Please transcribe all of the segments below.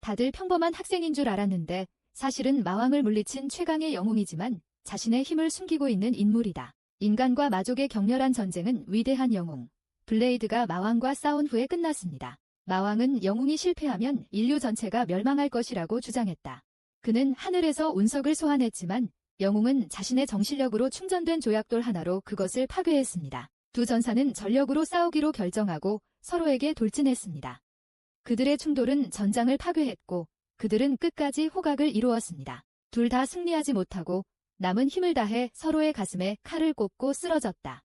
다들 평범한 학생인 줄 알았는데 사실은 마왕을 물리친 최강의 영웅이지만 자신의 힘을 숨기고 있는 인물이다. 인간과 마족의 격렬한 전쟁은 위대한 영웅 블레이드가 마왕과 싸운 후에 끝났습니다. 마왕은 영웅이 실패하면 인류 전체가 멸망할 것이라고 주장했다. 그는 하늘에서 운석을 소환했지만 영웅은 자신의 정신력으로 충전된 조약돌 하나로 그것을 파괴했습니다. 두 전사는 전력으로 싸우기로 결정하고 서로에게 돌진했습니다. 그들의 충돌은 전장을 파괴했고 그들은 끝까지 호각을 이루었습니다. 둘 다 승리하지 못하고 남은 힘을 다해 서로의 가슴에 칼을 꽂고 쓰러졌다.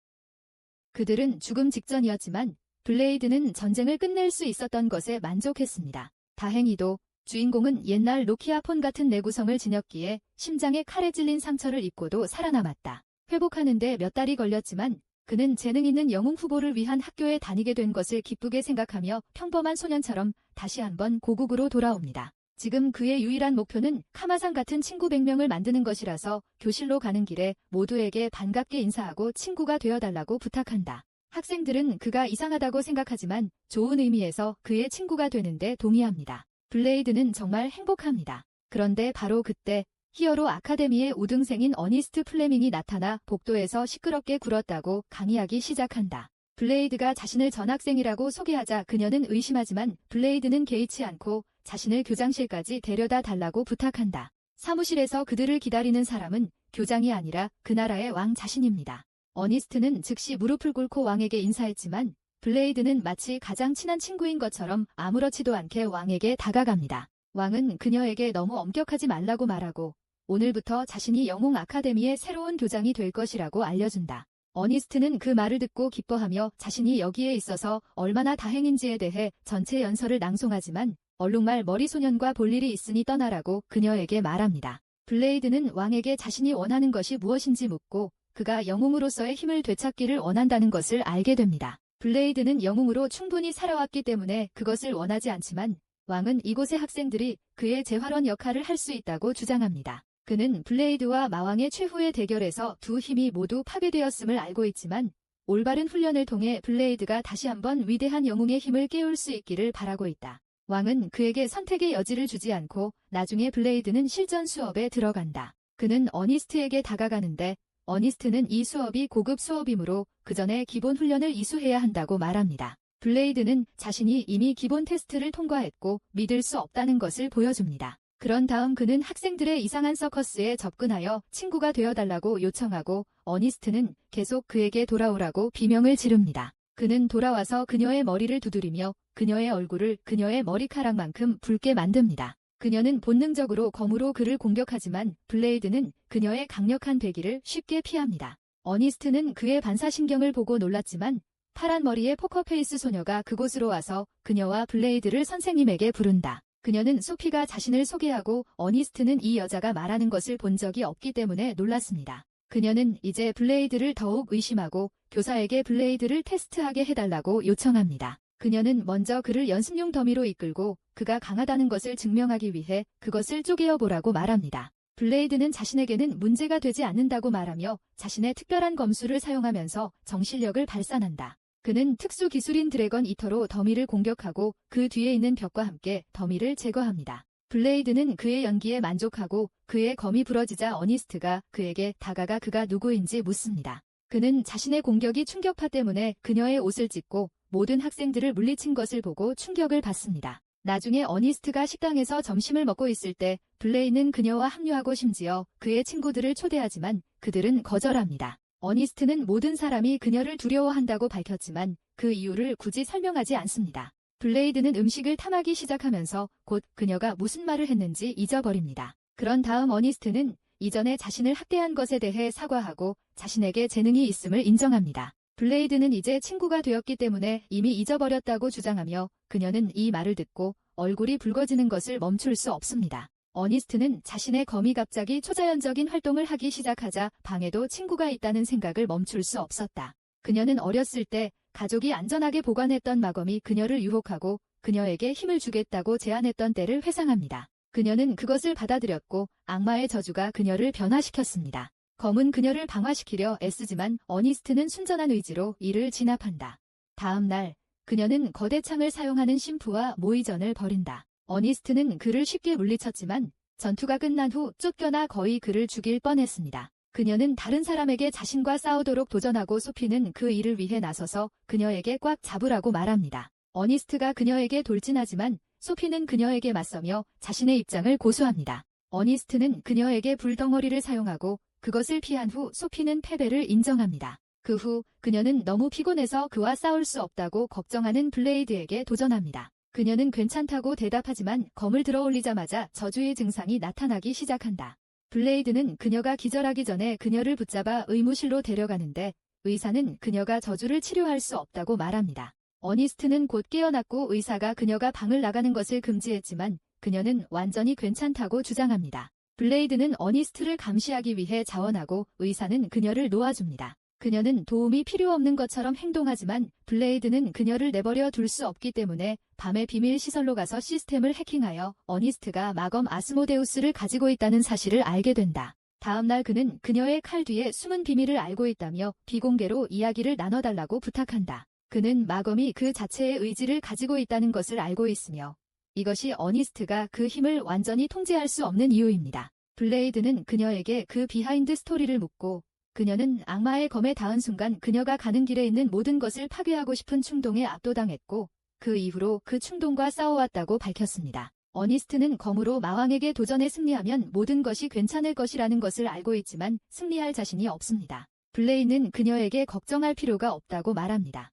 그들은 죽음 직전이었지만 블레이드는 전쟁을 끝낼 수 있었던 것에 만족했습니다. 다행히도 주인공은 옛날 노키아 폰 같은 내구성을 지녔기에 심장에 칼에 찔린 상처를 입고도 살아남았다. 회복하는 데 몇 달이 걸렸지만 그는 재능 있는 영웅 후보를 위한 학교에 다니게 된 것을 기쁘게 생각하며 평범한 소년처럼 다시 한번 고국으로 돌아옵니다. 지금 그의 유일한 목표는 카마상 같은 친구 100명을 만드는 것이라서 교실로 가는 길에 모두에게 반갑게 인사하고 친구가 되어달라고 부탁한다. 학생들은 그가 이상하다고 생각하지만 좋은 의미에서 그의 친구가 되는데 동의합니다. 블레이드는 정말 행복합니다. 그런데 바로 그때 히어로 아카데미의 우등생인 어니스트 플레밍이 나타나 복도에서 시끄럽게 굴었다고 강의하기 시작한다. 블레이드가 자신을 전학생이라고 소개하자 그녀는 의심하지만 블레이드는 개의치 않고 자신을 교장실까지 데려다 달라고 부탁한다. 사무실에서 그들을 기다리는 사람은 교장이 아니라 그 나라의 왕 자신입니다. 어니스트는 즉시 무릎을 꿇고 왕에게 인사했지만 블레이드는 마치 가장 친한 친구인 것처럼 아무렇지도 않게 왕에게 다가갑니다. 왕은 그녀에게 너무 엄격하지 말라고 말하고 오늘부터 자신이 영웅 아카데미의 새로운 교장이 될 것이라고 알려준다. 어니스트는 그 말을 듣고 기뻐하며 자신이 여기에 있어서 얼마나 다행인지에 대해 전체 연설을 낭송하지만 얼룩말 머리 소년과 볼 일이 있으니 떠나라고 그녀에게 말합니다. 블레이드는 왕에게 자신이 원하는 것이 무엇인지 묻고 그가 영웅으로서의 힘을 되찾기를 원한다는 것을 알게 됩니다. 블레이드는 영웅으로 충분히 살아왔기 때문에 그것을 원하지 않지만 왕은 이곳의 학생들이 그의 재활원 역할을 할 수 있다고 주장합니다. 그는 블레이드와 마왕의 최후의 대결에서 두 힘이 모두 파괴되었음을 알고 있지만 올바른 훈련을 통해 블레이드가 다시 한번 위대한 영웅의 힘을 깨울 수 있기를 바라고 있다. 왕은 그에게 선택의 여지를 주지 않고 나중에 블레이드는 실전 수업에 들어간다. 그는 어니스트에게 다가가는데 어니스트는 이 수업이 고급 수업이므로 그 전에 기본 훈련을 이수해야 한다고 말합니다. 블레이드는 자신이 이미 기본 테스트를 통과했고 믿을 수 없다는 것을 보여줍니다. 그런 다음 그는 학생들의 이상한 서커스에 접근하여 친구가 되어달라고 요청하고 어니스트는 계속 그에게 돌아오라고 비명을 지릅니다. 그는 돌아와서 그녀의 머리를 두드리며 그녀의 얼굴을 그녀의 머리카락만큼 붉게 만듭니다. 그녀는 본능적으로 검으로 그를 공격하지만 블레이드는 그녀의 강력한 배기를 쉽게 피합니다. 어니스트는 그의 반사신경을 보고 놀랐지만 파란 머리의 포커페이스 소녀가 그곳으로 와서 그녀와 블레이드를 선생님에게 부른다. 그녀는 소피가 자신을 소개하고 어니스트는 이 여자가 말하는 것을 본 적이 없기 때문에 놀랐습니다. 그녀는 이제 블레이드를 더욱 의심하고 교사에게 블레이드를 테스트하게 해달라고 요청합니다. 그녀는 먼저 그를 연습용 더미로 이끌고 그가 강하다는 것을 증명하기 위해 그것을 쪼개어 보라고 말합니다. 블레이드는 자신에게는 문제가 되지 않는다고 말하며 자신의 특별한 검수를 사용하면서 정신력을 발산한다. 그는 특수 기술인 드래건 이터로 더미를 공격하고 그 뒤에 있는 벽과 함께 더미를 제거합니다. 블레이드는 그의 연기에 만족하고 그의 검이 부러지자 어니스트가 그에게 다가가 그가 누구인지 묻습니다. 그는 자신의 공격이 충격파 때문에 그녀의 옷을 찢고 모든 학생들을 물리친 것을 보고 충격을 받습니다. 나중에 어니스트가 식당에서 점심을 먹고 있을 때 블레이는 그녀와 합류하고 심지어 그의 친구들을 초대하지만 그들은 거절합니다. 어니스트는 모든 사람이 그녀를 두려워한다고 밝혔지만 그 이유를 굳이 설명하지 않습니다. 블레이드는 음식을 탐하기 시작하면서 곧 그녀가 무슨 말을 했는지 잊어버립니다. 그런 다음 어니스트는 이전에 자신을 학대한 것에 대해 사과하고 자신에게 재능이 있음을 인정합니다. 블레이드는 이제 친구가 되었기 때문에 이미 잊어버렸다고 주장하며 그녀는 이 말을 듣고 얼굴이 붉어지는 것을 멈출 수 없습니다. 어니스트는 자신의 검이 갑자기 초자연적인 활동을 하기 시작하자 방에도 친구가 있다는 생각을 멈출 수 없었다. 그녀는 어렸을 때 가족이 안전하게 보관했던 마검이 그녀를 유혹하고 그녀에게 힘을 주겠다고 제안했던 때를 회상합니다. 그녀는 그것을 받아들였고 악마의 저주가 그녀를 변화시켰습니다. 검은 그녀를 방화시키려 애쓰지만 어니스트는 순전한 의지로 이를 진압한다. 다음 날 그녀는 거대 창을 사용하는 심프와 모의전을 벌인다. 어니스트는 그를 쉽게 물리쳤지만 전투가 끝난 후 쫓겨나 거의 그를 죽일 뻔했습니다. 그녀는 다른 사람에게 자신과 싸우도록 도전하고 소피는 그 일을 위해 나서서 그녀에게 꽉 잡으라고 말합니다. 어니스트가 그녀에게 돌진하지만 소피는 그녀에게 맞서며 자신의 입장을 고수합니다. 어니스트는 그녀에게 불덩어리를 사용하고 그것을 피한 후 소피는 패배를 인정합니다. 그 후 그녀는 너무 피곤해서 그와 싸울 수 없다고 걱정하는 블레이드에게 도전합니다. 그녀는 괜찮다고 대답하지만 검을 들어 올리자마자 저주의 증상이 나타나기 시작한다. 블레이드는 그녀가 기절하기 전에 그녀를 붙잡아 의무실로 데려가는데 의사는 그녀가 저주를 치료할 수 없다고 말합니다. 어니스트는 곧 깨어났고 의사가 그녀가 방을 나가는 것을 금지했지만 그녀는 완전히 괜찮다고 주장합니다. 블레이드는 어니스트를 감시하기 위해 자원하고 의사는 그녀를 놓아줍니다. 그녀는 도움이 필요 없는 것처럼 행동하지만 블레이드는 그녀를 내버려 둘 수 없기 때문에 밤의 비밀 시설로 가서 시스템을 해킹하여 어니스트가 마검 아스모데우스를 가지고 있다는 사실을 알게 된다. 다음 날 그는 그녀의 칼 뒤에 숨은 비밀을 알고 있다며 비공개로 이야기를 나눠달라고 부탁한다. 그는 마검이 그 자체의 의지를 가지고 있다는 것을 알고 있으며 이것이 어니스트가 그 힘을 완전히 통제할 수 없는 이유입니다. 블레이드는 그녀에게 그 비하인드 스토리를 묻고 그녀는 악마의 검에 닿은 순간 그녀가 가는 길에 있는 모든 것을 파괴하고 싶은 충동에 압도당했고 그 이후로 그 충동과 싸워왔다고 밝혔습니다. 어니스트는 검으로 마왕에게 도전해 승리하면 모든 것이 괜찮을 것이라는 것을 알고 있지만 승리할 자신이 없습니다. 블레이드는 그녀에게 걱정할 필요가 없다고 말합니다.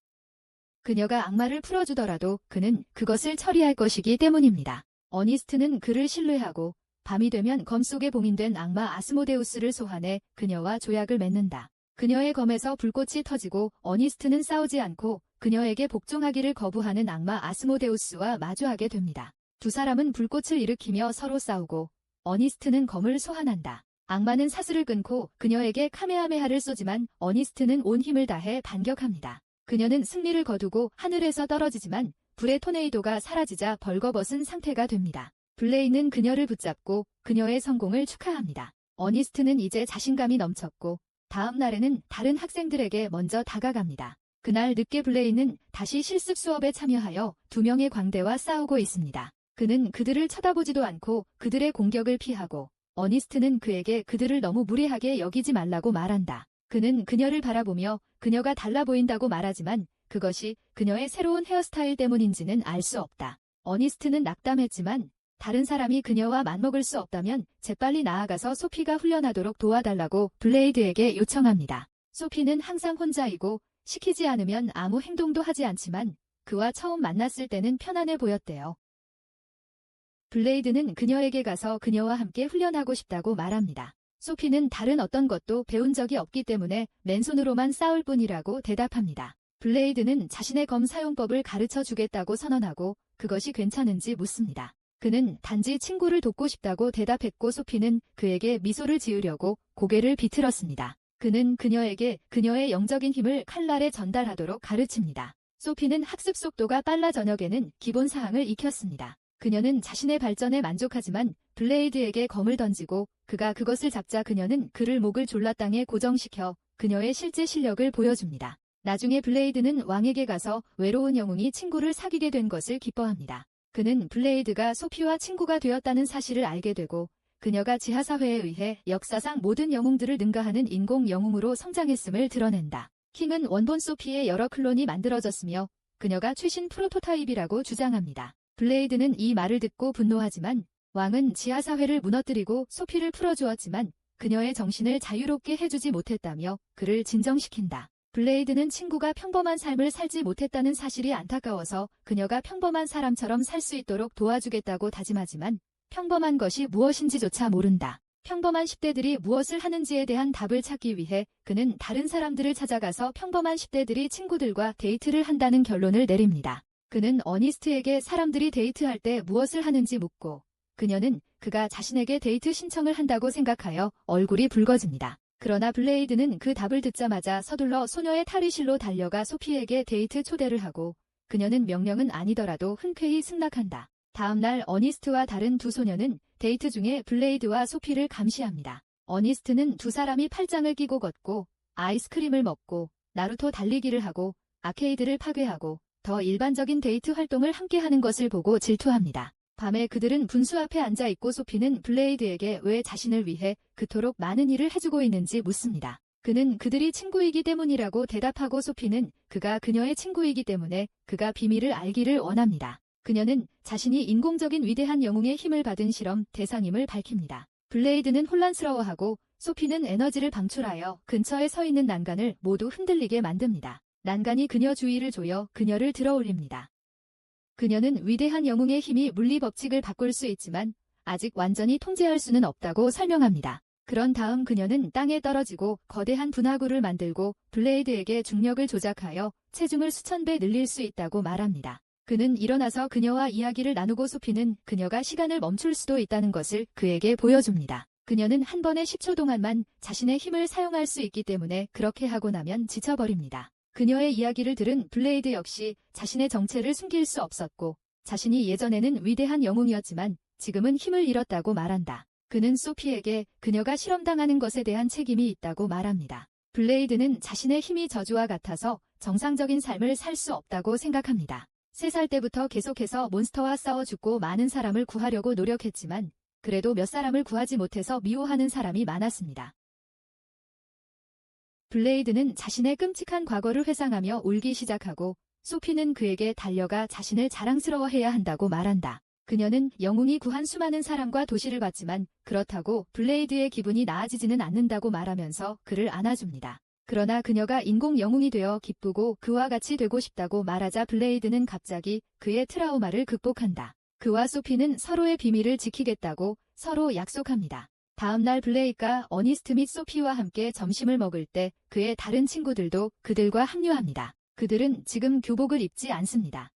그녀가 악마를 풀어주더라도 그는 그것을 처리할 것이기 때문입니다. 어니스트는 그를 신뢰하고 밤이 되면 검 속에 봉인된 악마 아스모데우스를 소환해 그녀와 조약을 맺는다. 그녀의 검에서 불꽃이 터지고 어니스트는 싸우지 않고 그녀에게 복종하기를 거부하는 악마 아스모데우스와 마주하게 됩니다. 두 사람은 불꽃을 일으키며 서로 싸우고 어니스트는 검을 소환한다. 악마는 사슬을 끊고 그녀에게 카메하메하를 쏘지만 어니스트는 온 힘을 다해 반격합니다. 그녀는 승리를 거두고 하늘에서 떨어지지만 불의 토네이도가 사라지자 벌거벗은 상태가 됩니다. 블레이는 그녀를 붙잡고 그녀의 성공을 축하합니다. 어니스트는 이제 자신감이 넘쳤고 다음 날에는 다른 학생들에게 먼저 다가갑니다. 그날 늦게 블레이는 다시 실습 수업에 참여하여 두 명의 광대와 싸우고 있습니다. 그는 그들을 쳐다보지도 않고 그들의 공격을 피하고 어니스트는 그에게 그들을 너무 무례하게 여기지 말라고 말한다. 그는 그녀를 바라보며 그녀가 달라 보인다고 말하지만 그것이 그녀의 새로운 헤어스타일 때문인지는 알 수 없다. 어니스트는 낙담했지만 다른 사람이 그녀와 맞먹을 수 없다면 재빨리 나아가서 소피가 훈련하도록 도와달라고 블레이드에게 요청합니다. 소피는 항상 혼자이고 시키지 않으면 아무 행동도 하지 않지만 그와 처음 만났을 때는 편안해 보였대요. 블레이드는 그녀에게 가서 그녀와 함께 훈련하고 싶다고 말합니다. 소피는 다른 어떤 것도 배운 적이 없기 때문에 맨손으로만 싸울 뿐이라고 대답합니다. 블레이드는 자신의 검 사용법을 가르쳐 주겠다고 선언하고 그것이 괜찮은지 묻습니다. 그는 단지 친구를 돕고 싶다고 대답했고 소피는 그에게 미소를 지으려고 고개를 비틀었습니다. 그는 그녀에게 그녀의 영적인 힘을 칼날에 전달하도록 가르칩니다. 소피는 학습 속도가 빨라 저녁에는 기본 사항을 익혔습니다. 그녀는 자신의 발전에 만족하지만 블레이드에게 검을 던지고 그가 그것을 잡자 그녀는 그를 목을 졸라 땅에 고정시켜 그녀의 실제 실력을 보여줍니다. 나중에 블레이드는 왕에게 가서 외로운 영웅이 친구를 사귀게 된 것을 기뻐합니다. 그는 블레이드가 소피와 친구가 되었다는 사실을 알게 되고 그녀가 지하사회에 의해 역사상 모든 영웅들을 능가하는 인공 영웅으로 성장했음을 드러낸다. 킹은 원본 소피의 여러 클론이 만들어졌으며 그녀가 최신 프로토타입이라고 주장합니다. 블레이드는 이 말을 듣고 분노하지만 왕은 지하사회를 무너뜨리고 소피를 풀어주었지만 그녀의 정신을 자유롭게 해주지 못했다며 그를 진정시킨다. 블레이드는 친구가 평범한 삶을 살지 못했다는 사실이 안타까워서 그녀가 평범한 사람처럼 살 수 있도록 도와주겠다고 다짐하지만 평범한 것이 무엇인지조차 모른다. 평범한 10대들이 무엇을 하는지에 대한 답을 찾기 위해 그는 다른 사람들을 찾아가서 평범한 10대들이 친구들과 데이트를 한다는 결론을 내립니다. 그는 어니스트에게 사람들이 데이트할 때 무엇을 하는지 묻고 그녀는 그가 자신에게 데이트 신청을 한다고 생각하여 얼굴이 붉어집니다. 그러나 블레이드는 그 답을 듣자마자 서둘러 소녀의 탈의실로 달려가 소피에게 데이트 초대를 하고 그녀는 명령은 아니더라도 흔쾌히 승낙한다. 다음 날 어니스트와 다른 두 소녀는 데이트 중에 블레이드와 소피를 감시합니다. 어니스트는 두 사람이 팔짱을 끼고 걷고 아이스크림을 먹고 나루토 달리기를 하고 아케이드를 파괴하고 더 일반적인 데이트 활동을 함께 하는 것을 보고 질투합니다. 밤에 그들은 분수 앞에 앉아 있고 소피는 블레이드에게 왜 자신을 위해 그토록 많은 일을 해주고 있는지 묻습니다. 그는 그들이 친구이기 때문이라고 대답하고 소피는 그가 그녀의 친구이기 때문에 그가 비밀을 알기를 원합니다. 그녀는 자신이 인공적인 위대한 영웅의 힘을 받은 실험 대상임을 밝힙니다. 블레이드는 혼란스러워하고 소피는 에너지를 방출하여 근처에 서 있는 난간을 모두 흔들리게 만듭니다. 난간이 그녀 주위를 조여 그녀를 들어올립니다. 그녀는 위대한 영웅의 힘이 물리 법칙을 바꿀 수 있지만 아직 완전히 통제할 수는 없다고 설명합니다. 그런 다음 그녀는 땅에 떨어지고 거대한 분화구를 만들고 블레이드에게 중력을 조작하여 체중을 수천 배 늘릴 수 있다고 말합니다. 그는 일어나서 그녀와 이야기를 나누고 소피는 그녀가 시간을 멈출 수도 있다는 것을 그에게 보여줍니다. 그녀는 한 번에 10초 동안만 자신의 힘을 사용할 수 있기 때문에 그렇게 하고 나면 지쳐버립니다. 그녀의 이야기를 들은 블레이드 역시 자신의 정체를 숨길 수 없었고 자신이 예전에는 위대한 영웅이었지만 지금은 힘을 잃었다고 말한다. 그는 소피에게 그녀가 실험당하는 것에 대한 책임이 있다고 말합니다. 블레이드는 자신의 힘이 저주와 같아서 정상적인 삶을 살 수 없다고 생각합니다. 3살 때부터 계속해서 몬스터와 싸워 죽고 많은 사람을 구하려고 노력했지만 그래도 몇 사람을 구하지 못해서 미워하는 사람이 많았습니다. 블레이드는 자신의 끔찍한 과거를 회상하며 울기 시작하고 소피는 그에게 달려가 자신을 자랑스러워해야 한다고 말한다. 그녀는 영웅이 구한 수많은 사람과 도시를 봤지만 그렇다고 블레이드의 기분이 나아지지는 않는다고 말하면서 그를 안아줍니다. 그러나 그녀가 인공 영웅이 되어 기쁘고 그와 같이 되고 싶다고 말하자 블레이드는 갑자기 그의 트라우마를 극복한다. 그와 소피는 서로의 비밀을 지키겠다고 서로 약속합니다. 다음날 블레이드가 어니스트 및 소피와 함께 점심을 먹을 때 그의 다른 친구들도 그들과 합류합니다. 그들은 지금 교복을 입지 않습니다.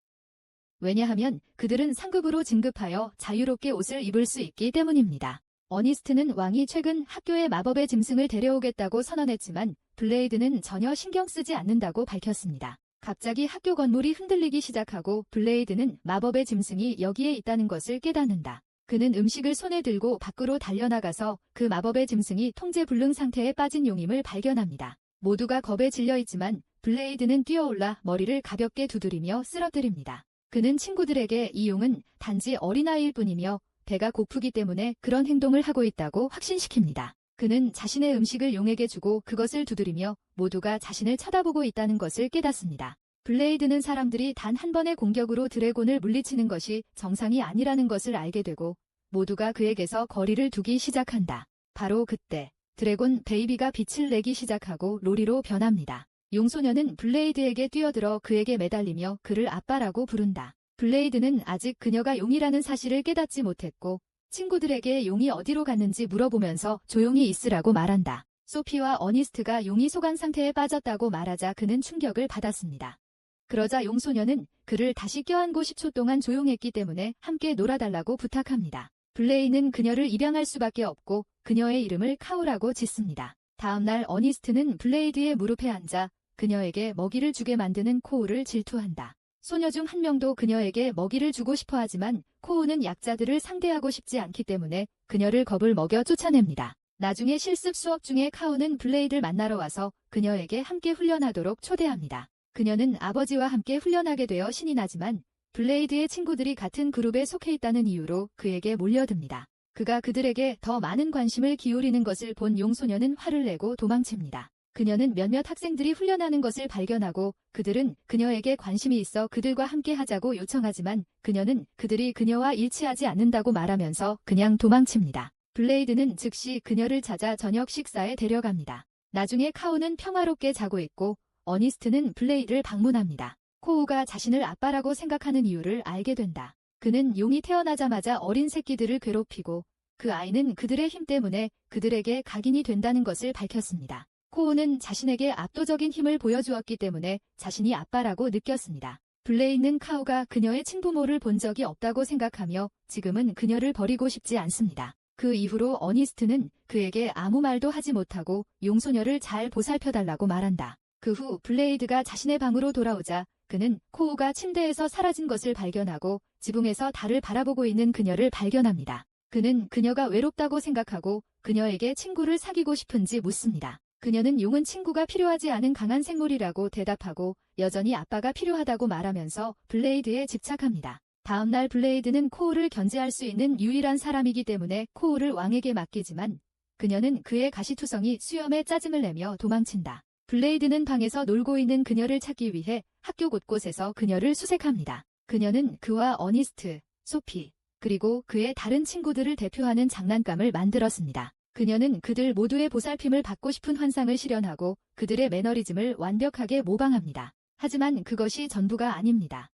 왜냐하면 그들은 상급으로 진급하여 자유롭게 옷을 입을 수 있기 때문입니다. 어니스트는 왕이 최근 학교에 마법의 짐승을 데려오겠다고 선언했지만 블레이드는 전혀 신경 쓰지 않는다고 밝혔습니다. 갑자기 학교 건물이 흔들리기 시작하고 블레이드는 마법의 짐승이 여기에 있다는 것을 깨닫는다. 그는 음식을 손에 들고 밖으로 달려나가서 그 마법의 짐승이 통제 불능 상태에 빠진 용임을 발견합니다. 모두가 겁에 질려 있지만 블레이드는 뛰어올라 머리를 가볍게 두드리며 쓰러뜨립니다. 그는 친구들에게 이 용은 단지 어린아이일 뿐이며 배가 고프기 때문에 그런 행동을 하고 있다고 확신시킵니다. 그는 자신의 음식을 용에게 주고 그것을 두드리며 모두가 자신을 쳐다보고 있다는 것을 깨닫습니다. 블레이드는 사람들이 단 한 번의 공격으로 드래곤을 물리치는 것이 정상이 아니라는 것을 알게 되고 모두가 그에게서 거리를 두기 시작한다. 바로 그때 드래곤 베이비가 빛을 내기 시작하고 로리로 변합니다. 용소녀는 블레이드에게 뛰어들어 그에게 매달리며 그를 아빠라고 부른다. 블레이드는 아직 그녀가 용이라는 사실을 깨닫지 못했고 친구들에게 용이 어디로 갔는지 물어보면서 조용히 있으라고 말한다. 소피와 어니스트가 용이 소강 상태에 빠졌다고 말하자 그는 충격을 받았습니다. 그러자 용소녀는 그를 다시 껴안고 10초 동안 조용했기 때문에 함께 놀아달라고 부탁합니다. 블레이는 그녀를 입양할 수밖에 없고 그녀의 이름을 카오라고 짓습니다. 다음날 어니스트는 블레이드의 무릎에 앉아 그녀에게 먹이를 주게 만드는 코우를 질투한다. 소녀 중 한 명도 그녀에게 먹이를 주고 싶어 하지만 코우는 약자들을 상대하고 싶지 않기 때문에 그녀를 겁을 먹여 쫓아냅니다. 나중에 실습 수업 중에 카우는 블레이드를 만나러 와서 그녀에게 함께 훈련하도록 초대합니다. 그녀는 아버지와 함께 훈련하게 되어 신이 나지만 블레이드의 친구들이 같은 그룹에 속해 있다는 이유로 그에게 몰려듭니다. 그가 그들에게 더 많은 관심을 기울이는 것을 본 용소녀는 화를 내고 도망칩니다. 그녀는 몇몇 학생들이 훈련하는 것을 발견하고 그들은 그녀에게 관심이 있어 그들과 함께 하자고 요청하지만 그녀는 그들이 그녀와 일치하지 않는다고 말하면서 그냥 도망칩니다. 블레이드는 즉시 그녀를 찾아 저녁 식사에 데려갑니다. 나중에 카우는 평화롭게 자고 있고 어니스트는 블레이드를 방문합니다. 코우가 자신을 아빠라고 생각하는 이유를 알게 된다. 그는 용이 태어나자마자 어린 새끼들을 괴롭히고 그 아이는 그들의 힘 때문에 그들에게 각인이 된다는 것을 밝혔습니다. 코우는 자신에게 압도적인 힘을 보여주었기 때문에 자신이 아빠라고 느꼈습니다. 블레이드는 카우가 그녀의 친부모를 본 적이 없다고 생각하며 지금은 그녀를 버리고 싶지 않습니다. 그 이후로 어니스트는 그에게 아무 말도 하지 못하고 용소녀를 잘 보살펴달라고 말한다. 그 후 블레이드가 자신의 방으로 돌아오자 그는 코우가 침대에서 사라진 것을 발견하고 지붕에서 달을 바라보고 있는 그녀를 발견합니다. 그는 그녀가 외롭다고 생각하고 그녀에게 친구를 사귀고 싶은지 묻습니다. 그녀는 용은 친구가 필요하지 않은 강한 생물이라고 대답하고 여전히 아빠가 필요하다고 말하면서 블레이드에 집착합니다. 다음날 블레이드는 코우를 견제할 수 있는 유일한 사람이기 때문에 코우를 왕에게 맡기지만 그녀는 그의 가시투성이 수염에 짜증을 내며 도망친다. 블레이드는 방에서 놀고 있는 그녀를 찾기 위해 학교 곳곳에서 그녀를 수색합니다. 그녀는 그와 어니스트, 소피, 그리고 그의 다른 친구들을 대표하는 장난감을 만들었습니다. 그녀는 그들 모두의 보살핌을 받고 싶은 환상을 실현하고 그들의 매너리즘을 완벽하게 모방합니다. 하지만 그것이 전부가 아닙니다.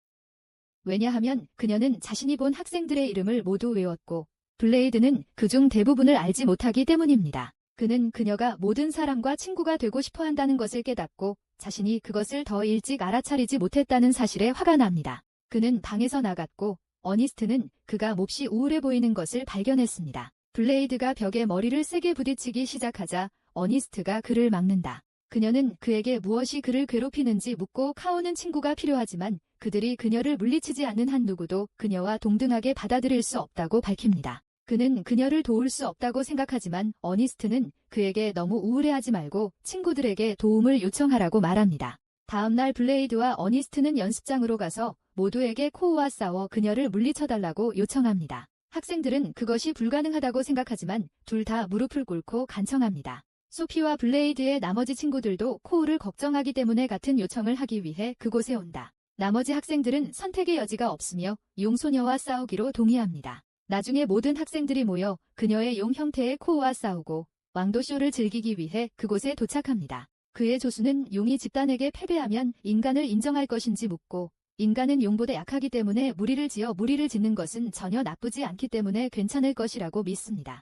왜냐하면 그녀는 자신이 본 학생들의 이름을 모두 외웠고 블레이드는 그중 대부분을 알지 못하기 때문입니다. 그는 그녀가 모든 사람과 친구가 되고 싶어 한다는 것을 깨닫고 자신이 그것을 더 일찍 알아차리지 못했다는 사실에 화가 납니다. 그는 방에서 나갔고 어니스트는 그가 몹시 우울해 보이는 것을 발견했습니다. 블레이드가 벽에 머리를 세게 부딪히기 시작하자 어니스트가 그를 막는다. 그녀는 그에게 무엇이 그를 괴롭히는지 묻고 카오는 친구가 필요하지만 그들이 그녀를 물리치지 않는 한 누구도 그녀와 동등하게 받아들일 수 없다고 밝힙니다. 그는 그녀를 도울 수 없다고 생각하지만 어니스트는 그에게 너무 우울해하지 말고 친구들에게 도움을 요청하라고 말합니다. 다음날 블레이드와 어니스트는 연습장으로 가서 모두에게 코우와 싸워 그녀를 물리쳐달라고 요청합니다. 학생들은 그것이 불가능하다고 생각하지만 둘 다 무릎을 꿇고 간청합니다. 소피와 블레이드의 나머지 친구들도 코우를 걱정하기 때문에 같은 요청을 하기 위해 그곳에 온다. 나머지 학생들은 선택의 여지가 없으며 용소녀와 싸우기로 동의합니다. 나중에 모든 학생들이 모여 그녀의 용 형태의 코우와 싸우고 왕도쇼를 즐기기 위해 그곳에 도착합니다. 그의 조수는 용이 집단에게 패배하면 인간을 인정할 것인지 묻고 인간은 용보다 약하기 때문에 무리를 지어 무리를 짓는 것은 전혀 나쁘지 않기 때문에 괜찮을 것이라고 믿습니다.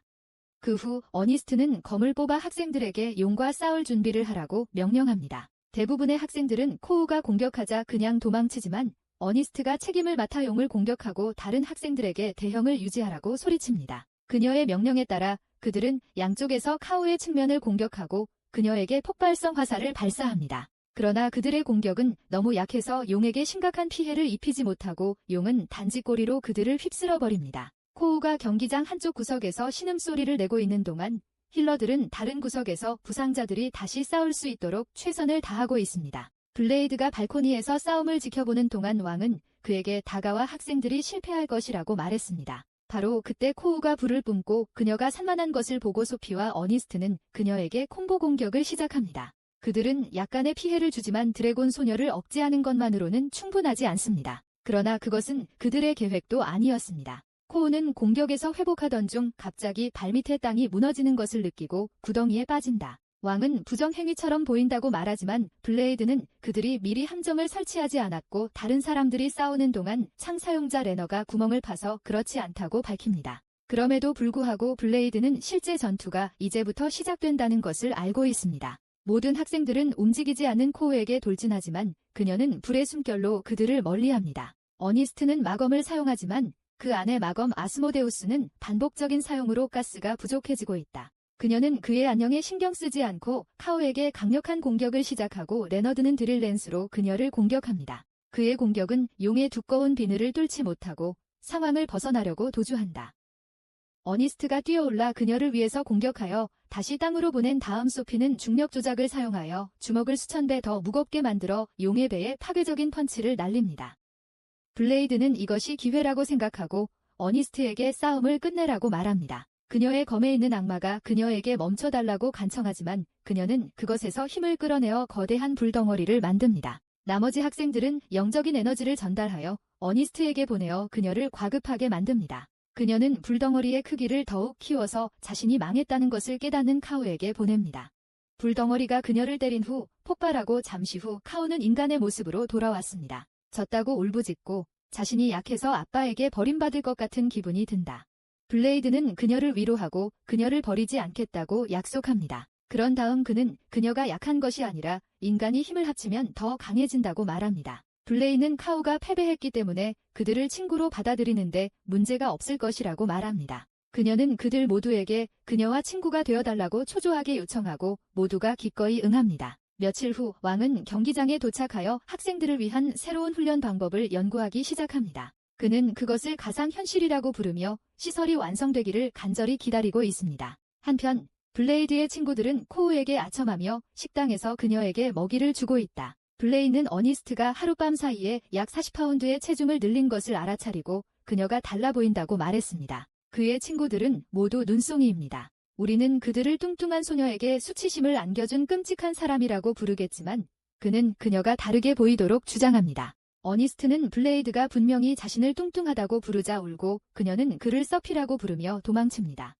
그 후 어니스트는 검을 뽑아 학생들에게 용과 싸울 준비를 하라고 명령합니다. 대부분의 학생들은 코우가 공격하자 그냥 도망치지만 어니스트가 책임을 맡아 용을 공격하고 다른 학생들에게 대형을 유지하라고 소리칩니다. 그녀의 명령에 따라 그들은 양쪽에서 카오의 측면을 공격하고 그녀에게 폭발성 화살을 발사합니다. 그러나 그들의 공격은 너무 약해서 용에게 심각한 피해를 입히지 못하고 용은 단지 꼬리로 그들을 휩쓸어버립니다. 코우가 경기장 한쪽 구석에서 신음소리를 내고 있는 동안 힐러들은 다른 구석에서 부상자들이 다시 싸울 수 있도록 최선을 다하고 있습니다. 블레이드가 발코니에서 싸움을 지켜보는 동안 왕은 그에게 다가와 학생들이 실패할 것이라고 말했습니다. 바로 그때 코우가 불을 뿜고 그녀가 산만한 것을 보고 소피와 어니스트는 그녀에게 콤보 공격을 시작합니다. 그들은 약간의 피해를 주지만 드래곤 소녀를 억제하는 것만으로는 충분하지 않습니다. 그러나 그것은 그들의 계획도 아니었습니다. 코우는 공격에서 회복하던 중 갑자기 발밑에 땅이 무너지는 것을 느끼고 구덩이에 빠진다. 왕은 부정행위처럼 보인다고 말하지만 블레이드는 그들이 미리 함정을 설치하지 않았고 다른 사람들이 싸우는 동안 창 사용자 레너가 구멍을 파서 그렇지 않다고 밝힙니다. 그럼에도 불구하고 블레이드는 실제 전투가 이제부터 시작된다는 것을 알고 있습니다. 모든 학생들은 움직이지 않는 코우에게 돌진하지만 그녀는 불의 숨결로 그들을 멀리합니다. 어니스트는 마검을 사용하지만 그 안의 마검 아스모데우스는 반복적인 사용으로 가스가 부족해지고 있다. 그녀는 그의 안녕에 신경 쓰지 않고 카오에게 강력한 공격을 시작하고 레너드는 드릴랜스로 그녀를 공격합니다. 그의 공격은 용의 두꺼운 비늘을 뚫지 못하고 상황을 벗어나려고 도주한다. 어니스트가 뛰어올라 그녀를 위해서 공격하여 다시 땅으로 보낸 다음 소피는 중력 조작을 사용하여 주먹을 수천 배 더 무겁게 만들어 용의 배에 파괴적인 펀치를 날립니다. 블레이드는 이것이 기회라고 생각하고 어니스트에게 싸움을 끝내라고 말합니다. 그녀의 검에 있는 악마가 그녀에게 멈춰달라고 간청하지만 그녀는 그것에서 힘을 끌어내어 거대한 불덩어리를 만듭니다. 나머지 학생들은 영적인 에너지를 전달하여 어니스트에게 보내어 그녀를 과급하게 만듭니다. 그녀는 불덩어리의 크기를 더욱 키워서 자신이 망했다는 것을 깨닫는 카오에게 보냅니다. 불덩어리가 그녀를 때린 후 폭발하고 잠시 후 카오는 인간의 모습으로 돌아왔습니다. 졌다고 울부짖고 자신이 약해서 아빠에게 버림받을 것 같은 기분이 든다. 블레이드는 그녀를 위로하고 그녀를 버리지 않겠다고 약속합니다. 그런 다음 그는 그녀가 약한 것이 아니라 인간이 힘을 합치면 더 강해진다고 말합니다. 블레이는 카오가 패배했기 때문에 그들을 친구로 받아들이는데 문제가 없을 것이라고 말합니다. 그녀는 그들 모두에게 그녀와 친구가 되어달라고 초조하게 요청하고 모두가 기꺼이 응합니다. 며칠 후 왕은 경기장에 도착하여 학생들을 위한 새로운 훈련 방법을 연구하기 시작합니다. 그는 그것을 가상현실이라고 부르며 시설이 완성되기를 간절히 기다리고 있습니다. 한편 블레이드의 친구들은 코우에게 아첨하며 식당에서 그녀에게 먹이를 주고 있다. 블레이는 어니스트가 하룻밤 사이에 약 40파운드의 체중을 늘린 것을 알아차리고 그녀가 달라 보인다고 말했습니다. 그의 친구들은 모두 눈송이입니다. 우리는 그들을 뚱뚱한 소녀에게 수치심을 안겨준 끔찍한 사람이라고 부르겠지만 그는 그녀가 다르게 보이도록 주장합니다. 어니스트는 블레이드가 분명히 자신을 뚱뚱하다고 부르자 울고 그녀는 그를 서피라고 부르며 도망칩니다.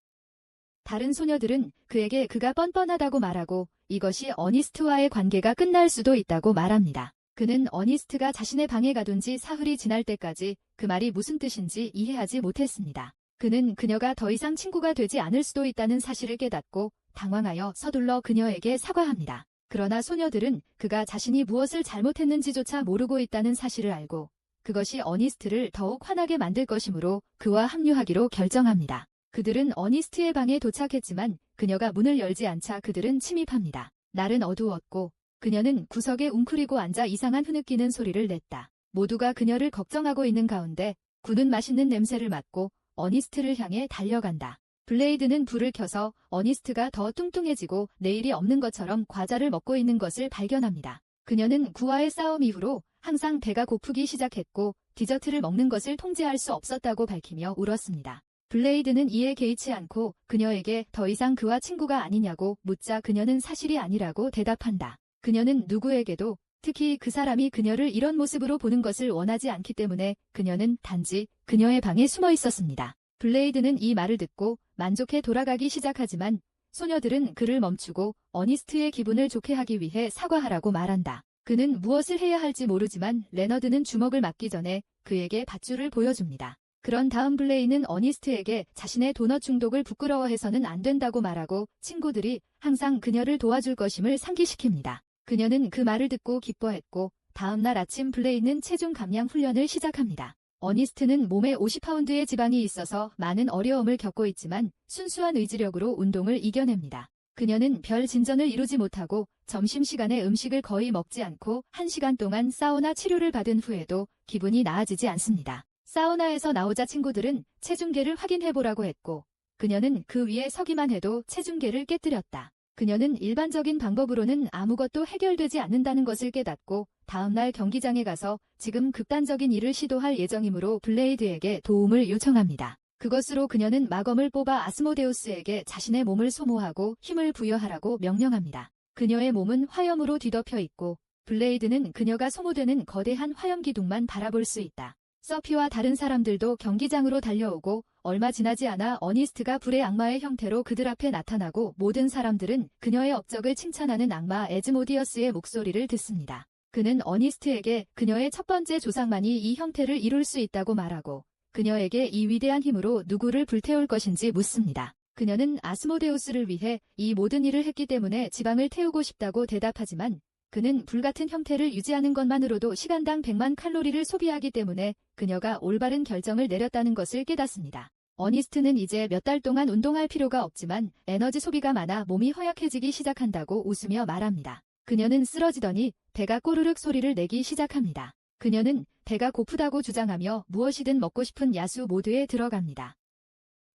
다른 소녀들은 그에게 그가 뻔뻔하다고 말하고 이것이 어니스트와의 관계가 끝날 수도 있다고 말합니다. 그는 어니스트가 자신의 방에 가둔 지 사흘이 지날 때까지 그 말이 무슨 뜻인지 이해하지 못했습니다. 그는 그녀가 더 이상 친구가 되지 않을 수도 있다는 사실을 깨닫고 당황하여 서둘러 그녀에게 사과합니다. 그러나 소녀들은 그가 자신이 무엇을 잘못했는지조차 모르고 있다는 사실을 알고 그것이 어니스트를 더욱 화나게 만들 것이므로 그와 합류하기로 결정합니다. 그들은 어니스트의 방에 도착했지만 그녀가 문을 열지 않자 그들은 침입합니다. 날은 어두웠고 그녀는 구석에 웅크리고 앉아 이상한 흐느끼는 소리를 냈다. 모두가 그녀를 걱정하고 있는 가운데 군은 맛있는 냄새를 맡고 어니스트를 향해 달려간다. 블레이드는 불을 켜서 어니스트가 더 뚱뚱해지고 내일이 없는 것처럼 과자를 먹고 있는 것을 발견합니다. 그녀는 구와의 싸움 이후로 항상 배가 고프기 시작했고 디저트를 먹는 것을 통제할 수 없었다고 밝히며 울었습니다. 블레이드는 이에 개의치 않고 그녀에게 더 이상 그와 친구가 아니냐고 묻자 그녀는 사실이 아니라고 대답한다. 그녀는 누구에게도 특히 그 사람이 그녀를 이런 모습으로 보는 것을 원하지 않기 때문에 그녀는 단지 그녀의 방에 숨어 있었습니다. 블레이드는 이 말을 듣고 만족해 돌아가기 시작하지만 소녀들은 그를 멈추고 어니스트의 기분을 좋게 하기 위해 사과하라고 말한다. 그는 무엇을 해야 할지 모르지만 레너드는 주먹을 맞기 전에 그에게 밧줄을 보여줍니다. 그런 다음 블레이는 어니스트에게 자신의 도넛 중독을 부끄러워해서는 안 된다고 말하고 친구들이 항상 그녀를 도와줄 것임을 상기시킵니다. 그녀는 그 말을 듣고 기뻐했고 다음날 아침 블레이는 체중 감량 훈련을 시작합니다. 어니스트는 몸에 50파운드의 지방이 있어서 많은 어려움을 겪고 있지만 순수한 의지력으로 운동을 이겨냅니다. 그녀는 별 진전을 이루지 못하고 점심시간에 음식을 거의 먹지 않고 1시간 동안 사우나 치료를 받은 후에도 기분이 나아지지 않습니다. 사우나에서 나오자 친구들은 체중계를 확인해보라고 했고 그녀는 그 위에 서기만 해도 체중계를 깨뜨렸다. 그녀는 일반적인 방법으로는 아무것도 해결되지 않는다는 것을 깨닫고 다음날 경기장에 가서 지금 극단적인 일을 시도할 예정이므로 블레이드에게 도움을 요청합니다. 그것으로 그녀는 마검을 뽑아 아스모데우스에게 자신의 몸을 소모하고 힘을 부여하라고 명령합니다. 그녀의 몸은 화염으로 뒤덮여 있고 블레이드는 그녀가 소모되는 거대한 화염 기둥만 바라볼 수 있다. 서피와 다른 사람들도 경기장으로 달려오고 얼마 지나지 않아 어니스트가 불의 악마의 형태로 그들 앞에 나타나고 모든 사람들은 그녀의 업적을 칭찬하는 악마 에즈모디어스의 목소리를 듣습니다. 그는 어니스트에게 그녀의 첫 번째 조상만이 이 형태를 이룰 수 있다고 말하고 그녀에게 이 위대한 힘으로 누구를 불태울 것인지 묻습니다. 그녀는 아스모데우스를 위해 이 모든 일을 했기 때문에 지방을 태우고 싶다고 대답하지만 그는 불같은 형태를 유지하는 것만으로도 시간당 100만 칼로리를 소비하기 때문에 그녀가 올바른 결정을 내렸다는 것을 깨닫습니다. 어니스트는 이제 몇 달 동안 운동할 필요가 없지만 에너지 소비가 많아 몸이 허약해지기 시작한다고 웃으며 말합니다. 그녀는 쓰러지더니 배가 꼬르륵 소리를 내기 시작합니다. 그녀는 배가 고프다고 주장하며 무엇이든 먹고 싶은 야수 모드에 들어갑니다.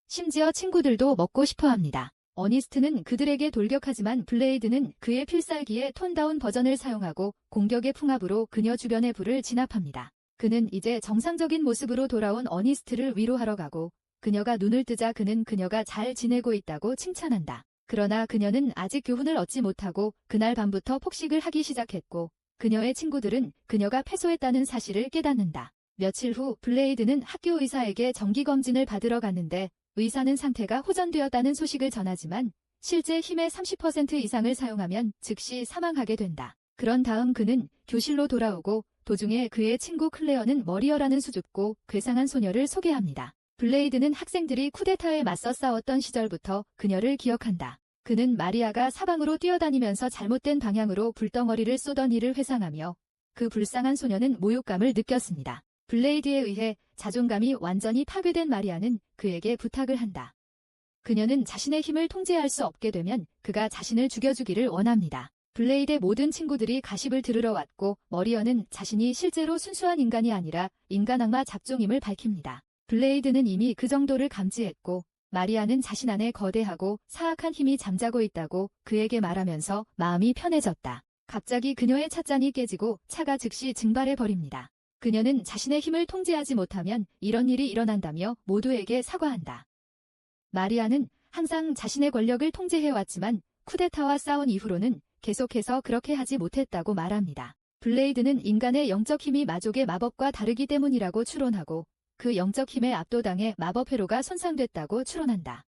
심지어 친구들도 먹고 싶어합니다. 어니스트는 그들에게 돌격하지만 블레이드는 그의 필살기의 톤다운 버전을 사용하고 공격의 풍압으로 그녀 주변의 불을 진압합니다. 그는 이제 정상적인 모습으로 돌아온 어니스트를 위로하러 가고 그녀가 눈을 뜨자 그는 그녀가 잘 지내고 있다고 칭찬한다. 그러나 그녀는 아직 교훈을 얻지 못하고 그날 밤부터 폭식을 하기 시작했고 그녀의 친구들은 그녀가 패소했다는 사실을 깨닫는다. 며칠 후 블레이드는 학교 의사에게 정기검진을 받으러 갔는데 의사는 상태가 호전되었다는 소식을 전하지만 실제 힘의 30% 이상을 사용하면 즉시 사망하게 된다. 그런 다음 그는 교실로 돌아오고 도중에 그의 친구 클레어는 머리어라는 수줍고 괴상한 소녀를 소개합니다. 블레이드는 학생들이 쿠데타에 맞서 싸웠던 시절부터 그녀를 기억한다. 그는 마리아가 사방으로 뛰어다니면서 잘못된 방향으로 불덩어리를 쏘던 일을 회상하며 그 불쌍한 소녀는 모욕감을 느꼈습니다. 블레이드에 의해 자존감이 완전히 파괴된 마리아는 그에게 부탁을 한다. 그녀는 자신의 힘을 통제할 수 없게 되면 그가 자신을 죽여주기를 원합니다. 블레이드의 모든 친구들이 가십을 들으러 왔고 머리어는 자신이 실제로 순수한 인간이 아니라 인간 악마 잡종임을 밝힙니다. 블레이드는 이미 그 정도를 감지했고 마리아는 자신 안에 거대하고 사악한 힘이 잠자고 있다고 그에게 말하면서 마음이 편해졌다. 갑자기 그녀의 찻잔이 깨지고 차가 즉시 증발해버립니다. 그녀는 자신의 힘을 통제하지 못하면 이런 일이 일어난다며 모두에게 사과한다. 마리아는 항상 자신의 권력을 통제해왔지만 쿠데타와 싸운 이후로는 계속해서 그렇게 하지 못했다고 말합니다. 블레이드는 인간의 영적 힘이 마족의 마법과 다르기 때문이라고 추론하고 그 영적 힘에 압도당해 마법 회로가 손상됐다고 추론한다.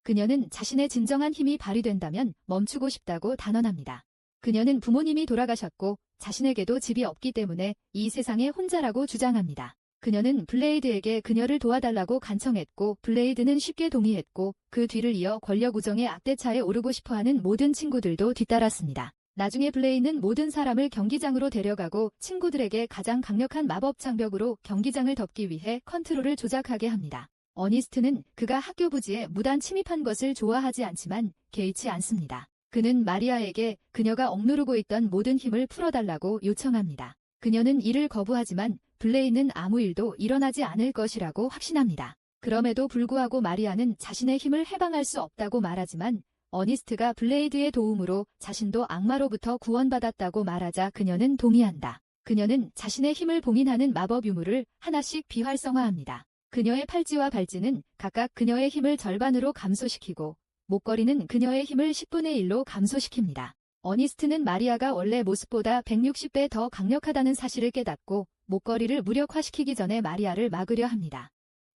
그녀는 자신의 진정한 힘이 발휘된다면 멈추고 싶다고 단언합니다. 그녀는 부모님이 돌아가셨고 자신에게도 집이 없기 때문에 이 세상에 혼자라고 주장합니다. 그녀는 블레이드에게 그녀를 도와달라고 간청했고 블레이드는 쉽게 동의했고 그 뒤를 이어 권력 우정의 악대차에 오르고 싶어하는 모든 친구들도 뒤따랐습니다. 나중에 블레이드는 모든 사람을 경기장으로 데려가고 친구들에게 가장 강력한 마법 장벽으로 경기장을 덮기 위해 컨트롤을 조작하게 합니다. 어니스트는 그가 학교 부지에 무단 침입한 것을 좋아하지 않지만 개의치 않습니다. 그는 마리아에게 그녀가 억누르고 있던 모든 힘을 풀어달라고 요청합니다. 그녀는 이를 거부하지만 블레이드는 아무 일도 일어나지 않을 것이라고 확신합니다. 그럼에도 불구하고 마리아는 자신의 힘을 해방할 수 없다고 말하지만 어니스트가 블레이드의 도움으로 자신도 악마로부터 구원받았다고 말하자 그녀는 동의한다. 그녀는 자신의 힘을 봉인하는 마법 유물을 하나씩 비활성화합니다. 그녀의 팔찌와 발찌는 각각 그녀의 힘을 절반으로 감소시키고 목걸이는 그녀의 힘을 10분의 1로 감소시킵니다. 어니스트는 마리아가 원래 모습보다 160배 더 강력하다는 사실을 깨닫고 목걸이를 무력화시키기 전에 마리아를 막으려 합니다.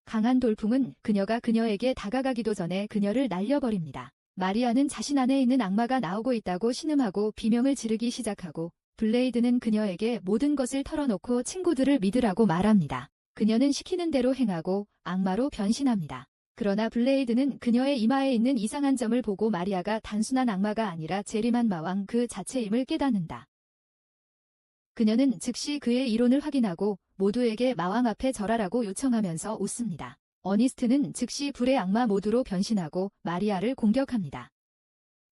강한 돌풍은 그녀가 그녀에게 다가가기도 전에 그녀를 날려버립니다. 마리아는 자신 안에 있는 악마가 나오고 있다고 신음하고 비명을 지르기 시작하고 블레이드는 그녀에게 모든 것을 털어놓고 친구들을 믿으라고 말합니다. 그녀는 시키는 대로 행하고 악마로 변신합니다. 그러나 블레이드는 그녀의 이마에 있는 이상한 점을 보고 마리아가 단순한 악마가 아니라 재림한 마왕 그 자체임을 깨닫는다. 그녀는 즉시 그의 이론을 확인하고 모두에게 마왕 앞에 절하라고 요청하면서 웃습니다. 어니스트는 즉시 불의 악마 모두로 변신하고 마리아를 공격합니다.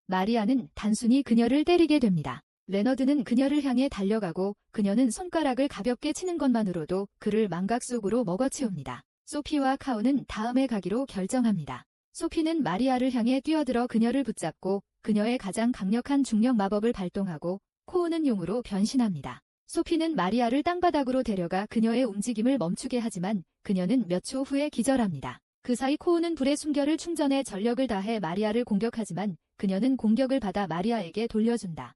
마리아는 단순히 그녀를 때리게 됩니다. 레너드는 그녀를 향해 달려가고 그녀는 손가락을 가볍게 치는 것만으로도 그를 망각 속으로 먹어치웁니다. 소피와 카우는 다음에 가기로 결정합니다. 소피는 마리아를 향해 뛰어들어 그녀를 붙잡고 그녀의 가장 강력한 중력 마법을 발동하고 코우는 용으로 변신합니다. 소피는 마리아를 땅바닥으로 데려가 그녀의 움직임을 멈추게 하지만 그녀는 몇 초 후에 기절합니다. 그 사이 코우는 불의 숨결을 충전해 전력을 다해 마리아를 공격하지만 그녀는 공격을 받아 마리아에게 돌려준다.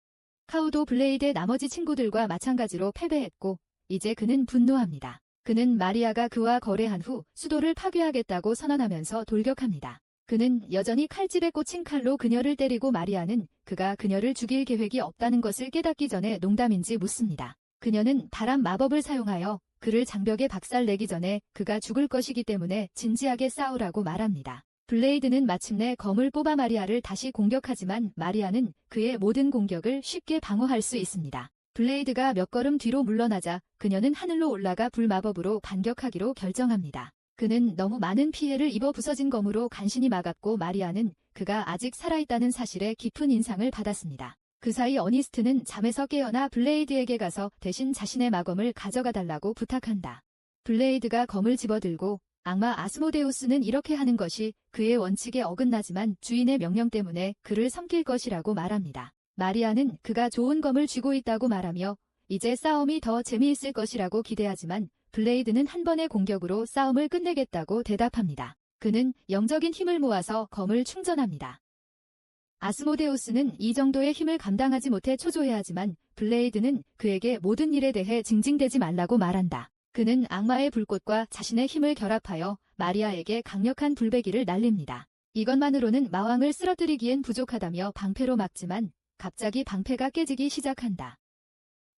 카우도 블레이드의 나머지 친구들과 마찬가지로 패배했고 이제 그는 분노합니다. 그는 마리아가 그와 거래한 후 수도를 파괴하겠다고 선언하면서 돌격합니다. 그는 여전히 칼집에 꽂힌 칼로 그녀를 때리고 마리아는 그가 그녀를 죽일 계획이 없다는 것을 깨닫기 전에 농담인지 묻습니다. 그녀는 바람 마법을 사용하여 그를 장벽에 박살내기 전에 그가 죽을 것이기 때문에 진지하게 싸우라고 말합니다. 블레이드는 마침내 검을 뽑아 마리아를 다시 공격하지만 마리아는 그의 모든 공격을 쉽게 방어할 수 있습니다. 블레이드가 몇 걸음 뒤로 물러나자 그녀는 하늘로 올라가 불마법으로 반격하기로 결정합니다. 그는 너무 많은 피해를 입어 부서진 검으로 간신히 막았고 마리아는 그가 아직 살아있다는 사실에 깊은 인상을 받았습니다. 그 사이 어니스트는 잠에서 깨어나 블레이드에게 가서 대신 자신의 마검을 가져가 달라고 부탁한다. 블레이드가 검을 집어들고 악마 아스모데우스는 이렇게 하는 것이 그의 원칙에 어긋나지만 주인의 명령 때문에 그를 섬길 것이라고 말합니다. 마리아는 그가 좋은 검을 쥐고 있다고 말하며 이제 싸움이 더 재미있을 것이라고 기대하지만 블레이드는 한 번의 공격으로 싸움을 끝내겠다고 대답합니다. 그는 영적인 힘을 모아서 검을 충전합니다. 아스모데우스는 이 정도의 힘을 감당하지 못해 초조해하지만 블레이드는 그에게 모든 일에 대해 징징대지 말라고 말한다. 그는 악마의 불꽃과 자신의 힘을 결합하여 마리아에게 강력한 불배기를 날립니다. 이것만으로는 마왕을 쓰러뜨리기엔 부족하다며 방패로 막지만 갑자기 방패가 깨지기 시작한다.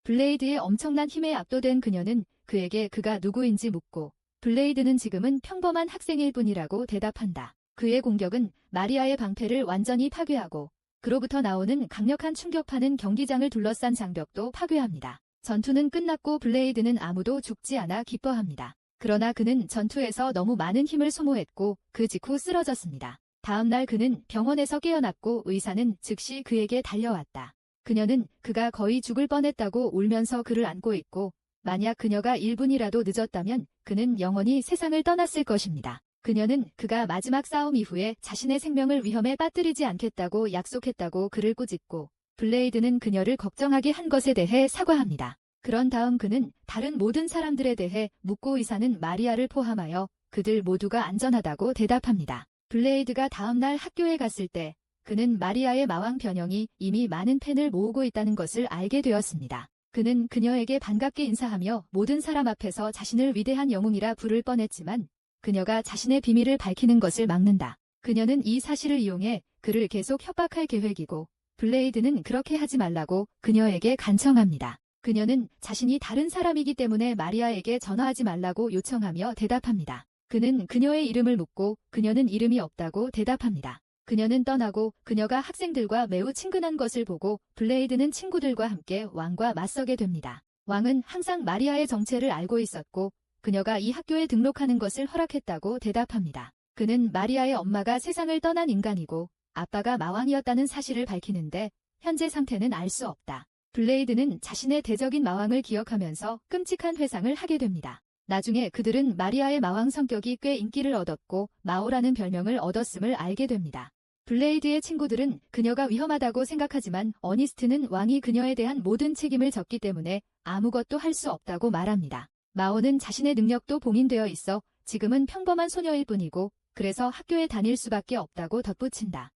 블레이드의 엄청난 힘에 압도된 그녀는 그에게 그가 누구인지 묻고 블레이드는 지금은 평범한 학생일 뿐이라고 대답한다. 그의 공격은 마리아의 방패를 완전히 파괴하고 그로부터 나오는 강력한 충격파는 경기장을 둘러싼 장벽도 파괴합니다. 전투는 끝났고 블레이드는 아무도 죽지 않아 기뻐합니다. 그러나 그는 전투에서 너무 많은 힘을 소모했고 그 직후 쓰러졌습니다. 다음 날 그는 병원에서 깨어났고 의사는 즉시 그에게 달려왔다. 그녀는 그가 거의 죽을 뻔했다고 울면서 그를 안고 있고 만약 그녀가 1분이라도 늦었다면 그는 영원히 세상을 떠났을 것입니다. 그녀는 그가 마지막 싸움 이후에 자신의 생명을 위험에 빠뜨리지 않겠다고 약속했다고 그를 꾸짖고 블레이드는 그녀를 걱정하게 한 것에 대해 사과합니다. 그런 다음 그는 다른 모든 사람들에 대해 묻고 의사는 마리아를 포함하여 그들 모두가 안전하다고 대답합니다. 블레이드가 다음날 학교에 갔을 때 그는 마리아의 마왕 변형이 이미 많은 팬을 모으고 있다는 것을 알게 되었습니다. 그는 그녀에게 반갑게 인사하며 모든 사람 앞에서 자신을 위대한 영웅이라 부를 뻔했지만 그녀가 자신의 비밀을 밝히는 것을 막는다. 그녀는 이 사실을 이용해 그를 계속 협박할 계획이고 블레이드는 그렇게 하지 말라고 그녀에게 간청합니다. 그녀는 자신이 다른 사람이기 때문에 마리아에게 전화하지 말라고 요청하며 대답합니다. 그는 그녀의 이름을 묻고 그녀는 이름이 없다고 대답합니다. 그녀는 떠나고 그녀가 학생들과 매우 친근한 것을 보고 블레이드는 친구들과 함께 왕과 맞서게 됩니다. 왕은 항상 마리아의 정체를 알고 있었고 그녀가 이 학교에 등록하는 것을 허락했다고 대답합니다. 그는 마리아의 엄마가 세상을 떠난 인간이고 아빠가 마왕이었다는 사실을 밝히는데 현재 상태는 알 수 없다. 블레이드는 자신의 대적인 마왕을 기억하면서 끔찍한 회상을 하게 됩니다. 나중에 그들은 마리아의 마왕 성격이 꽤 인기를 얻었고 마오라는 별명을 얻었음을 알게 됩니다. 블레이드의 친구들은 그녀가 위험하다고 생각하지만 어니스트는 왕이 그녀에 대한 모든 책임을 졌기 때문에 아무것도 할 수 없다고 말합니다. 마오는 자신의 능력도 봉인되어 있어 지금은 평범한 소녀일 뿐이고 그래서 학교에 다닐 수밖에 없다고 덧붙인다.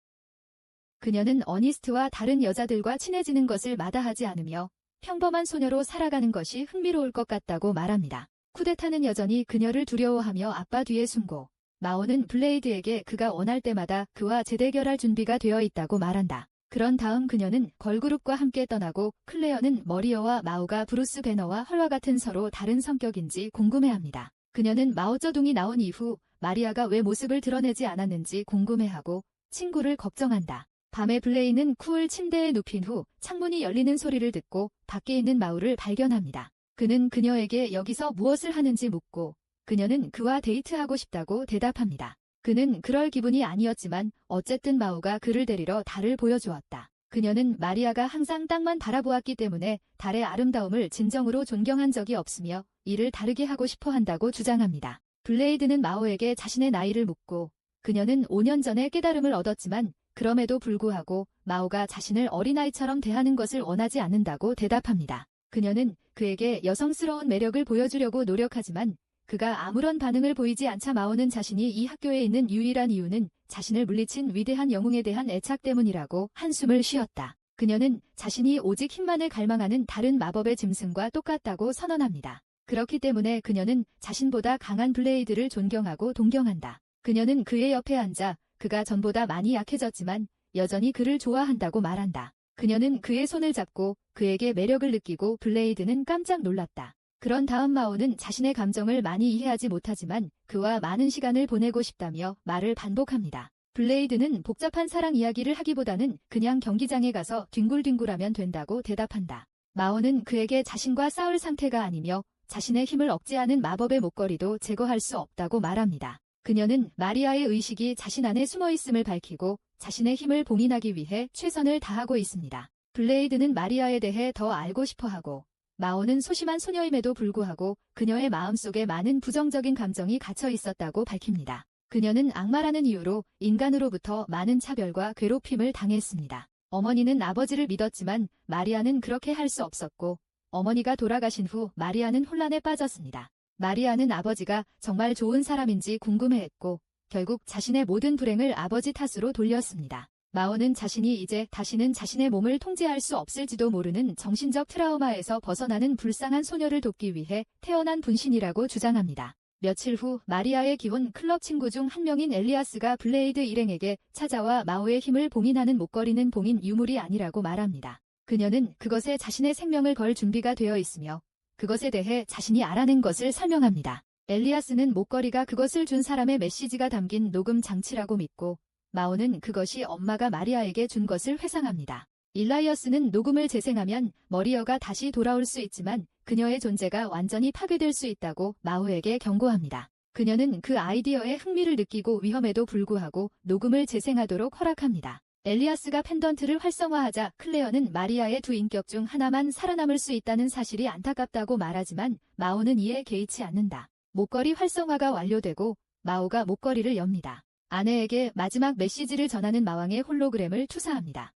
그녀는 어니스트와 다른 여자들과 친해지는 것을 마다하지 않으며 평범한 소녀로 살아가는 것이 흥미로울 것 같다고 말합니다. 쿠데타는 여전히 그녀를 두려워하며 아빠 뒤에 숨고 마오는 블레이드에게 그가 원할 때마다 그와 재대결할 준비가 되어 있다고 말한다. 그런 다음 그녀는 걸그룹과 함께 떠나고 클레어는 머리어와 마오가 브루스 배너와 헐과 같은 서로 다른 성격인지 궁금해합니다. 그녀는 마오쩌둥이 나온 이후 마리아가 왜 모습을 드러내지 않았는지 궁금해하고 친구를 걱정한다. 밤에 블레이는 쿨 침대에 눕힌 후 창문이 열리는 소리를 듣고 밖에 있는 마오를 발견합니다. 그는 그녀에게 여기서 무엇을 하는지 묻고 그녀는 그와 데이트하고 싶다고 대답합니다. 그는 그럴 기분이 아니었지만 어쨌든 마오가 그를 데리러 달을 보여주었다. 그녀는 마리아가 항상 땅만 바라보았기 때문에 달의 아름다움을 진정으로 존경한 적이 없으며 이를 다르게 하고 싶어 한다고 주장합니다. 블레이드는 마오에게 자신의 나이를 묻고 그녀는 5년 전에 깨달음을 얻었지만 그럼에도 불구하고 마오가 자신을 어린아이처럼 대하는 것을 원하지 않는다고 대답합니다. 그녀는 그에게 여성스러운 매력을 보여주려고 노력하지만 그가 아무런 반응을 보이지 않자 마오는 자신이 이 학교에 있는 유일한 이유는 자신을 물리친 위대한 영웅에 대한 애착 때문이라고 한숨을 쉬었다. 그녀는 자신이 오직 힘만을 갈망하는 다른 마법의 짐승과 똑같다고 선언합니다. 그렇기 때문에 그녀는 자신보다 강한 블레이드를 존경하고 동경한다. 그녀는 그의 옆에 앉아 그가 전보다 많이 약해졌지만 여전히 그를 좋아한다고 말한다. 그녀는 그의 손을 잡고 그에게 매력을 느끼고 블레이드는 깜짝 놀랐다. 그런 다음 마오는 자신의 감정을 많이 이해하지 못하지만 그와 많은 시간을 보내고 싶다며 말을 반복합니다. 블레이드는 복잡한 사랑 이야기를 하기보다는 그냥 경기장에 가서 뒹굴뒹굴하면 된다고 대답한다. 마오는 그에게 자신과 싸울 상태가 아니며 자신의 힘을 억제하는 마법의 목걸이도 제거할 수 없다고 말합니다. 그녀는 마리아의 의식이 자신 안에 숨어있음을 밝히고 자신의 힘을 봉인하기 위해 최선을 다하고 있습니다. 블레이드는 마리아에 대해 더 알고 싶어하고 마오는 소심한 소녀임에도 불구하고 그녀의 마음속에 많은 부정적인 감정이 갇혀 있었다고 밝힙니다. 그녀는 악마라는 이유로 인간으로부터 많은 차별과 괴롭힘을 당했습니다. 어머니는 아버지를 믿었지만 마리아는 그렇게 할 수 없었고 어머니가 돌아가신 후 마리아는 혼란에 빠졌습니다. 마리아는 아버지가 정말 좋은 사람인지 궁금해했고 결국 자신의 모든 불행을 아버지 탓으로 돌렸습니다. 마오는 자신이 이제 다시는 자신의 몸을 통제할 수 없을지도 모르는 정신적 트라우마에서 벗어나는 불쌍한 소녀를 돕기 위해 태어난 분신이라고 주장합니다. 며칠 후 마리아의 기혼 클럽 친구 중 한 명인 엘리아스가 블레이드 일행에게 찾아와 마오의 힘을 봉인하는 목걸이는 봉인 유물이 아니라고 말합니다. 그녀는 그것에 자신의 생명을 걸 준비가 되어 있으며 그것에 대해 자신이 알아낸 것을 설명합니다. 엘리아스는 목걸이가 그것을 준 사람의 메시지가 담긴 녹음 장치라고 믿고 마오는 그것이 엄마가 마리아에게 준 것을 회상합니다. 일라이어스는 녹음을 재생하면 머리어가 다시 돌아올 수 있지만 그녀의 존재가 완전히 파괴될 수 있다고 마오에게 경고합니다. 그녀는 그 아이디어에 흥미를 느끼고 위험에도 불구하고 녹음을 재생하도록 허락합니다. 엘리아스가 펜던트를 활성화하자 클레어는 마리아의 두 인격 중 하나만 살아남을 수 있다는 사실이 안타깝다고 말하지만 마오는 이에 개의치 않는다. 목걸이 활성화가 완료되고 마오가 목걸이를 엽니다. 아내에게 마지막 메시지를 전하는 마왕의 홀로그램을 투사합니다.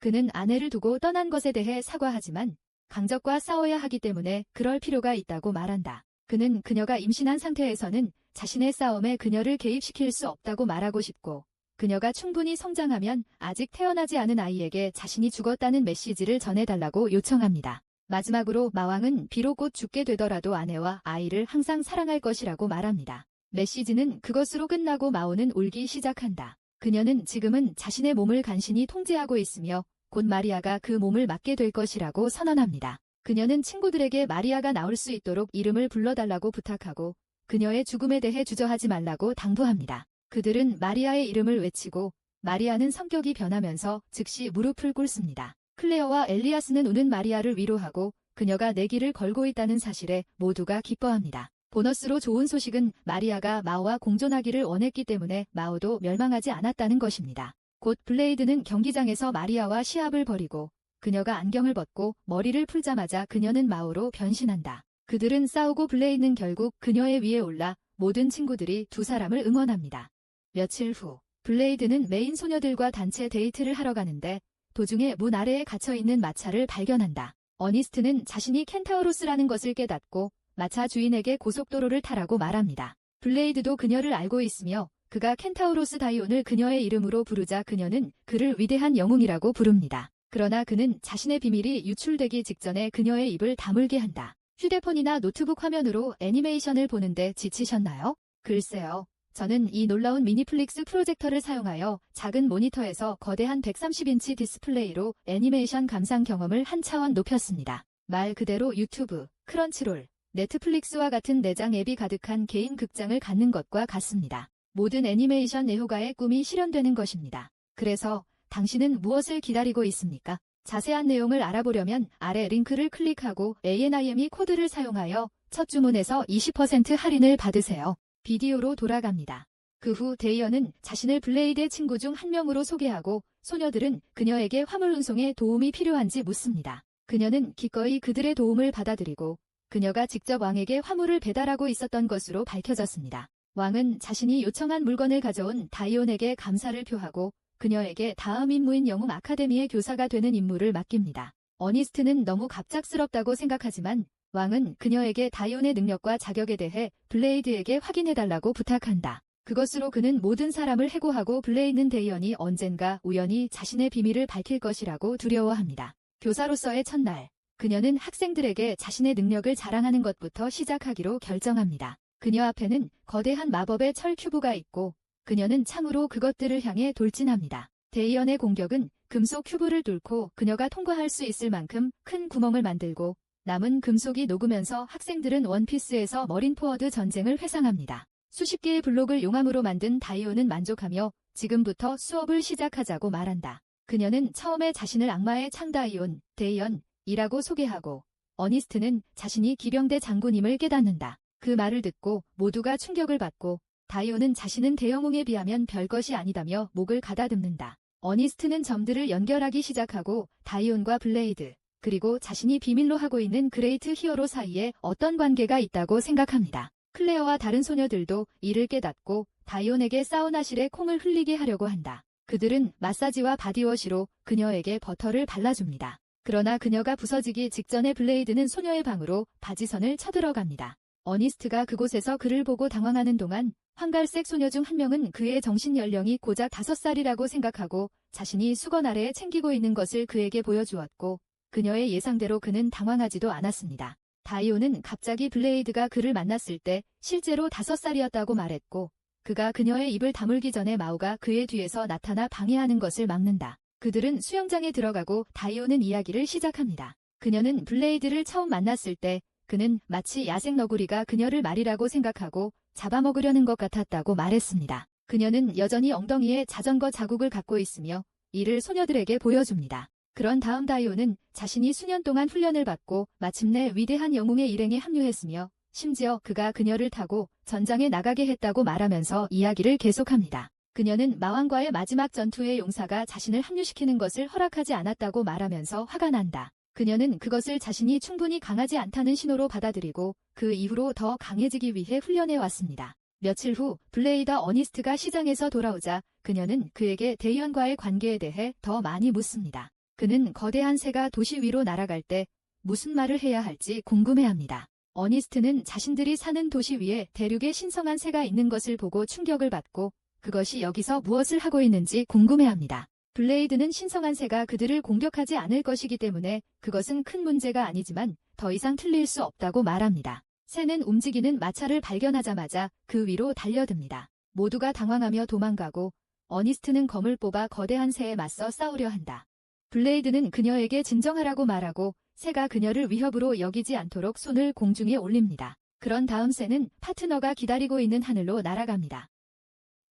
그는 아내를 두고 떠난 것에 대해 사과하지만 강적과 싸워야 하기 때문에 그럴 필요가 있다고 말한다. 그는 그녀가 임신한 상태에서는 자신의 싸움에 그녀를 개입시킬 수 없다고 말하고 싶고, 그녀가 충분히 성장하면 아직 태어나지 않은 아이에게 자신이 죽었다는 메시지를 전해달라고 요청합니다. 마지막으로 마왕은 비록 곧 죽게 되더라도 아내와 아이를 항상 사랑할 것이라고 말합니다. 메시지는 그것으로 끝나고 마오는 울기 시작한다. 그녀는 지금은 자신의 몸을 간신히 통제하고 있으며 곧 마리아가 그 몸을 맡게 될 것이라고 선언합니다. 그녀는 친구들에게 마리아가 나올 수 있도록 이름을 불러달라고 부탁하고 그녀의 죽음에 대해 주저하지 말라고 당부합니다. 그들은 마리아의 이름을 외치고 마리아는 성격이 변하면서 즉시 무릎을 꿇습니다. 클레어와 엘리아스는 우는 마리아를 위로하고 그녀가 내기를 걸고 있다는 사실에 모두가 기뻐합니다. 보너스로 좋은 소식은 마리아가 마오와 공존하기를 원했기 때문에 마오도 멸망하지 않았다는 것입니다. 곧 블레이드는 경기장에서 마리아와 시합을 벌이고 그녀가 안경을 벗고 머리를 풀자마자 그녀는 마오로 변신한다. 그들은 싸우고 블레이드는 결국 그녀의 위에 올라 모든 친구들이 두 사람을 응원합니다. 며칠 후 블레이드는 메인 소녀들과 단체 데이트를 하러 가는데 도중에 문 아래에 갇혀있는 마차를 발견한다. 어니스트는 자신이 켄타우로스라는 것을 깨닫고 마차 주인에게 고속도로를 타라고 말합니다. 블레이드도 그녀를 알고 있으며 그가 켄타우로스 다이온을 그녀의 이름으로 부르자 그녀는 그를 위대한 영웅이라고 부릅니다. 그러나 그는 자신의 비밀이 유출되기 직전에 그녀의 입을 다물게 한다. 휴대폰이나 노트북 화면으로 애니메이션을 보는데 지치셨나요? 글쎄요. 저는 이 놀라운 미니플릭스 프로젝터를 사용하여 작은 모니터에서 거대한 130인치 디스플레이로 애니메이션 감상 경험을 한 차원 높였습니다. 말 그대로 유튜브, 크런치롤, 넷플릭스와 같은 내장 앱이 가득한 개인 극장을 갖는 것과 같습니다. 모든 애니메이션 애호가의 꿈이 실현되는 것입니다. 그래서 당신은 무엇을 기다리고 있습니까? 자세한 내용을 알아보려면 아래 링크를 클릭하고 ANIME 코드를 사용하여 첫 주문에서 20% 할인을 받으세요. 비디오로 돌아갑니다. 그 후 데이언은 자신을 블레이드의 친구 중 한 명으로 소개하고 소녀들은 그녀에게 화물 운송에 도움이 필요한지 묻습니다. 그녀는 기꺼이 그들의 도움을 받아들이고 그녀가 직접 왕에게 화물을 배달하고 있었던 것으로 밝혀졌습니다. 왕은 자신이 요청한 물건을 가져온 다이온에게 감사를 표하고 그녀에게 다음 임무인 영웅 아카데미의 교사가 되는 임무를 맡깁니다. 어니스트는 너무 갑작스럽다고 생각하지만 왕은 그녀에게 다이온의 능력과 자격에 대해 블레이드에게 확인해달라고 부탁한다. 그것으로 그는 모든 사람을 해고하고 블레이드는 데이언이 언젠가 우연히 자신의 비밀을 밝힐 것이라고 두려워합니다. 교사로서의 첫날, 그녀는 학생들에게 자신의 능력을 자랑하는 것부터 시작하기로 결정합니다. 그녀 앞에는 거대한 마법의 철 큐브가 있고 그녀는 창으로 그것들을 향해 돌진합니다. 데이언의 공격은 금속 큐브를 뚫고 그녀가 통과할 수 있을 만큼 큰 구멍을 만들고 남은 금속이 녹으면서 학생들은 원피스에서 머린포워드 전쟁을 회상합니다. 수십 개의 블록을 용암으로 만든 다이온은 만족하며 지금부터 수업을 시작하자고 말한다. 그녀는 처음에 자신을 악마의 창다이온, 데이언이라고 소개하고 어니스트는 자신이 기병대 장군임을 깨닫는다. 그 말을 듣고 모두가 충격을 받고 다이온은 자신은 대영웅에 비하면 별것이 아니다며 목을 가다듬는다. 어니스트는 점들을 연결하기 시작하고 다이온과 블레이드, 그리고 자신이 비밀로 하고 있는 그레이트 히어로 사이에 어떤 관계가 있다고 생각합니다. 클레어와 다른 소녀들도 이를 깨닫고 다이온에게 사우나실에 콩을 흘리게 하려고 한다. 그들은 마사지와 바디워시로 그녀에게 버터를 발라줍니다. 그러나 그녀가 부서지기 직전에 블레이드는 소녀의 방으로 바지선을 쳐들어갑니다. 어니스트가 그곳에서 그를 보고 당황하는 동안 황갈색 소녀 중 한 명은 그의 정신 연령이 고작 5살이라고 생각하고 자신이 수건 아래에 챙기고 있는 것을 그에게 보여주었고 그녀의 예상대로 그는 당황하지도 않았습니다. 다이온은 갑자기 블레이드가 그를 만났을 때 실제로 5살이었다고 말했고 그가 그녀의 입을 다물기 전에 마오가 그의 뒤에서 나타나 방해하는 것을 막는다. 그들은 수영장에 들어가고 다이온은 이야기를 시작합니다. 그녀는 블레이드를 처음 만났을 때 그는 마치 야생 너구리가 그녀를 말이라고 생각하고 잡아먹으려는 것 같았다고 말했습니다. 그녀는 여전히 엉덩이에 자전거 자국을 갖고 있으며 이를 소녀들에게 보여줍니다. 그런 다음 다이온은 자신이 수년 동안 훈련을 받고 마침내 위대한 영웅의 일행에 합류했으며 심지어 그가 그녀를 타고 전장에 나가게 했다고 말하면서 이야기를 계속합니다. 그녀는 마왕과의 마지막 전투의 용사가 자신을 합류시키는 것을 허락하지 않았다고 말하면서 화가 난다. 그녀는 그것을 자신이 충분히 강하지 않다는 신호로 받아들이고 그 이후로 더 강해지기 위해 훈련해 왔습니다. 며칠 후 블레이더 어니스트가 시장에서 돌아오자 그녀는 그에게 데이언과의 관계에 대해 더 많이 묻습니다. 그는 거대한 새가 도시 위로 날아갈 때 무슨 말을 해야 할지 궁금해합니다. 어니스트는 자신들이 사는 도시 위에 대륙에 신성한 새가 있는 것을 보고 충격을 받고 그것이 여기서 무엇을 하고 있는지 궁금해합니다. 블레이드는 신성한 새가 그들을 공격하지 않을 것이기 때문에 그것은 큰 문제가 아니지만 더 이상 틀릴 수 없다고 말합니다. 새는 움직이는 마차를 발견하자마자 그 위로 달려듭니다. 모두가 당황하며 도망가고 어니스트는 검을 뽑아 거대한 새에 맞서 싸우려 한다. 블레이드는 그녀에게 진정하라고 말하고 새가 그녀를 위협으로 여기지 않도록 손을 공중에 올립니다. 그런 다음 새는 파트너가 기다리고 있는 하늘로 날아갑니다.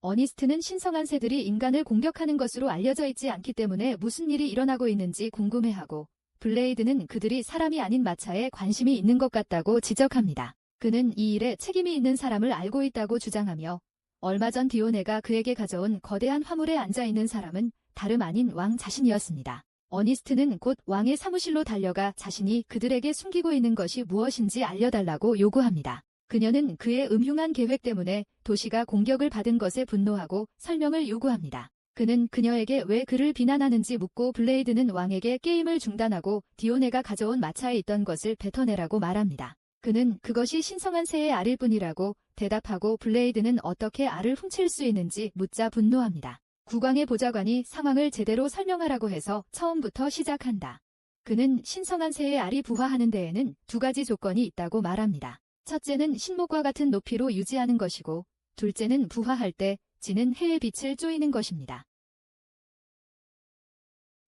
어니스트는 신성한 새들이 인간을 공격하는 것으로 알려져 있지 않기 때문에 무슨 일이 일어나고 있는지 궁금해하고 블레이드는 그들이 사람이 아닌 마차에 관심이 있는 것 같다고 지적합니다. 그는 이 일에 책임이 있는 사람을 알고 있다고 주장하며 얼마 전 디오네가 그에게 가져온 거대한 화물에 앉아있는 사람은 다름 아닌 왕 자신이었습니다. 어니스트는 곧 왕의 사무실로 달려가 자신이 그들에게 숨기고 있는 것이 무엇인지 알려달라고 요구합니다. 그녀는 그의 음흉한 계획 때문에 도시가 공격을 받은 것에 분노하고 설명을 요구합니다. 그는 그녀에게 왜 그를 비난하는지 묻고 블레이드는 왕에게 게임을 중단하고 디오네가 가져온 마차에 있던 것을 뱉어내라고 말합니다. 그는 그것이 신성한 새의 알일 뿐이라고 대답하고 블레이드는 어떻게 알을 훔칠 수 있는지 묻자 분노합니다. 국왕의 보좌관이 상황을 제대로 설명하라고 해서 처음부터 시작한다. 그는 신성한 새의 알이 부화하는 데에는 두 가지 조건이 있다고 말합니다. 첫째는 신목과 같은 높이로 유지하는 것이고 둘째는 부화할 때 지는 해의 빛을 쪼이는 것입니다.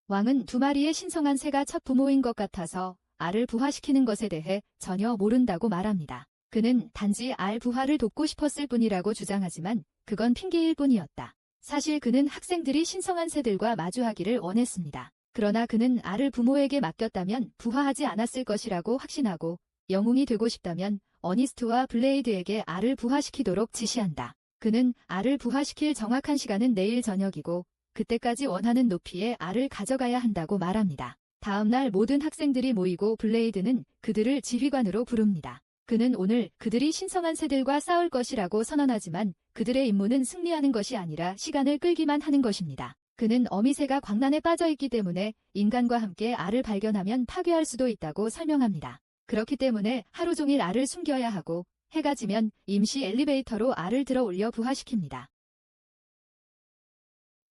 왕은 두 마리의 신성한 새가 첫 부모인 것 같아서 알을 부화시키는 것에 대해 전혀 모른다고 말합니다. 그는 단지 알 부화를 돕고 싶었을 뿐이라고 주장하지만 그건 핑계일 뿐이었다. 사실 그는 학생들이 신성한 새들과 마주하기를 원했습니다. 그러나 그는 알을 부모에게 맡겼다면 부화하지 않았을 것이라고 확신하고 영웅이 되고 싶다면 어니스트와 블레이드에게 알을 부화시키도록 지시한다. 그는 알을 부화시킬 정확한 시간은 내일 저녁이고 그때까지 원하는 높이의 알을 가져가야 한다고 말합니다. 다음 날 모든 학생들이 모이고 블레이드는 그들을 지휘관으로 부릅니다. 그는 오늘 그들이 신성한 새들과 싸울 것이라고 선언하지만 그들의 임무는 승리하는 것이 아니라 시간을 끌기만 하는 것입니다. 그는 어미새가 광란에 빠져 있기 때문에 인간과 함께 알을 발견하면 파괴할 수도 있다고 설명합니다. 그렇기 때문에 하루 종일 알을 숨겨야 하고 해가 지면 임시 엘리베이터로 알을 들어 올려 부화시킵니다.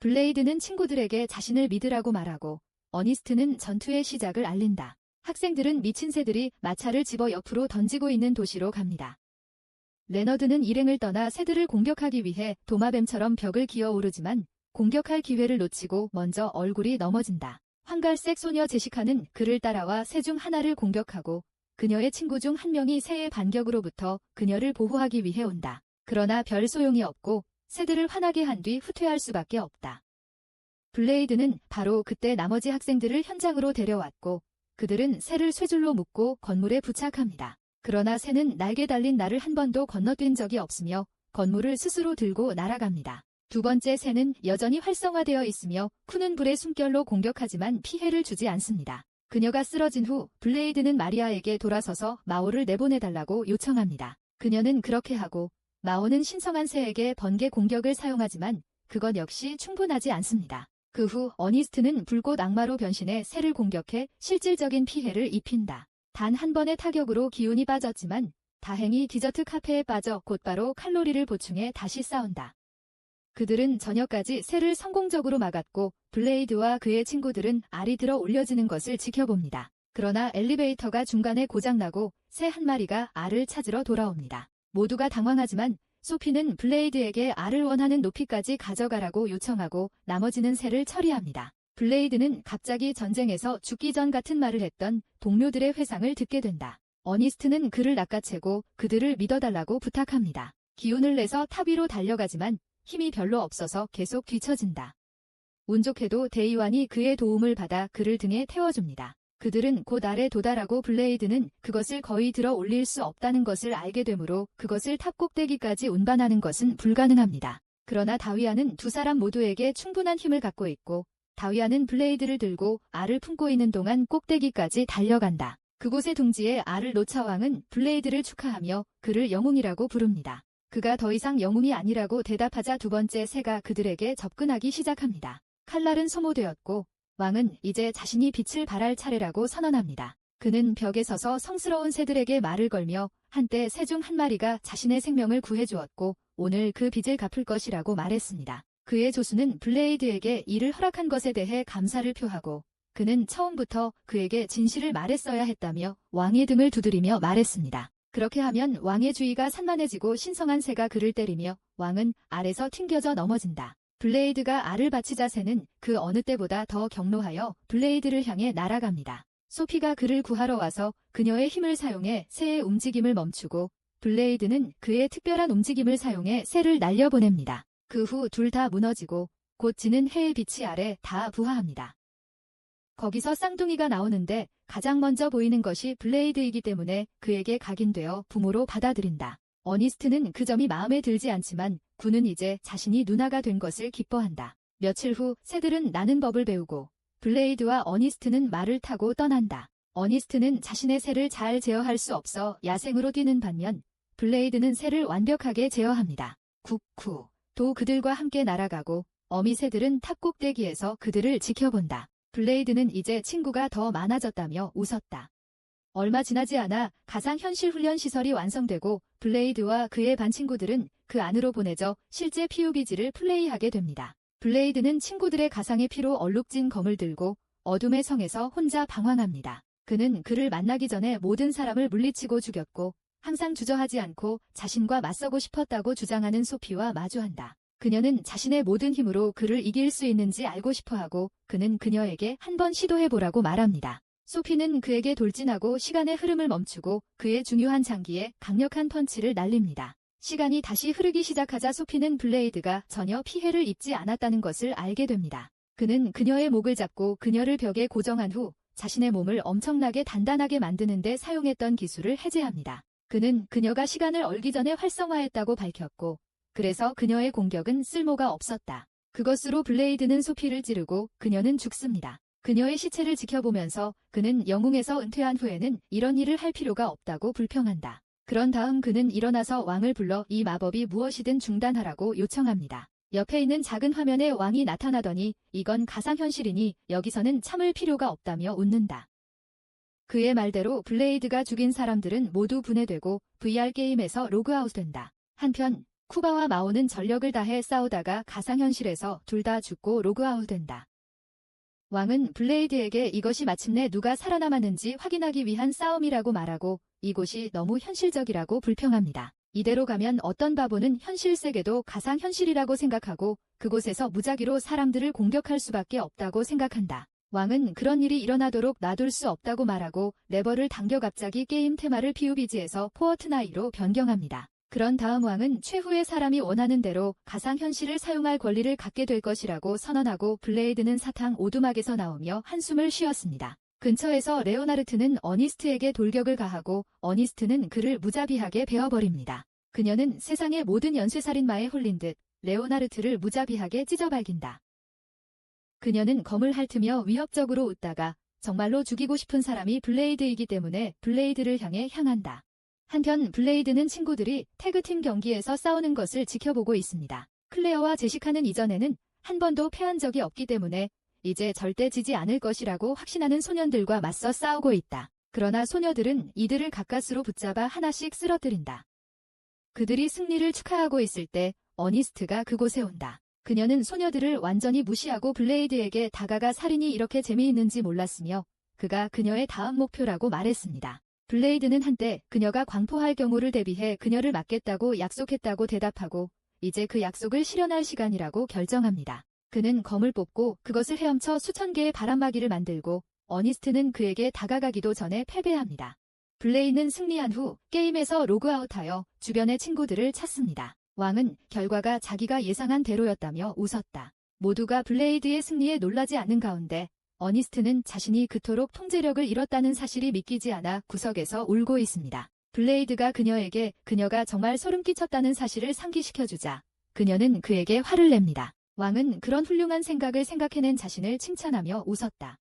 블레이드는 친구들에게 자신을 믿으라고 말하고 어니스트는 전투의 시작을 알린다. 학생들은 미친 새들이 마차를 집어 옆으로 던지고 있는 도시로 갑니다. 레너드는 일행을 떠나 새들을 공격하기 위해 도마뱀처럼 벽을 기어오르지만 공격할 기회를 놓치고 먼저 얼굴이 넘어진다. 황갈색 소녀 제시카는 그를 따라와 새 중 하나를 공격하고 그녀의 친구 중 한 명이 새의 반격으로부터 그녀를 보호하기 위해 온다. 그러나 별 소용이 없고 새들을 화나게 한 뒤 후퇴할 수밖에 없다. 블레이드는 바로 그때 나머지 학생들을 현장으로 데려왔고 그들은 새를 쇠줄로 묶고 건물에 부착합니다. 그러나 새는 날개 달린 날을 한 번도 건너뛴 적이 없으며 건물을 스스로 들고 날아갑니다. 두 번째 새는 여전히 활성화되어 있으며 푸는 불의 숨결로 공격하지만 피해를 주지 않습니다. 그녀가 쓰러진 후 블레이드는 마리아에게 돌아서서 마오를 내보내달라고 요청합니다. 그녀는 그렇게 하고 마오는 신성한 새에게 번개 공격을 사용하지만 그것 역시 충분하지 않습니다. 그 후 어니스트는 불꽃 악마로 변신해 새를 공격해 실질적인 피해를 입힌다. 단 한 번의 타격으로 기운이 빠졌지만 다행히 디저트 카페에 빠져 곧바로 칼로리를 보충해 다시 싸운다. 그들은 저녁까지 새를 성공적으로 막았고 블레이드와 그의 친구들은 알이 들어 올려지는 것을 지켜봅니다. 그러나 엘리베이터가 중간에 고장나고 새 한 마리가 알을 찾으러 돌아옵니다. 모두가 당황하지만 소피는 블레이드에게 알을 원하는 높이까지 가져가라고 요청하고 나머지는 새를 처리합니다. 블레이드는 갑자기 전쟁에서 죽기 전 같은 말을 했던 동료들의 회상을 듣게 된다. 어니스트는 그를 낚아채고 그들을 믿어달라고 부탁합니다. 기운을 내서 탑 위로 달려가지만 힘이 별로 없어서 계속 뒤처진다. 운 좋게도 대의원이 그의 도움을 받아 그를 등에 태워줍니다. 그들은 곧 알에 도달하고 블레이드는 그것을 거의 들어 올릴 수 없다는 것을 알게 되므로 그것을 탑 꼭대기까지 운반하는 것은 불가능합니다. 그러나 다위아는 두 사람 모두에게 충분한 힘을 갖고 있고 다위아는 블레이드를 들고 알을 품고 있는 동안 꼭대기까지 달려간다. 그곳의 둥지에 알을 놓자 왕은 블레이드를 축하하며 그를 영웅이라고 부릅니다. 그가 더 이상 영웅이 아니라고 대답하자 두 번째 새가 그들에게 접근하기 시작합니다. 칼날은 소모되었고 왕은 이제 자신이 빛을 발할 차례라고 선언합니다. 그는 벽에 서서 성스러운 새들에게 말을 걸며 한때 새 중 한 마리가 자신의 생명을 구해주었고 오늘 그 빚을 갚을 것이라고 말했습니다. 그의 조수는 블레이드에게 이를 허락한 것에 대해 감사를 표하고 그는 처음부터 그에게 진실을 말했어야 했다며 왕의 등을 두드리며 말했습니다. 그렇게 하면 왕의 주의가 산만해지고 신성한 새가 그를 때리며 왕은 알에서 튕겨져 넘어진다. 블레이드가 알을 바치자 새는 그 어느 때보다 더 경노하여 블레이드를 향해 날아갑니다. 소피가 그를 구하러 와서 그녀의 힘을 사용해 새의 움직임을 멈추고 블레이드는 그의 특별한 움직임을 사용해 새를 날려보냅니다. 그 후 둘 다 무너지고 곧 지는 해의 빛이 아래 다 부화합니다. 거기서 쌍둥이가 나오는데 가장 먼저 보이는 것이 블레이드이기 때문에 그에게 각인되어 부모로 받아들인다. 어니스트는 그 점이 마음에 들지 않지만 군은 이제 자신이 누나가 된 것을 기뻐한다. 며칠 후 새들은 나는 법을 배우고 블레이드와 어니스트는 말을 타고 떠난다. 어니스트는 자신의 새를 잘 제어할 수 없어 야생으로 뛰는 반면 블레이드는 새를 완벽하게 제어합니다. 쿠쿠 도 그들과 함께 날아가고 어미 새들은 탑 꼭대기에서 그들을 지켜본다. 블레이드는 이제 친구가 더 많아졌다며 웃었다. 얼마 지나지 않아 가상현실 훈련 시설이 완성되고 블레이드와 그의 반 친구들은 그 안으로 보내져 실제 PUBG를 플레이하게 됩니다. 블레이드는 친구들의 가상의 피로 얼룩진 검을 들고 어둠의 성에서 혼자 방황합니다. 그는 그를 만나기 전에 모든 사람을 물리치고 죽였고 항상 주저하지 않고 자신과 맞서고 싶었다고 주장하는 소피와 마주한다. 그녀는 자신의 모든 힘으로 그를 이길 수 있는지 알고 싶어하고 그는 그녀에게 한번 시도해보라고 말합니다. 소피는 그에게 돌진하고 시간의 흐름을 멈추고 그의 중요한 장기에 강력한 펀치를 날립니다. 시간이 다시 흐르기 시작하자 소피는 블레이드가 전혀 피해를 입지 않았다는 것을 알게 됩니다. 그는 그녀의 목을 잡고 그녀를 벽에 고정한 후 자신의 몸을 엄청나게 단단하게 만드는 데 사용했던 기술을 해제합니다. 그는 그녀가 시간을 얼기 전에 활성화했다고 밝혔고 그래서 그녀의 공격은 쓸모가 없었다. 그것으로 블레이드는 소피를 찌르고 그녀는 죽습니다. 그녀의 시체를 지켜보면서 그는 영웅에서 은퇴한 후에는 이런 일을 할 필요가 없다고 불평한다. 그런 다음 그는 일어나서 왕을 불러 이 마법이 무엇이든 중단하라고 요청합니다. 옆에 있는 작은 화면에 왕이 나타나더니 이건 가상현실이니 여기서는 참을 필요가 없다며 웃는다. 그의 말대로 블레이드가 죽인 사람들은 모두 분해되고 VR 게임에서 로그아웃된다. 한편 쿠바와 마오는 전력을 다해 싸우다가 가상현실에서 둘 다 죽고 로그아웃된다. 왕은 블레이드에게 이것이 마침내 누가 살아남았는지 확인하기 위한 싸움이라고 말하고 이곳이 너무 현실적이라고 불평합니다. 이대로 가면 어떤 바보는 현실 세계도 가상현실이라고 생각하고 그곳에서 무작위로 사람들을 공격할 수밖에 없다고 생각한다. 왕은 그런 일이 일어나도록 놔둘 수 없다고 말하고 레버를 당겨 갑자기 게임 테마를 PUBG에서 포어트나이로 변경합니다. 그런 다음 왕은 최후의 사람이 원하는 대로 가상현실을 사용할 권리를 갖게 될 것이라고 선언하고 블레이드는 사탕 오두막에서 나오며 한숨을 쉬었습니다. 근처에서 레오나르트는 어니스트에게 돌격을 가하고 어니스트는 그를 무자비하게 베어버립니다. 그녀는 세상의 모든 연쇄살인마에 홀린 듯 레오나르트를 무자비하게 찢어발긴다. 그녀는 검을 핥으며 위협적으로 웃다가 정말로 죽이고 싶은 사람이 블레이드이기 때문에 블레이드를 향해 향한다. 한편 블레이드는 친구들이 태그팀 경기에서 싸우는 것을 지켜보고 있습니다. 클레어와 제시카는 이전에는 한 번도 패한 적이 없기 때문에 이제 절대 지지 않을 것이라고 확신하는 소년들과 맞서 싸우고 있다. 그러나 소녀들은 이들을 가까스로 붙잡아 하나씩 쓰러뜨린다. 그들이 승리를 축하하고 있을 때 어니스트가 그곳에 온다. 그녀는 소녀들을 완전히 무시하고 블레이드에게 다가가 살인이 이렇게 재미있는지 몰랐으며 그가 그녀의 다음 목표라고 말했습니다. 블레이드는 한때 그녀가 광포할 경우를 대비해 그녀를 막겠다고 약속했다고 대답하고 이제 그 약속을 실현할 시간이라고 결정합니다. 그는 검을 뽑고 그것을 헤엄쳐 수천 개의 바람막이를 만들고 어니스트는 그에게 다가가기도 전에 패배합니다. 블레이드는 승리한 후 게임에서 로그아웃하여 주변의 친구들을 찾습니다. 왕은 결과가 자기가 예상한 대로였다며 웃었다. 모두가 블레이드의 승리에 놀라지 않는 가운데 어니스트는 자신이 그토록 통제력을 잃었다는 사실이 믿기지 않아 구석에서 울고 있습니다. 블레이드가 그녀에게 그녀가 정말 소름 끼쳤다는 사실을 상기시켜주자 그녀는 그에게 화를 냅니다. 왕은 그런 훌륭한 생각을 생각해낸 자신을 칭찬하며 웃었다.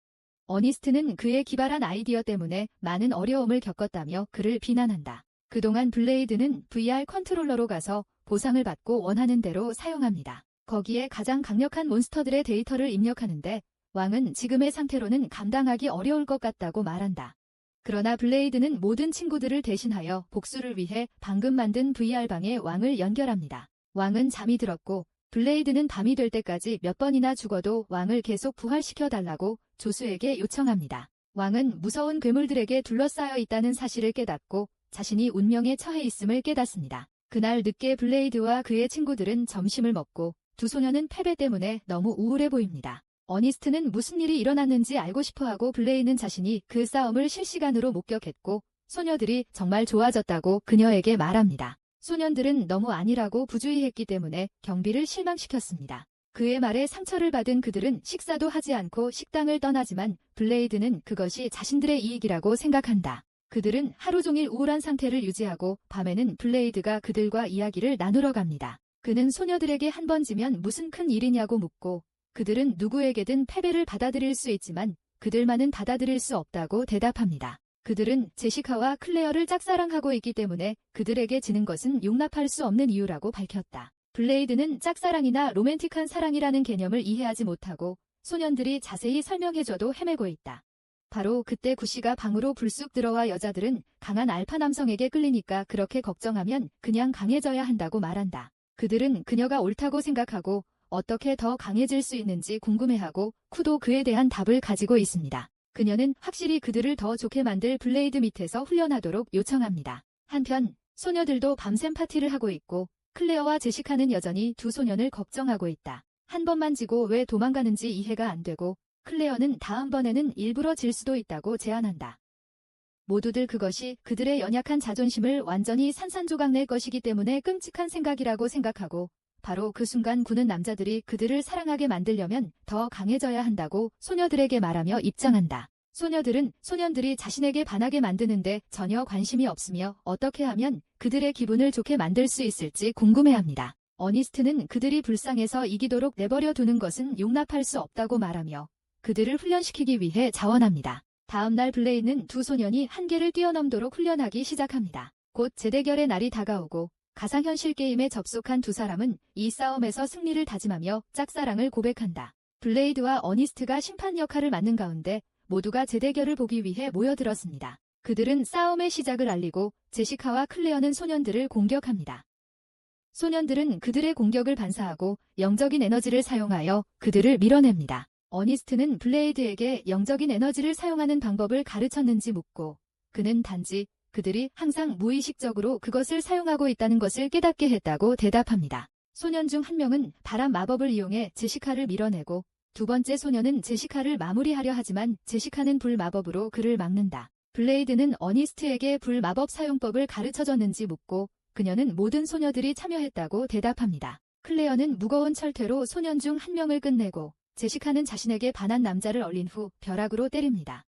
어니스트는 그의 기발한 아이디어 때문에 많은 어려움을 겪었다며 그를 비난한다. 그동안 블레이드는 VR 컨트롤러로 가서 보상을 받고 원하는 대로 사용합니다. 거기에 가장 강력한 몬스터들의 데이터를 입력하는데 왕은 지금의 상태로는 감당하기 어려울 것 같다고 말한다. 그러나 블레이드는 모든 친구들을 대신하여 복수를 위해 방금 만든 VR방에 왕을 연결합니다. 왕은 잠이 들었고 블레이드는 밤이 될 때까지 몇 번이나 죽어도 왕을 계속 부활시켜달라고 조수에게 요청합니다. 왕은 무서운 괴물들에게 둘러싸여 있다는 사실을 깨닫고 자신이 운명에 처해 있음을 깨닫습니다. 그날 늦게 블레이드와 그의 친구들은 점심을 먹고 두 소녀는 패배 때문에 너무 우울해 보입니다. 어니스트는 무슨 일이 일어났는지 알고 싶어하고 블레이드는 자신이 그 싸움을 실시간으로 목격했고 소녀들이 정말 좋아졌다고 그녀에게 말합니다. 소년들은 너무 안일하고 부주의했기 때문에 경비를 실망시켰습니다. 그의 말에 상처를 받은 그들은 식사도 하지 않고 식당을 떠나지만 블레이드는 그것이 자신들의 이익이라고 생각한다. 그들은 하루 종일 우울한 상태를 유지하고 밤에는 블레이드가 그들과 이야기를 나누러 갑니다. 그는 소녀들에게 한 번 지면 무슨 큰 일이냐고 묻고 그들은 누구에게든 패배를 받아들일 수 있지만 그들만은 받아들일 수 없다고 대답합니다. 그들은 제시카와 클레어를 짝사랑하고 있기 때문에 그들에게 지는 것은 용납할 수 없는 이유라고 밝혔다. 블레이드는 짝사랑이나 로맨틱한 사랑이라는 개념을 이해하지 못하고 소년들이 자세히 설명해줘도 헤매고 있다. 바로 그때 구시가 방으로 불쑥 들어와 여자들은 강한 알파 남성에게 끌리니까 그렇게 걱정하면 그냥 강해져야 한다고 말한다. 그들은 그녀가 옳다고 생각하고 어떻게 더 강해질 수 있는지 궁금해하고 쿠도 그에 대한 답을 가지고 있습니다. 그녀는 확실히 그들을 더 좋게 만들 블레이드 밑에서 훈련하도록 요청합니다. 한편 소녀들도 밤샘 파티를 하고 있고 클레어와 제시카는 여전히 두 소년을 걱정하고 있다. 한 번만 지고 왜 도망가는지 이해가 안 되고 클레어는 다음번에는 일부러 질 수도 있다고 제안한다. 모두들 그것이 그들의 연약한 자존심을 완전히 산산조각 낼 것이기 때문에 끔찍한 생각이라고 생각하고 바로 그 순간 구는 남자들이 그들을 사랑하게 만들려면 더 강해져야 한다고 소녀들에게 말하며 입장한다. 소녀들은 소년들이 자신에게 반하게 만드는데 전혀 관심이 없으며 어떻게 하면 그들의 기분을 좋게 만들 수 있을지 궁금해합니다. 어니스트는 그들이 불쌍해서 이기도록 내버려 두는 것은 용납할 수 없다고 말하며 그들을 훈련시키기 위해 자원합니다. 다음날 블레이는 두 소년이 한계를 뛰어넘도록 훈련하기 시작합니다. 곧 재대결의 날이 다가오고 가상현실 게임에 접속한 두 사람은 이 싸움에서 승리를 다짐하며 짝사랑을 고백한다. 블레이드와 어니스트가 심판 역할을 맡는 가운데 모두가 재대결을 보기 위해 모여들었습니다. 그들은 싸움의 시작을 알리고 제시카와 클레어는 소년들을 공격합니다. 소년들은 그들의 공격을 반사하고 영적인 에너지를 사용하여 그들을 밀어냅니다. 어니스트는 블레이드에게 영적인 에너지를 사용하는 방법을 가르쳤는지 묻고 그는 단지 그들이 항상 무의식적으로 그것을 사용하고 있다는 것을 깨닫게 했다고 대답합니다. 소년 중 한 명은 바람 마법을 이용해 제시카를 밀어내고 두 번째 소년은 제시카를 마무리하려 하지만 제시카는 불 마법으로 그를 막는다. 블레이드는 어니스트에게 불 마법 사용법을 가르쳐줬는지 묻고 그녀는 모든 소녀들이 참여했다고 대답합니다. 클레어는 무거운 철퇴로 소년 중 한 명을 끝내고 제시카는 자신에게 반한 남자를 얼린 후 벼락으로 때립니다.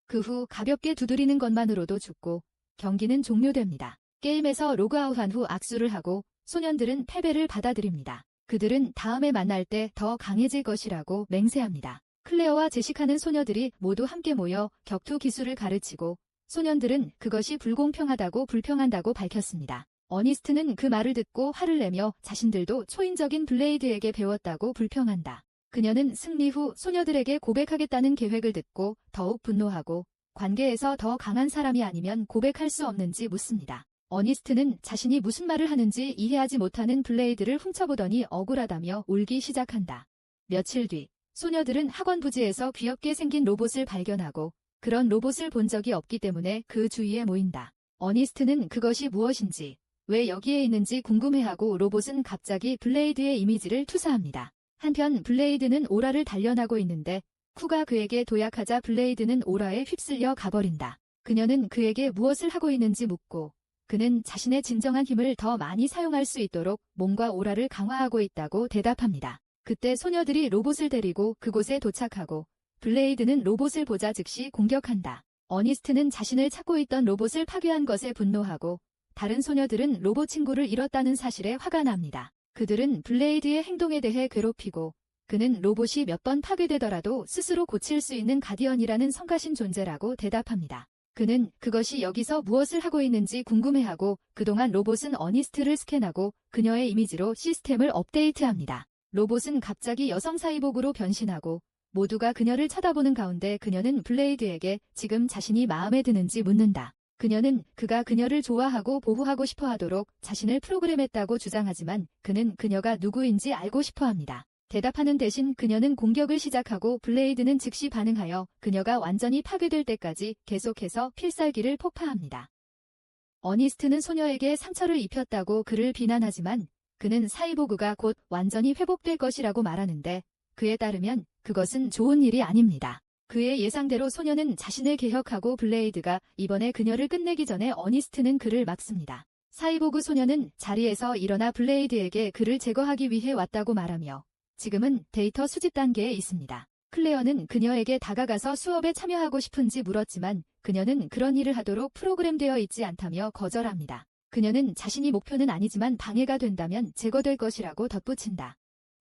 그 후 가볍게 두드리는 것만으로도 죽고 경기는 종료됩니다. 게임에서 로그아웃한 후 악수를 하고 소년들은 패배를 받아들입니다. 그들은 다음에 만날 때 더 강해질 것이라고 맹세합니다. 클레어와 제시카는 소녀들이 모두 함께 모여 격투 기술을 가르치고 소년들은 그것이 불공평하다고 불평한다고 밝혔습니다. 어니스트는 그 말을 듣고 화를 내며 자신들도 초인적인 블레이드에게 배웠다고 불평한다. 그녀는 승리 후 소녀들에게 고백하겠다는 계획을 듣고 더욱 분노하고 관계에서 더 강한 사람이 아니면 고백할 수 없는지 묻습니다. 어니스트는 자신이 무슨 말을 하는지 이해하지 못하는 블레이드를 훔쳐보더니 억울하다며 울기 시작한다. 며칠 뒤 소녀들은 학원 부지에서 귀엽게 생긴 로봇을 발견하고 그런 로봇을 본 적이 없기 때문에 그 주위에 모인다. 어니스트는 그것이 무엇인지 왜 여기에 있는지 궁금해하고 로봇은 갑자기 블레이드의 이미지를 투사합니다. 한편 블레이드는 오라를 단련하고 있는데 쿠가 그에게 도약하자 블레이드는 오라에 휩쓸려 가버린다. 그녀는 그에게 무엇을 하고 있는지 묻고 그는 자신의 진정한 힘을 더 많이 사용할 수 있도록 몸과 오라를 강화하고 있다고 대답합니다. 그때 소녀들이 로봇을 데리고 그곳에 도착하고 블레이드는 로봇을 보자 즉시 공격한다. 어니스트는 자신을 찾고 있던 로봇을 파괴한 것에 분노하고 다른 소녀들은 로봇 친구를 잃었다는 사실에 화가 납니다. 그들은 블레이드의 행동에 대해 괴롭히고 그는 로봇이 몇 번 파괴되더라도 스스로 고칠 수 있는 가디언이라는 성가신 존재라고 대답합니다. 그는 그것이 여기서 무엇을 하고 있는지 궁금해하고 그동안 로봇은 어니스트를 스캔하고 그녀의 이미지로 시스템을 업데이트합니다. 로봇은 갑자기 여성 사이복으로 변신하고 모두가 그녀를 쳐다보는 가운데 그녀는 블레이드에게 지금 자신이 마음에 드는지 묻는다. 그녀는 그가 그녀를 좋아하고 보호하고 싶어 하도록 자신을 프로그램했다고 주장하지만 그는 그녀가 누구인지 알고 싶어 합니다. 대답하는 대신 그녀는 공격을 시작하고 블레이드는 즉시 반응하여 그녀가 완전히 파괴될 때까지 계속해서 필살기를 폭파합니다. 어니스트는 소녀에게 상처를 입혔다고 그를 비난하지만 그는 사이보그가 곧 완전히 회복될 것이라고 말하는데 그에 따르면 그것은 좋은 일이 아닙니다. 그의 예상대로 소녀는 자신을 개혁하고 블레이드가 이번에 그녀를 끝내기 전에 어니스트는 그를 막습니다. 사이보그 소녀는 자리에서 일어나 블레이드에게 그를 제거하기 위해 왔다고 말하며 지금은 데이터 수집 단계에 있습니다. 클레어는 그녀에게 다가가서 수업에 참여하고 싶은지 물었지만 그녀는 그런 일을 하도록 프로그램되어 있지 않다며 거절합니다. 그녀는 자신이 목표는 아니지만 방해가 된다면 제거될 것이라고 덧붙인다.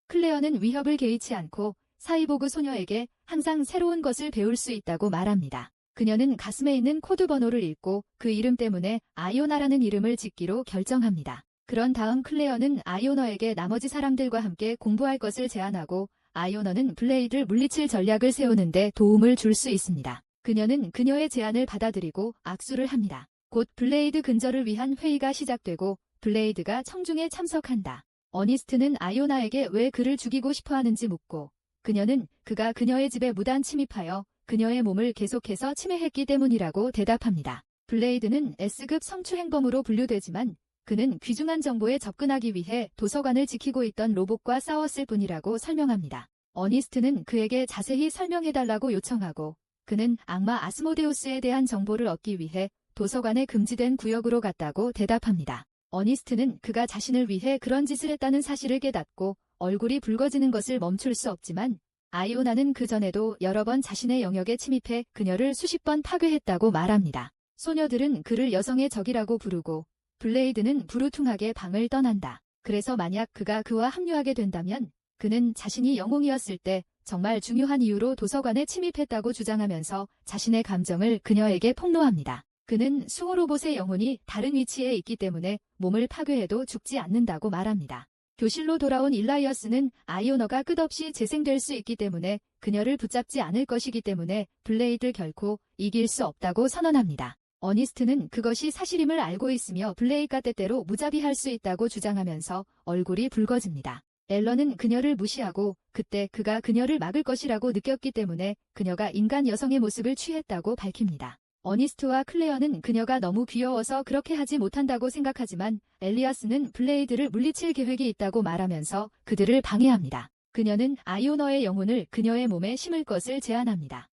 클레어는 위협을 개의치 않고 사이보그 소녀에게 항상 새로운 것을 배울 수 있다고 말합니다. 그녀는 가슴에 있는 코드 번호를 읽고 그 이름 때문에 아이오나라는 이름을 짓기로 결정합니다. 그런 다음 클레어는 아이오너에게 나머지 사람들과 함께 공부할 것을 제안하고 아이오너는 블레이드를 물리칠 전략을 세우는데 도움을 줄 수 있습니다. 그녀는 그녀의 제안을 받아들이고 악수를 합니다. 곧 블레이드 근절을 위한 회의가 시작되고 블레이드가 청중에 참석한다. 어니스트는 아이오나에게 왜 그를 죽이고 싶어 하는지 묻고 그녀는 그가 그녀의 집에 무단 침입하여 그녀의 몸을 계속해서 침해했기 때문이라고 대답합니다. 블레이드는 S급 성추행범으로 분류되지만 그는 귀중한 정보에 접근하기 위해 도서관을 지키고 있던 로봇과 싸웠을 뿐이라고 설명합니다. 어니스트는 그에게 자세히 설명해달라고 요청하고 그는 악마 아스모데우스에 대한 정보를 얻기 위해 도서관의 금지된 구역으로 갔다고 대답합니다. 어니스트는 그가 자신을 위해 그런 짓을 했다는 사실을 깨닫고 얼굴이 붉어지는 것을 멈출 수 없지만 아이오나는 그전에도 여러 번 자신의 영역에 침입해 그녀를 수십 번 파괴했다고 말합니다. 소녀들은 그를 여성의 적이라고 부르고 블레이드는 부르퉁하게 방을 떠난다. 그래서 만약 그가 그와 합류하게 된다면 그는 자신이 영웅이었을 때 정말 중요한 이유로 도서관에 침입했다고 주장하면서 자신의 감정을 그녀에게 폭로합니다. 그는 수호로봇의 영혼이 다른 위치에 있기 때문에 몸을 파괴해도 죽지 않는다고 말합니다. 교실로 돌아온 일라이어스는 아이오너가 끝없이 재생될 수 있기 때문에 그녀를 붙잡지 않을 것이기 때문에 블레이드를 결코 이길 수 없다고 선언합니다. 어니스트는 그것이 사실임을 알고 있으며 블레이드가 때때로 무자비할 수 있다고 주장하면서 얼굴이 붉어집니다. 앨런은 그녀를 무시하고 그때 그가 그녀를 막을 것이라고 느꼈기 때문에 그녀가 인간 여성의 모습을 취했다고 밝힙니다. 어니스트와 클레어는 그녀가 너무 귀여워서 그렇게 하지 못한다고 생각하지만 엘리아스는 블레이드를 물리칠 계획이 있다고 말하면서 그들을 방해합니다. 그녀는 아이오너의 영혼을 그녀의 몸에 심을 것을 제안합니다.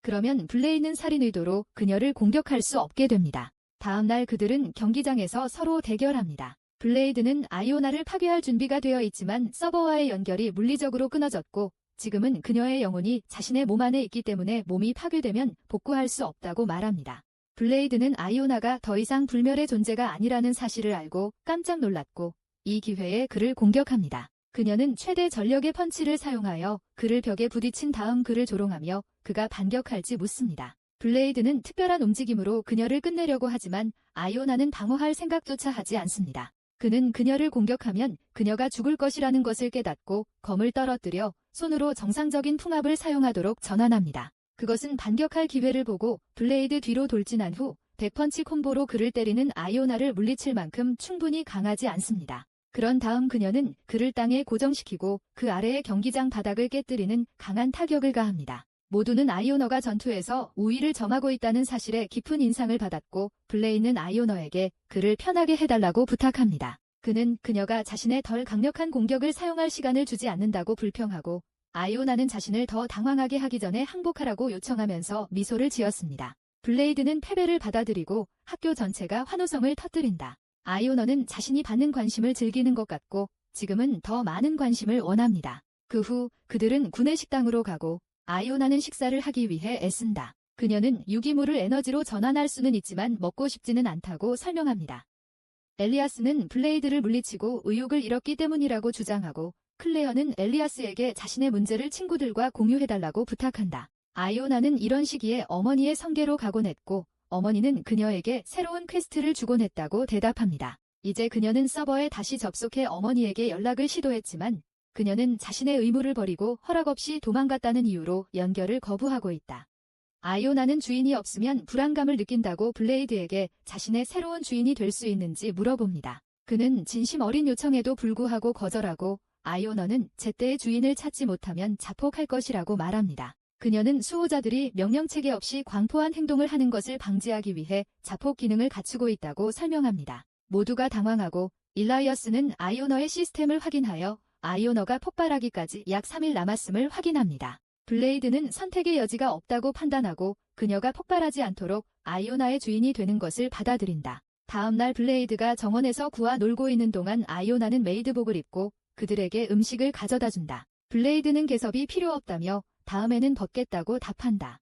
그러면 블레이드는 살인 의도로 그녀를 공격할 수 없게 됩니다. 다음 날 그들은 경기장에서 서로 대결합니다. 블레이드는 아이오나를 파괴할 준비가 되어 있지만 서버와의 연결이 물리적으로 끊어졌고 지금은 그녀의 영혼이 자신의 몸 안에 있기 때문에 몸이 파괴되면 복구할 수 없다고 말합니다. 블레이드는 아이오나가 더 이상 불멸의 존재가 아니라는 사실을 알고 깜짝 놀랐고 이 기회에 그를 공격합니다. 그녀는 최대 전력의 펀치를 사용하여 그를 벽에 부딪힌 다음 그를 조롱하며 그가 반격할지 묻습니다. 블레이드는 특별한 움직임으로 그녀를 끝내려고 하지만 아이오나는 방어할 생각조차 하지 않습니다. 그는 그녀를 공격하면 그녀가 죽을 것이라는 것을 깨닫고 검을 떨어뜨려 손으로 정상적인 풍압을 사용하도록 전환합니다. 그것은 반격할 기회를 보고 블레이드 뒤로 돌진한 후 100펀치 콤보로 그를 때리는 아이오나를 물리칠 만큼 충분히 강하지 않습니다. 그런 다음 그녀는 그를 땅에 고정시키고 그 아래의 경기장 바닥을 깨뜨리는 강한 타격을 가합니다. 모두는 아이오너가 전투에서 우위를 점하고 있다는 사실에 깊은 인상을 받았고 블레이드는 아이오너에게 그를 편하게 해달라고 부탁합니다. 그는 그녀가 자신의 덜 강력한 공격을 사용할 시간을 주지 않는다고 불평하고 아이오나는 자신을 더 당황하게 하기 전에 항복하라고 요청하면서 미소를 지었습니다. 블레이드는 패배를 받아들이고 학교 전체가 환호성을 터뜨린다. 아이오너는 자신이 받는 관심을 즐기는 것 같고 지금은 더 많은 관심을 원합니다. 그 후 그들은 구내식당으로 가고 아이오나는 식사를 하기 위해 애쓴다. 그녀는 유기물을 에너지로 전환할 수는 있지만 먹고 싶지는 않다고 설명합니다. 엘리아스는 블레이드를 물리치고 의욕을 잃었기 때문이라고 주장하고 클레어는 엘리아스에게 자신의 문제를 친구들과 공유해달라고 부탁한다. 아이오나는 이런 시기에 어머니의 성계로 가곤 했고 어머니는 그녀에게 새로운 퀘스트를 주곤 했다고 대답합니다. 이제 그녀는 서버에 다시 접속해 어머니에게 연락을 시도했지만 그녀는 자신의 의무를 버리고 허락 없이 도망갔다는 이유로 연결을 거부하고 있다. 아이오나는 주인이 없으면 불안감을 느낀다고 블레이드에게 자신의 새로운 주인이 될 수 있는지 물어봅니다. 그는 진심 어린 요청에도 불구하고 거절하고 아이오나는 제때의 주인을 찾지 못하면 자폭할 것이라고 말합니다. 그녀는 수호자들이 명령체계 없이 광포한 행동을 하는 것을 방지하기 위해 자폭 기능을 갖추고 있다고 설명합니다. 모두가 당황하고 일라이어스는 아이오너의 시스템을 확인하여 아이오너가 폭발하기까지 약 3일 남았음을 확인합니다. 블레이드는 선택의 여지가 없다고 판단하고 그녀가 폭발하지 않도록 아이오나의 주인이 되는 것을 받아들인다. 다음날 블레이드가 정원에서 구와 놀고 있는 동안 아이오나는 메이드복을 입고 그들에게 음식을 가져다 준다. 블레이드는 개섭이 필요 없다며 다음에는 벗겠다고 답한다.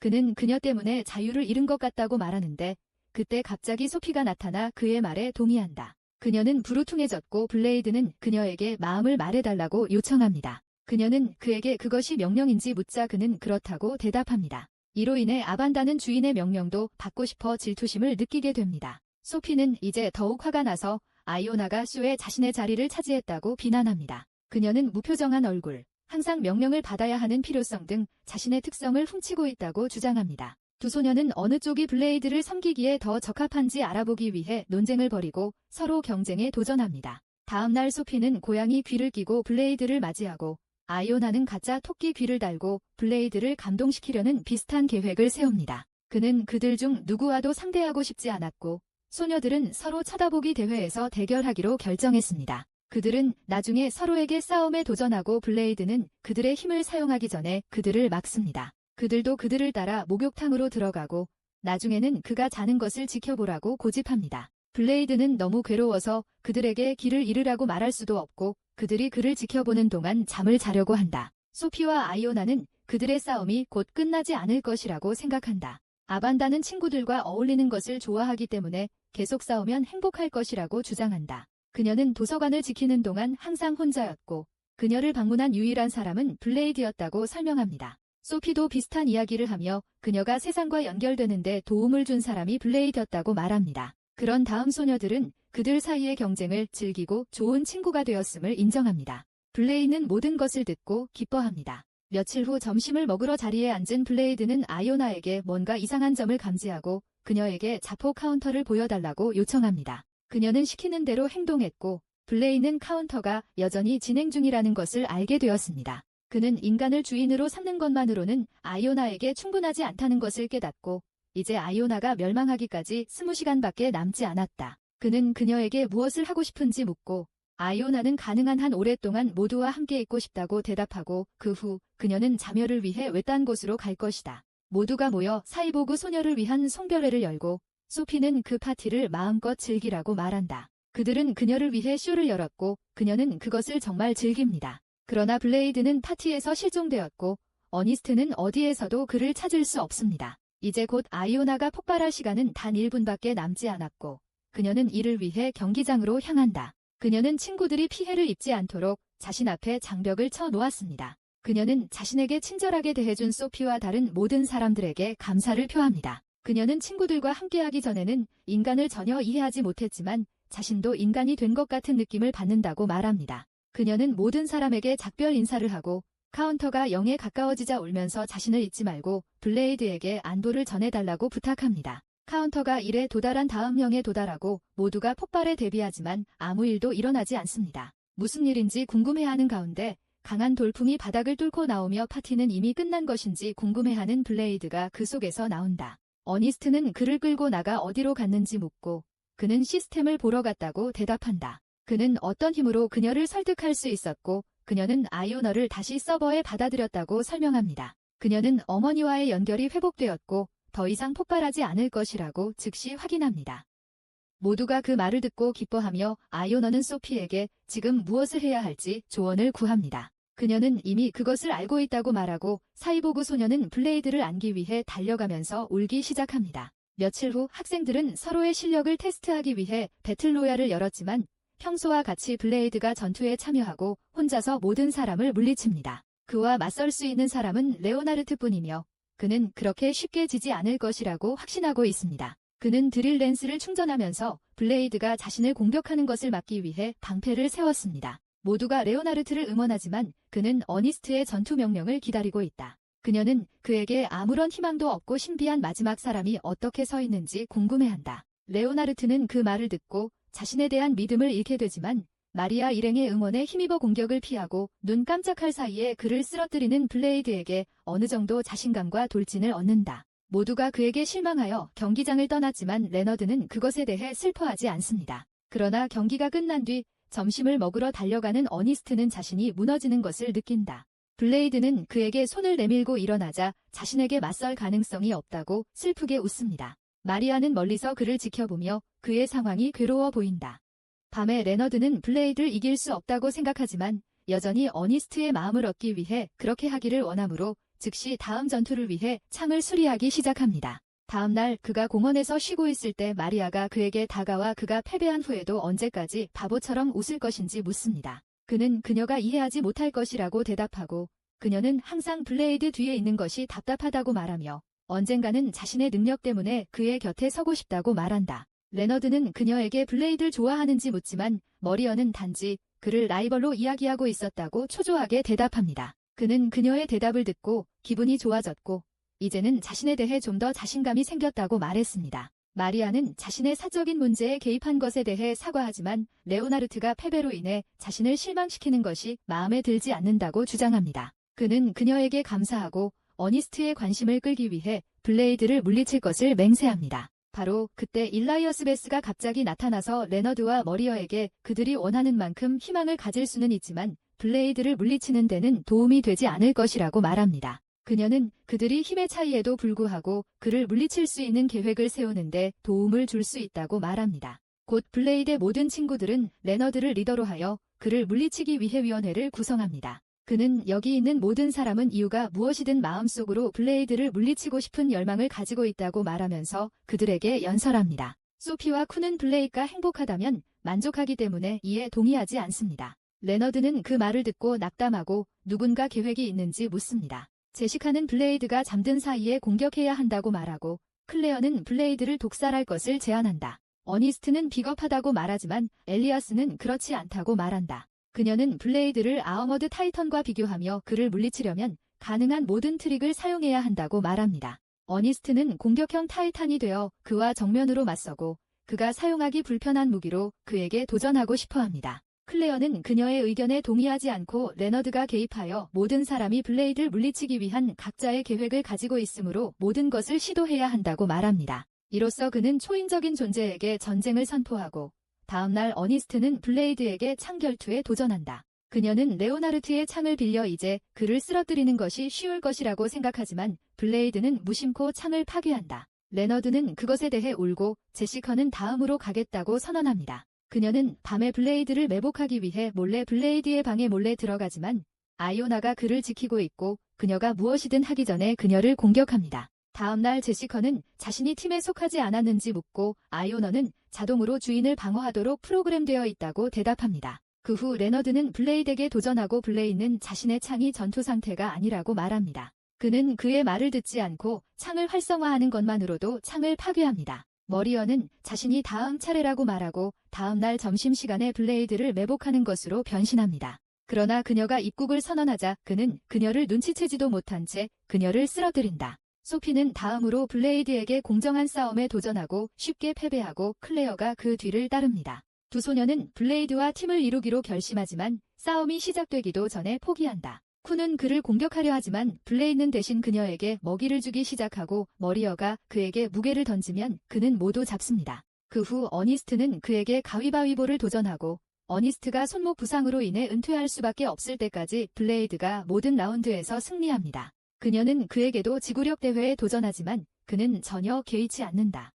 그는 그녀 때문에 자유를 잃은 것 같다고 말하는데 그때 갑자기 소피가 나타나 그의 말에 동의한다. 그녀는 불우퉁해졌고 블레이드는 그녀에게 마음을 말해달라고 요청합니다. 그녀는 그에게 그것이 명령인지 묻자 그는 그렇다고 대답합니다. 이로 인해 아반다는 주인의 명령도 받고 싶어 질투심을 느끼게 됩니다. 소피는 이제 더욱 화가 나서 아이오나가 쇼에 자신의 자리를 차지했다고 비난합니다. 그녀는 무표정한 얼굴, 항상 명령을 받아야 하는 필요성 등 자신의 특성을 훔치고 있다고 주장합니다. 두 소녀는 어느 쪽이 블레이드를 섬기기에 더 적합한지 알아보기 위해 논쟁을 벌이고 서로 경쟁에 도전합니다. 다음날 소피는 고양이 귀를 끼고 블레이드를 맞이하고 아이오나는 가짜 토끼 귀를 달고 블레이드를 감동시키려는 비슷한 계획을 세웁니다. 그는 그들 중 누구와도 상대하고 싶지 않았고 소녀들은 서로 쳐다보기 대회에서 대결하기로 결정했습니다. 그들은 나중에 서로에게 싸움에 도전하고 블레이드는 그들의 힘을 사용하기 전에 그들을 막습니다. 그들도 그들을 따라 목욕탕으로 들어가고 나중에는 그가 자는 것을 지켜보라고 고집합니다. 블레이드는 너무 괴로워서 그들에게 길을 잃으라고 말할 수도 없고 그들이 그를 지켜보는 동안 잠을 자려고 한다. 소피와 아이오나는 그들의 싸움이 곧 끝나지 않을 것이라고 생각한다. 아반다는 친구들과 어울리는 것을 좋아하기 때문에 계속 싸우면 행복할 것이라고 주장한다. 그녀는 도서관을 지키는 동안 항상 혼자였고 그녀를 방문한 유일한 사람은 블레이드였다고 설명합니다. 소피도 비슷한 이야기를 하며 그녀가 세상과 연결되는데 도움을 준 사람이 블레이드였다고 말합니다. 그런 다음 소녀들은 그들 사이의 경쟁을 즐기고 좋은 친구가 되었음을 인정합니다. 블레이드는 모든 것을 듣고 기뻐합니다. 며칠 후 점심을 먹으러 자리에 앉은 블레이드는 아이오나에게 뭔가 이상한 점을 감지하고 그녀에게 자폭 카운터를 보여달라고 요청합니다. 그녀는 시키는 대로 행동했고 블레이드는 카운터가 여전히 진행 중이라는 것을 알게 되었습니다. 그는 인간을 주인으로 삼는 것만으로는 아이오나에게 충분하지 않다는 것을 깨닫고 이제 아이오나가 멸망하기까지 20시간밖에 남지 않았다. 그는 그녀에게 무엇을 하고 싶은지 묻고 아이오나는 가능한 한 오랫동안 모두와 함께 있고 싶다고 대답하고 그 후 그녀는 자멸을 위해 외딴 곳으로 갈 것이다. 모두가 모여 사이보그 소녀를 위한 송별회를 열고 소피는 그 파티를 마음껏 즐기라고 말한다. 그들은 그녀를 위해 쇼를 열었고 그녀는 그것을 정말 즐깁니다. 그러나 블레이드는 파티에서 실종되었고 어니스트는 어디에서도 그를 찾을 수 없습니다. 이제 곧 아이오나가 폭발할 시간은 단 1분밖에 남지 않았고 그녀는 이를 위해 경기장으로 향한다. 그녀는 친구들이 피해를 입지 않도록 자신 앞에 장벽을 쳐 놓았습니다. 그녀는 자신에게 친절하게 대해준 소피와 다른 모든 사람들에게 감사를 표합니다. 그녀는 친구들과 함께하기 전에는 인간을 전혀 이해하지 못했지만 자신도 인간이 된 것 같은 느낌을 받는다고 말합니다. 그녀는 모든 사람에게 작별 인사를 하고 카운터가 0에 가까워지자 울면서 자신을 잊지 말고 블레이드에게 안도를 전해달라고 부탁합니다. 카운터가 1에 도달한 다음 0에 도달하고 모두가 폭발에 대비하지만 아무 일도 일어나지 않습니다. 무슨 일인지 궁금해하는 가운데 강한 돌풍이 바닥을 뚫고 나오며 파티는 이미 끝난 것인지 궁금해하는 블레이드가 그 속에서 나온다. 어니스트는 그를 끌고 나가 어디로 갔는지 묻고 그는 시스템을 보러 갔다고 대답한다. 그는 어떤 힘으로 그녀를 설득할 수 있었고 그녀는 아이오너를 다시 서버에 받아들였다고 설명합니다. 그녀는 어머니와의 연결이 회복되었고 더 이상 폭발하지 않을 것이라고 즉시 확인합니다. 모두가 그 말을 듣고 기뻐하며 아이오너는 소피에게 지금 무엇을 해야 할지 조언을 구합니다. 그녀는 이미 그것을 알고 있다고 말하고 사이보그 소녀는 블레이드를 안기 위해 달려가면서 울기 시작합니다. 며칠 후 학생들은 서로의 실력을 테스트하기 위해 배틀로얄을 열었지만 평소와 같이 블레이드가 전투에 참여하고 혼자서 모든 사람을 물리칩니다. 그와 맞설 수 있는 사람은 레오나르트뿐이며 그는 그렇게 쉽게 지지 않을 것이라고 확신하고 있습니다. 그는 드릴 렌스를 충전하면서 블레이드가 자신을 공격하는 것을 막기 위해 방패를 세웠습니다. 모두가 레오나르트를 응원하지만 그는 어니스트의 전투 명령을 기다리고 있다. 그녀는 그에게 아무런 희망도 없고 신비한 마지막 사람이 어떻게 서 있는지 궁금해한다. 레오나르트는 그 말을 듣고 자신에 대한 믿음을 잃게 되지만 마리아 일행의 응원에 힘입어 공격을 피하고 눈 깜짝할 사이에 그를 쓰러뜨리는 블레이드에게 어느 정도 자신감과 돌진을 얻는다. 모두가 그에게 실망하여 경기장을 떠났지만 레너드는 그것에 대해 슬퍼하지 않습니다. 그러나 경기가 끝난 뒤 점심을 먹으러 달려가는 어니스트는 자신이 무너지는 것을 느낀다. 블레이드는 그에게 손을 내밀고 일어나자 자신에게 맞설 가능성이 없다고 슬프게 웃습니다. 마리아는 멀리서 그를 지켜보며 그의 상황이 괴로워 보인다. 밤에 레너드는 블레이드를 이길 수 없다고 생각하지만 여전히 어니스트의 마음을 얻기 위해 그렇게 하기를 원하므로 즉시 다음 전투를 위해 창을 수리하기 시작합니다. 다음 날 그가 공원에서 쉬고 있을 때 마리아가 그에게 다가와 그가 패배한 후에도 언제까지 바보처럼 웃을 것인지 묻습니다. 그는 그녀가 이해하지 못할 것이라고 대답하고 그녀는 항상 블레이드 뒤에 있는 것이 답답하다고 말하며 언젠가는 자신의 능력 때문에 그의 곁에 서고 싶다고 말한다. 레너드는 그녀에게 블레이드를 좋아하는지 묻지만 머리어는 단지 그를 라이벌로 이야기하고 있었다고 초조하게 대답합니다. 그는 그녀의 대답을 듣고 기분이 좋아졌고 이제는 자신에 대해 좀 더 자신감이 생겼다고 말했습니다. 마리아는 자신의 사적인 문제에 개입한 것에 대해 사과하지만 레오나르트가 패배로 인해 자신을 실망시키는 것이 마음에 들지 않는다고 주장합니다. 그는 그녀에게 감사하고 어니스트의 관심을 끌기 위해 블레이드를 물리칠 것을 맹세합니다. 바로 그때 일라이어스 베스가 갑자기 나타나서 레너드와 머리어에게 그들이 원하는 만큼 희망을 가질 수는 있지만 블레이드를 물리치는 데는 도움이 되지 않을 것이라고 말합니다. 그녀는 그들이 힘의 차이에도 불구하고 그를 물리칠 수 있는 계획을 세우는데 도움을 줄 수 있다고 말합니다. 곧 블레이드의 모든 친구들은 레너드를 리더로 하여 그를 물리치기 위해 위원회를 구성합니다. 그는 여기 있는 모든 사람은 이유가 무엇이든 마음속으로 블레이드를 물리치고 싶은 열망을 가지고 있다고 말하면서 그들에게 연설합니다. 소피와 쿤은 블레이드가 행복하다면 만족하기 때문에 이에 동의하지 않습니다. 레너드는 그 말을 듣고 낙담하고 누군가 계획이 있는지 묻습니다. 제시카는 블레이드가 잠든 사이에 공격해야 한다고 말하고 클레어는 블레이드를 독살할 것을 제안한다. 어니스트는 비겁하다고 말하지만 엘리아스는 그렇지 않다고 말한다. 그녀는 블레이드를 아어머드 타이턴과 비교하며 그를 물리치려면 가능한 모든 트릭을 사용해야 한다고 말합니다. 어니스트는 공격형 타이탄이 되어 그와 정면으로 맞서고 그가 사용하기 불편한 무기로 그에게 도전하고 싶어합니다. 클레어는 그녀의 의견에 동의하지 않고 레너드가 개입하여 모든 사람이 블레이드를 물리치기 위한 각자의 계획을 가지고 있으므로 모든 것을 시도해야 한다고 말합니다. 이로써 그는 초인적인 존재에게 전쟁을 선포하고 다음날 어니스트는 블레이드에게 창결투에 도전한다. 그녀는 레오나르트의 창을 빌려 이제 그를 쓰러뜨리는 것이 쉬울 것이라고 생각하지만 블레이드는 무심코 창을 파괴한다. 레너드는 그것에 대해 울고 제시커는 다음으로 가겠다고 선언합니다. 그녀는 밤에 블레이드를 매복하기 위해 몰래 블레이드의 방에 몰래 들어가지만 아이오나가 그를 지키고 있고 그녀가 무엇이든 하기 전에 그녀를 공격합니다. 다음날 제시커는 자신이 팀에 속하지 않았는지 묻고 아이오너는 자동으로 주인을 방어하도록 프로그램되어 있다고 대답합니다. 그 후 레너드는 블레이드에게 도전하고 블레이드는 자신의 창이 전투 상태가 아니라고 말합니다. 그는 그의 말을 듣지 않고 창을 활성화하는 것만으로도 창을 파괴합니다. 머리어는 자신이 다음 차례라고 말하고 다음날 점심시간에 블레이드를 매복하는 것으로 변신합니다. 그러나 그녀가 입국을 선언하자 그는 그녀를 눈치채지도 못한 채 그녀를 쓰러뜨린다. 소피는 다음으로 블레이드에게 공정한 싸움에 도전하고 쉽게 패배하고 클레어가 그 뒤를 따릅니다. 두 소녀는 블레이드와 팀을 이루기로 결심하지만 싸움이 시작되기도 전에 포기한다. 쿤은 그를 공격하려 하지만 블레이드는 대신 그녀에게 먹이를 주기 시작하고 머리어가 그에게 무게를 던지면 그는 모두 잡습니다. 그 후 어니스트는 그에게 가위바위보를 도전하고 어니스트가 손목 부상으로 인해 은퇴할 수밖에 없을 때까지 블레이드가 모든 라운드에서 승리합니다. 그녀는 그에게도 지구력 대회에 도전하지만 그는 전혀 개의치 않는다.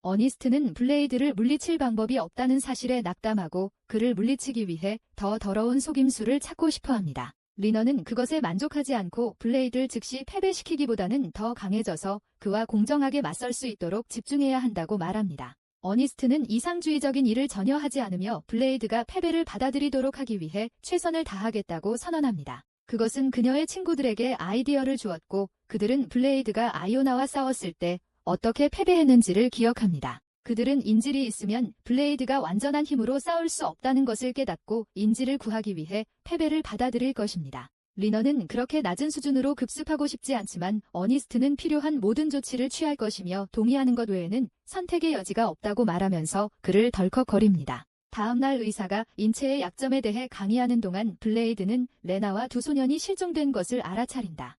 어니스트는 블레이드를 물리칠 방법이 없다는 사실에 낙담하고 그를 물리치기 위해 더 더러운 속임수를 찾고 싶어합니다. 리너는 그것에 만족하지 않고 블레이드를 즉시 패배시키기보다는 더 강해져서 그와 공정하게 맞설 수 있도록 집중해야 한다고 말합니다. 어니스트는 이상주의적인 일을 전혀 하지 않으며 블레이드가 패배를 받아들이도록 하기 위해 최선을 다하겠다고 선언합니다. 그것은 그녀의 친구들에게 아이디어를 주었고 그들은 블레이드가 아이오나와 싸웠을 때 어떻게 패배했는지를 기억합니다. 그들은 인질이 있으면 블레이드가 완전한 힘으로 싸울 수 없다는 것을 깨닫고 인질을 구하기 위해 패배를 받아들일 것입니다. 리너는 그렇게 낮은 수준으로 급습하고 싶지 않지만 어니스트는 필요한 모든 조치를 취할 것이며 동의하는 것 외에는 선택의 여지가 없다고 말하면서 그를 덜컥거립니다. 다음날 의사가 인체의 약점에 대해 강의하는 동안 블레이드는 레나와 두 소년이 실종된 것을 알아차린다.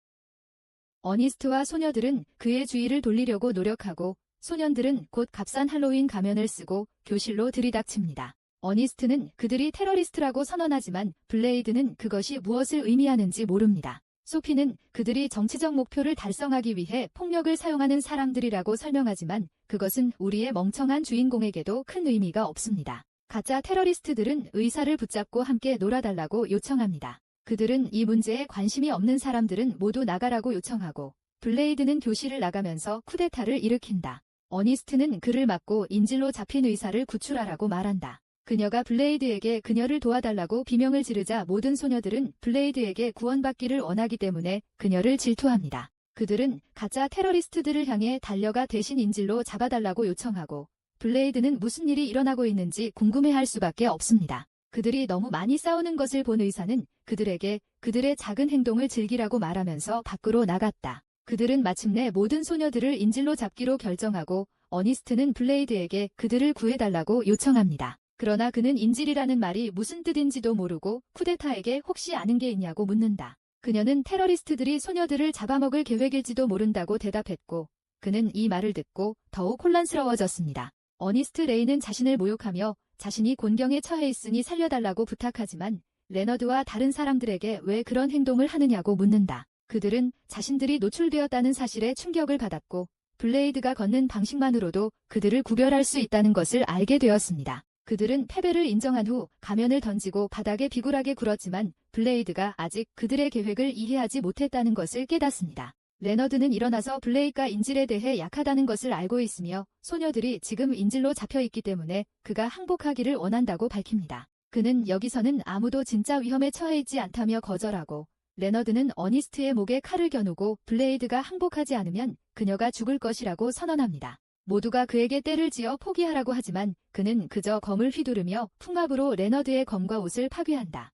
어니스트와 소녀들은 그의 주의를 돌리려고 노력하고 소년들은 곧 값싼 할로윈 가면을 쓰고 교실로 들이닥칩니다. 어니스트는 그들이 테러리스트라고 선언하지만 블레이드는 그것이 무엇을 의미하는지 모릅니다. 소피는 그들이 정치적 목표를 달성하기 위해 폭력을 사용하는 사람들이라고 설명하지만 그것은 우리의 멍청한 주인공에게도 큰 의미가 없습니다. 가짜 테러리스트들은 의사를 붙잡고 함께 놀아달라고 요청합니다. 그들은 이 문제에 관심이 없는 사람들은 모두 나가라고 요청하고 블레이드는 교실을 나가면서 쿠데타를 일으킨다. 어니스트는 그를 막고 인질로 잡힌 의사를 구출하라고 말한다. 그녀가 블레이드에게 그녀를 도와달라고 비명을 지르자 모든 소녀들은 블레이드에게 구원받기를 원하기 때문에 그녀를 질투합니다. 그들은 가짜 테러리스트들을 향해 달려가 대신 인질로 잡아달라고 요청하고 블레이드는 무슨 일이 일어나고 있는지 궁금해할 수밖에 없습니다. 그들이 너무 많이 싸우는 것을 본 의사는 그들에게 그들의 작은 행동을 즐기라고 말하면서 밖으로 나갔다. 그들은 마침내 모든 소녀들을 인질로 잡기로 결정하고 어니스트는 블레이드에게 그들을 구해달라고 요청합니다. 그러나 그는 인질이라는 말이 무슨 뜻인지도 모르고 쿠데타에게 혹시 아는 게 있냐고 묻는다. 그녀는 테러리스트들이 소녀들을 잡아먹을 계획일지도 모른다고 대답했고 그는 이 말을 듣고 더욱 혼란스러워졌습니다. 어니스트 레이는 자신을 모욕하며 자신이 곤경에 처해 있으니 살려달라고 부탁하지만 레너드와 다른 사람들에게 왜 그런 행동을 하느냐고 묻는다. 그들은 자신들이 노출되었다는 사실에 충격을 받았고 블레이드가 걷는 방식만으로도 그들을 구별할 수 있다는 것을 알게 되었습니다. 그들은 패배를 인정한 후 가면을 던지고 바닥에 비굴하게 굴었지만 블레이드가 아직 그들의 계획을 이해하지 못했다는 것을 깨닫습니다. 레너드는 일어나서 블레이드가 인질에 대해 약하다는 것을 알고 있으며 소녀들이 지금 인질로 잡혀있기 때문에 그가 항복하기를 원한다고 밝힙니다. 그는 여기서는 아무도 진짜 위험에 처해 있지 않다며 거절하고 레너드는 어니스트의 목에 칼을 겨누고 블레이드가 항복하지 않으면 그녀가 죽을 것이라고 선언합니다. 모두가 그에게 떼를 지어 포기하라고 하지만 그는 그저 검을 휘두르며 풍압으로 레너드의 검과 옷을 파괴한다.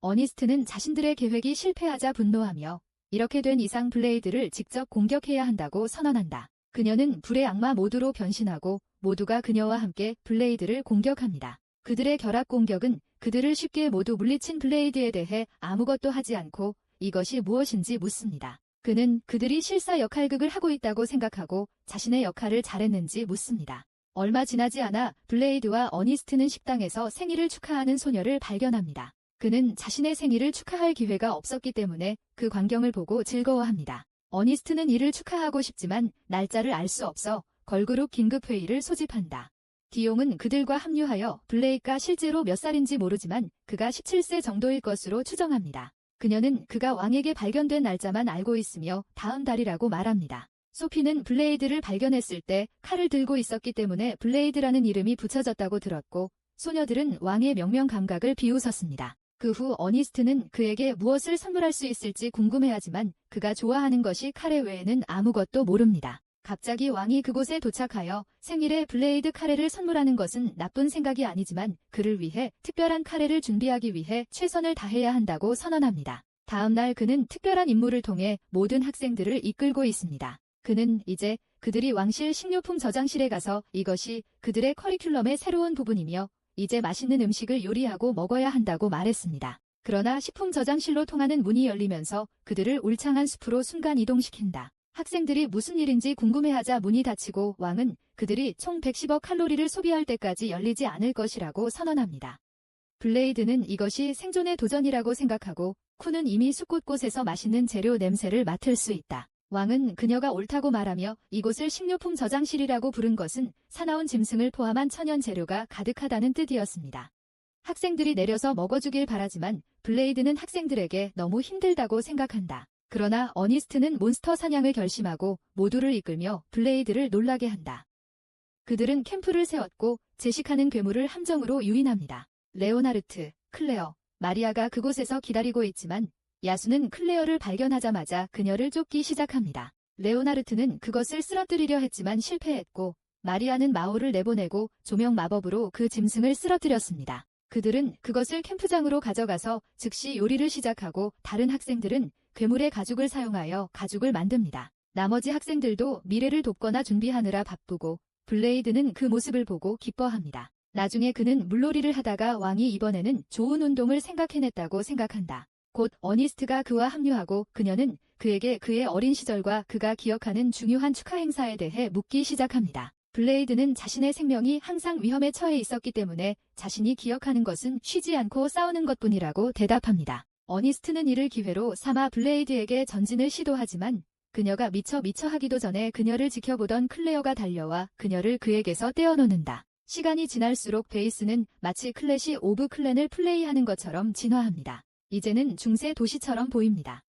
어니스트는 자신들의 계획이 실패하자 분노하며 이렇게 된 이상 블레이드를 직접 공격해야 한다고 선언한다. 그녀는 불의 악마 모두로 변신하고 모두가 그녀와 함께 블레이드를 공격합니다. 그들의 결합 공격은 그들을 쉽게 모두 물리친 블레이드에 대해 아무것도 하지 않고 이것이 무엇인지 묻습니다. 그는 그들이 실사 역할극을 하고 있다고 생각하고 자신의 역할을 잘했는지 묻습니다. 얼마 지나지 않아 블레이드와 어니스트는 식당에서 생일을 축하하는 소녀를 발견합니다. 그는 자신의 생일을 축하할 기회가 없었기 때문에 그 광경을 보고 즐거워합니다. 어니스트는 이를 축하하고 싶지만 날짜를 알 수 없어 걸그룹 긴급회의를 소집한다. 디용은 그들과 합류하여 블레이드가 실제로 몇 살인지 모르지만 그가 17세 정도일 것으로 추정합니다. 그녀는 그가 왕에게 발견된 날짜만 알고 있으며 다음 달이라고 말합니다. 소피는 블레이드를 발견했을 때 칼을 들고 있었기 때문에 블레이드라는 이름이 붙여졌다고 들었고 소녀들은 왕의 명명 감각을 비웃었습니다. 그 후 어니스트는 그에게 무엇을 선물할 수 있을지 궁금해하지만 그가 좋아하는 것이 카레 외에는 아무것도 모릅니다. 갑자기 왕이 그곳에 도착하여 생일에 블레이드 카레를 선물하는 것은 나쁜 생각이 아니지만 그를 위해 특별한 카레를 준비하기 위해 최선을 다해야 한다고 선언합니다. 다음 날 그는 특별한 임무를 통해 모든 학생들을 이끌고 있습니다. 그는 이제 그들이 왕실 식료품 저장실에 가서 이것이 그들의 커리큘럼의 새로운 부분이며 이제 맛있는 음식을 요리하고 먹어야 한다고 말했습니다. 그러나 식품 저장실로 통하는 문이 열리면서 그들을 울창한 숲으로 순간 이동시킨다. 학생들이 무슨 일인지 궁금해하자 문이 닫히고 왕은 그들이 총 110억 칼로리를 소비할 때까지 열리지 않을 것이라고 선언합니다. 블레이드는 이것이 생존의 도전이라고 생각하고 쿠는 이미 숲 곳곳에서 맛있는 재료 냄새를 맡을 수 있다. 왕은 그녀가 옳다고 말하며 이곳을 식료품 저장실이라고 부른 것은 사나운 짐승을 포함한 천연 재료가 가득하다는 뜻이었습니다. 학생들이 내려서 먹어주길 바라지만 블레이드는 학생들에게 너무 힘들다고 생각한다. 그러나 어니스트는 몬스터 사냥을 결심하고 모두를 이끌며 블레이드를 놀라게 한다. 그들은 캠프를 세웠고 제식하는 괴물을 함정으로 유인합니다. 레오나르트, 클레어, 마리아가 그곳에서 기다리고 있지만 야수는 클레어를 발견하자마자 그녀를 쫓기 시작합니다. 레오나르트는 그것을 쓰러뜨리려 했지만 실패했고 마리아는 마오를 내보내고 조명 마법으로 그 짐승을 쓰러뜨렸습니다. 그들은 그것을 캠프장으로 가져가서 즉시 요리를 시작하고 다른 학생들은 괴물의 가죽을 사용하여 가죽을 만듭니다. 나머지 학생들도 미래를 돕거나 준비하느라 바쁘고 블레이드는 그 모습을 보고 기뻐합니다. 나중에 그는 물놀이를 하다가 왕이 이번에는 좋은 운동을 생각해냈다고 생각한다. 곧 어니스트가 그와 합류하고 그녀는 그에게 그의 어린 시절과 그가 기억하는 중요한 축하 행사에 대해 묻기 시작합니다. 블레이드는 자신의 생명이 항상 위험에 처해 있었기 때문에 자신이 기억하는 것은 쉬지 않고 싸우는 것뿐이라고 대답합니다. 어니스트는 이를 기회로 삼아 블레이드에게 전진을 시도하지만 그녀가 미처 하기도 전에 그녀를 지켜보던 클레어가 달려와 그녀를 그에게서 떼어놓는다. 시간이 지날수록 베이스는 마치 클래시 오브 클랜을 플레이하는 것처럼 진화합니다. 이제는 중세 도시처럼 보입니다.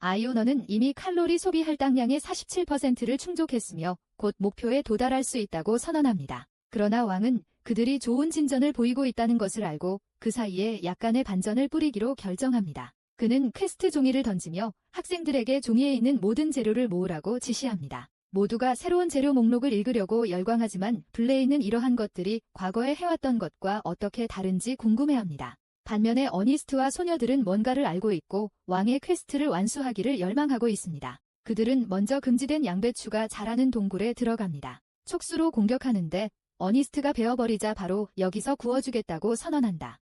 아이오너는 이미 칼로리 소비 할당량의 47%를 충족했으며 곧 목표에 도달할 수 있다고 선언합니다. 그러나 왕은 그들이 좋은 진전을 보이고 있다는 것을 알고 그 사이에 약간의 반전을 뿌리기로 결정합니다. 그는 퀘스트 종이를 던지며 학생들에게 종이에 있는 모든 재료를 모으라고 지시합니다. 모두가 새로운 재료 목록을 읽으려고 열광하지만 블레이는 이러한 것들이 과거에 해왔던 것과 어떻게 다른지 궁금해합니다. 반면에 어니스트와 소녀들은 뭔가를 알고 있고 왕의 퀘스트를 완수하기를 열망하고 있습니다. 그들은 먼저 금지된 양배추가 자라는 동굴에 들어갑니다. 촉수로 공격하는데 어니스트가 베어버리자 바로 여기서 구워주겠다고 선언한다.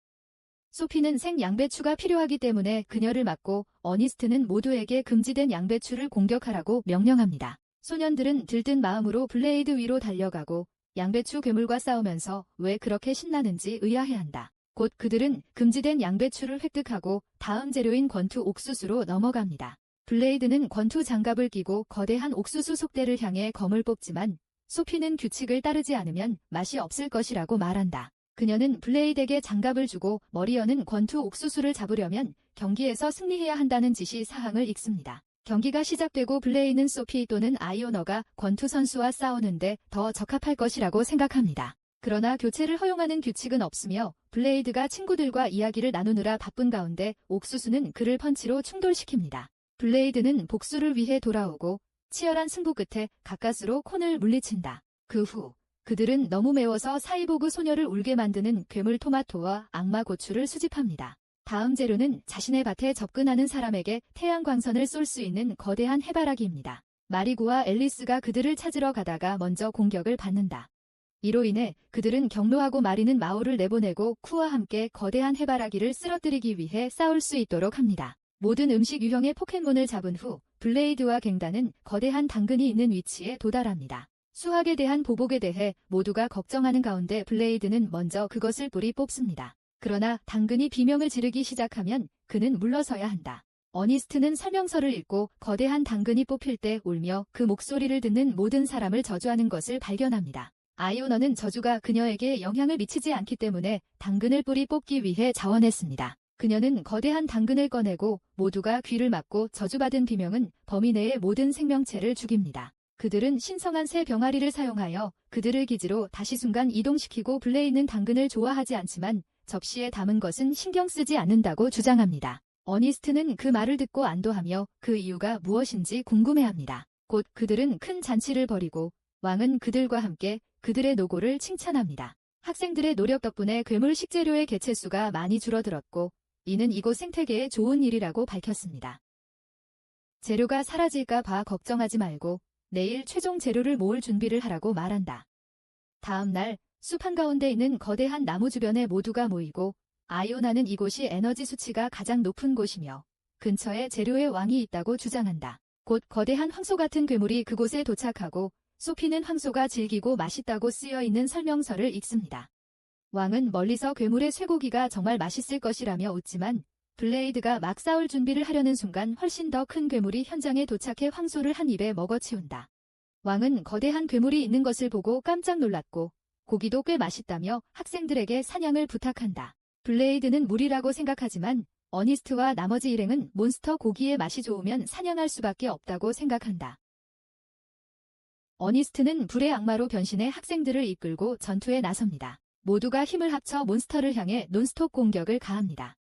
소피는 생 양배추가 필요하기 때문에 그녀를 막고 어니스트는 모두에게 금지된 양배추를 공격하라고 명령합니다. 소년들은 들뜬 마음으로 블레이드 위로 달려가고 양배추 괴물과 싸우면서 왜 그렇게 신나는지 의아해한다. 곧 그들은 금지된 양배추를 획득하고 다음 재료인 권투 옥수수로 넘어갑니다. 블레이드는 권투 장갑을 끼고 거대한 옥수수 속대를 향해 검을 뽑지만 소피는 규칙을 따르지 않으면 맛이 없을 것이라고 말한다. 그녀는 블레이드에게 장갑을 주고 머리 여는 권투 옥수수를 잡으려면 경기에서 승리해야 한다는 지시 사항을 읽습니다. 경기가 시작되고 블레이는 소피 또는 아이오너가 권투 선수와 싸우는데 더 적합할 것이라고 생각합니다. 그러나 교체를 허용하는 규칙은 없으며 블레이드가 친구들과 이야기를 나누느라 바쁜 가운데 옥수수는 그를 펀치로 충돌시킵니다. 블레이드는 복수를 위해 돌아오고 치열한 승부 끝에 가까스로 콘을 물리친다. 그 후 그들은 너무 매워서 사이보그 소녀를 울게 만드는 괴물 토마토와 악마 고추를 수집합니다. 다음 재료는 자신의 밭에 접근하는 사람에게 태양광선을 쏠 수 있는 거대한 해바라기입니다. 마리고와 앨리스가 그들을 찾으러 가다가 먼저 공격을 받는다. 이로 인해 그들은 경로하고 마리는 마오를 내보내고 쿠와 함께 거대한 해바라기를 쓰러뜨리기 위해 싸울 수 있도록 합니다. 모든 음식 유형의 포켓몬을 잡은 후 블레이드와 갱단은 거대한 당근이 있는 위치에 도달합니다. 수학에 대한 보복에 대해 모두가 걱정하는 가운데 블레이드는 먼저 그것을 뿌리 뽑습니다. 그러나 당근이 비명을 지르기 시작하면 그는 물러서야 한다. 어니스트는 설명서를 읽고 거대한 당근이 뽑힐 때 울며 그 목소리를 듣는 모든 사람을 저주하는 것을 발견합니다. 아이오너는 저주가 그녀에게 영향을 미치지 않기 때문에 당근을 뿌리 뽑기 위해 자원했습니다. 그녀는 거대한 당근을 꺼내고 모두가 귀를 막고 저주받은 비명은 범위 내의 모든 생명체를 죽입니다. 그들은 신성한 새 병아리를 사용하여 그들을 기지로 다시 순간 이동시키고 블레이는 당근을 좋아하지 않지만 접시에 담은 것은 신경 쓰지 않는다고 주장합니다. 어니스트는 그 말을 듣고 안도하며 그 이유가 무엇인지 궁금해합니다. 곧 그들은 큰 잔치를 벌이고 왕은 그들과 함께 그들의 노고를 칭찬합니다. 학생들의 노력 덕분에 괴물 식재료의 개체수가 많이 줄어들었고 이는 이곳 생태계에 좋은 일이라고 밝혔습니다. 재료가 사라질까 봐 걱정하지 말고 내일 최종 재료를 모을 준비를 하라고 말한다. 다음 날 숲 한가운데 있는 거대한 나무 주변에 모두가 모이고 아이오나는 이곳이 에너지 수치가 가장 높은 곳이며 근처에 재료의 왕이 있다고 주장한다. 곧 거대한 황소 같은 괴물이 그곳에 도착하고 소피는 황소가 질기고 맛있다고 쓰여있는 설명서를 읽습니다. 왕은 멀리서 괴물의 쇠고기가 정말 맛있을 것이라며 웃지만 블레이드가 막 싸울 준비를 하려는 순간 훨씬 더 큰 괴물이 현장에 도착해 황소를 한 입에 먹어치운다. 왕은 거대한 괴물이 있는 것을 보고 깜짝 놀랐고 고기도 꽤 맛있다며 학생들에게 사냥을 부탁한다. 블레이드는 무리라고 생각하지만 어니스트와 나머지 일행은 몬스터 고기의 맛이 좋으면 사냥할 수밖에 없다고 생각한다. 어니스트는 불의 악마로 변신해 학생들을 이끌고 전투에 나섭니다. 모두가 힘을 합쳐 몬스터를 향해 논스톱 공격을 가합니다.